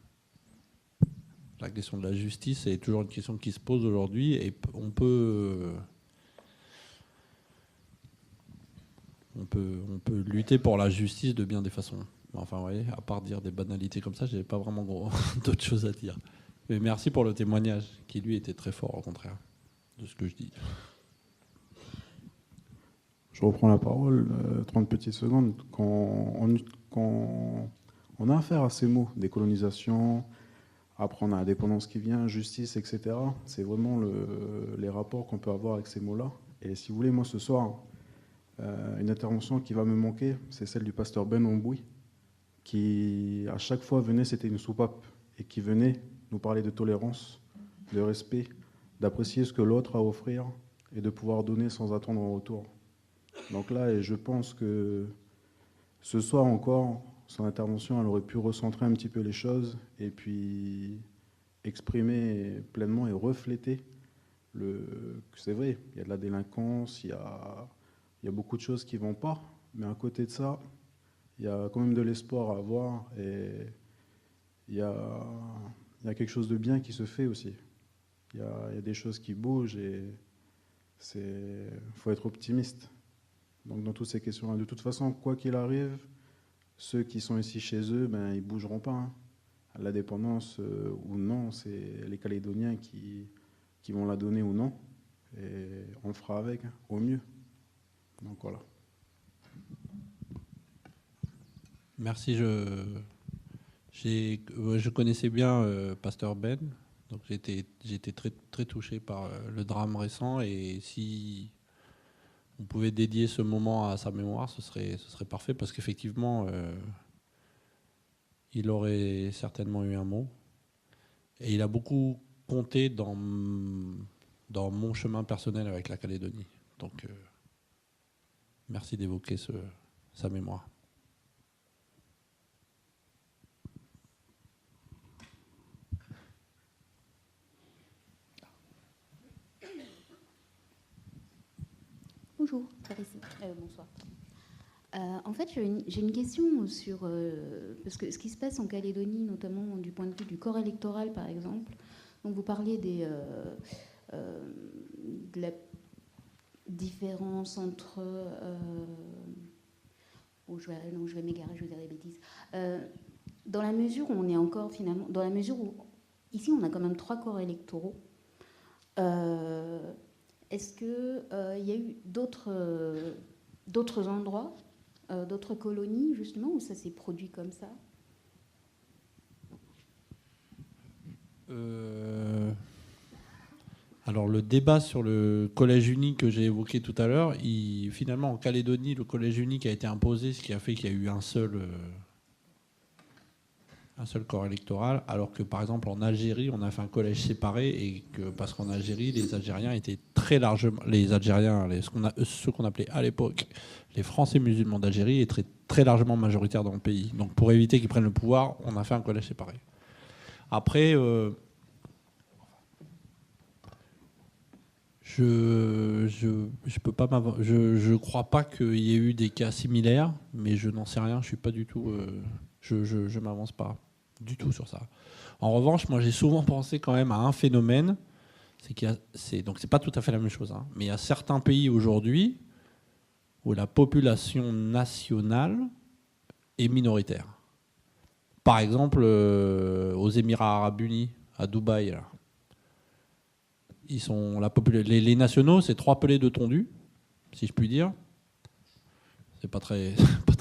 La question de la justice est toujours une question qui se pose aujourd'hui et on peut lutter pour la justice de bien des façons. Enfin, vous voyez, à part dire des banalités comme ça, je n'avais pas vraiment d'autres choses à dire. Mais merci pour le témoignage, qui lui était très fort, au contraire, de ce que je dis. Je reprends la parole, 30 petites secondes. Quand on a affaire à ces mots, décolonisation, après on a l'indépendance qui vient, justice, etc., c'est vraiment les rapports qu'on peut avoir avec ces mots-là. Et si vous voulez, moi ce soir, une intervention qui va me manquer, c'est celle du pasteur Ben Omboui, qui à chaque fois venait, c'était une soupape, et qui venait nous parler de tolérance, de respect, d'apprécier ce que l'autre a à offrir, et de pouvoir donner sans attendre en retour. Donc là, et je pense que ce soir encore, son intervention, elle aurait pu recentrer un petit peu les choses et puis exprimer pleinement et refléter que c'est vrai, il y a de la délinquance, il y a beaucoup de choses qui ne vont pas, mais à côté de ça, il y a quand même de l'espoir à avoir et il y a quelque chose de bien qui se fait aussi. Il y a des choses qui bougent et il faut être optimiste. Donc dans toutes ces questions-là, de toute façon, quoi qu'il arrive, ceux qui sont ici chez eux, ben, ils ne bougeront pas. Hein. L'indépendance ou non, c'est les Calédoniens qui vont la donner ou non. Et on le fera avec, hein, au mieux. Donc voilà. Merci. Je connaissais bien Pasteur Ben. Donc j'étais très, très touché par le drame récent. Et si on pouvait dédier ce moment à sa mémoire, ce serait parfait, parce qu'effectivement, il aurait certainement eu un mot. Et il a beaucoup compté dans mon chemin personnel avec la Calédonie. Donc, merci d'évoquer sa mémoire. Bonjour, Clarisse. Bonsoir. En fait, j'ai une question sur... parce que ce qui se passe en Calédonie, notamment du point de vue du corps électoral, par exemple, donc vous parliez de la différence entre... je vais m'égarer, je vais dire des bêtises. Dans la mesure où on est encore, finalement... Dans la mesure où... Ici, on a quand même 3 corps électoraux. Est-ce qu'il y a eu d'autres endroits, d'autres colonies, justement, où ça s'est produit comme ça? Alors, le débat sur le collège unique que j'ai évoqué tout à l'heure, finalement, en Calédonie, le collège unique a été imposé, ce qui a fait qu'il y a eu un seul corps électoral, alors que par exemple en Algérie on a fait un collège séparé, et que parce qu'en Algérie les Algériens étaient très largement, ceux qu'on appelait à l'époque les Français musulmans d'Algérie étaient très largement majoritaires dans le pays. Donc pour éviter qu'ils prennent le pouvoir, on a fait un collège séparé. Après, je peux pas je crois pas qu'il y ait eu des cas similaires, mais je n'en sais rien. Je suis pas du tout. Je m'avance pas du tout sur ça. En revanche, moi j'ai souvent pensé quand même à un phénomène, donc c'est pas tout à fait la même chose, hein, mais il y a certains pays aujourd'hui où la population nationale est minoritaire. Par exemple, aux Émirats Arabes Unis, à Dubaï, là. Les nationaux, c'est 3 pelés de tondu, si je puis dire. C'est pas très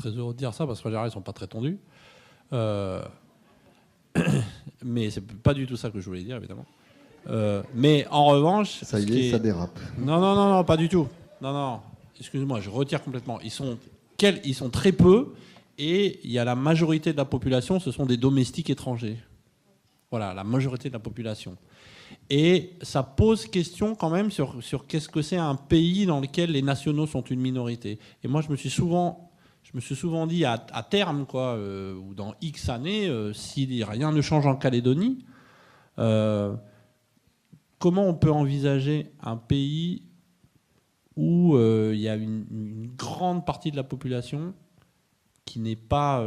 heureux de dire ça, parce qu'en général, ils sont pas très tondus. Mais c'est pas du tout ça que je voulais dire, évidemment. Mais en revanche... Ça y est, ça dérape. Non, pas du tout. Non, excusez-moi, je retire complètement. Ils sont très peu, et il y a la majorité de la population, ce sont des domestiques étrangers. Voilà, la majorité de la population. Et ça pose question quand même sur qu'est-ce que c'est un pays dans lequel les nationaux sont une minorité. Et moi, je me suis souvent dit à terme, quoi, ou dans X années, si rien ne change en Calédonie, comment on peut envisager un pays où il y a une grande partie de la population qui n'est pas...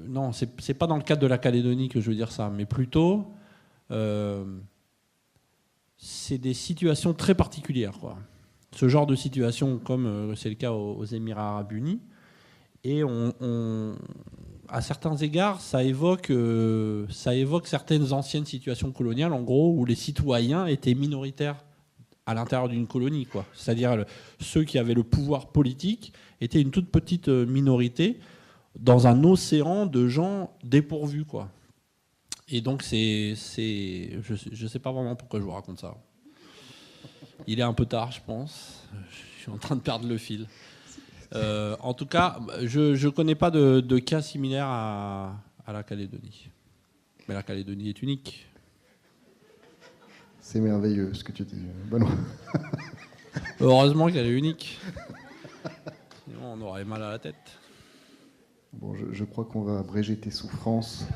non, c'est pas dans le cadre de la Calédonie que je veux dire ça, mais plutôt, c'est des situations très particulières, quoi. Ce genre de situation, comme c'est le cas aux Émirats Arabes Unis, et à certains égards, ça évoque certaines anciennes situations coloniales, en gros, où les citoyens étaient minoritaires à l'intérieur d'une colonie, quoi. C'est-à-dire ceux qui avaient le pouvoir politique étaient une toute petite minorité dans un océan de gens dépourvus, quoi. Et donc je sais pas vraiment pourquoi je vous raconte ça. Il est un peu tard, je pense. Je suis en train de perdre le fil. En tout cas, je connais pas de cas similaires à la Calédonie. Mais la Calédonie est unique. C'est merveilleux ce que tu dis, Benoît. Heureusement qu'elle est unique. Sinon, on aurait mal à la tête. Bon, je crois qu'on va abréger tes souffrances.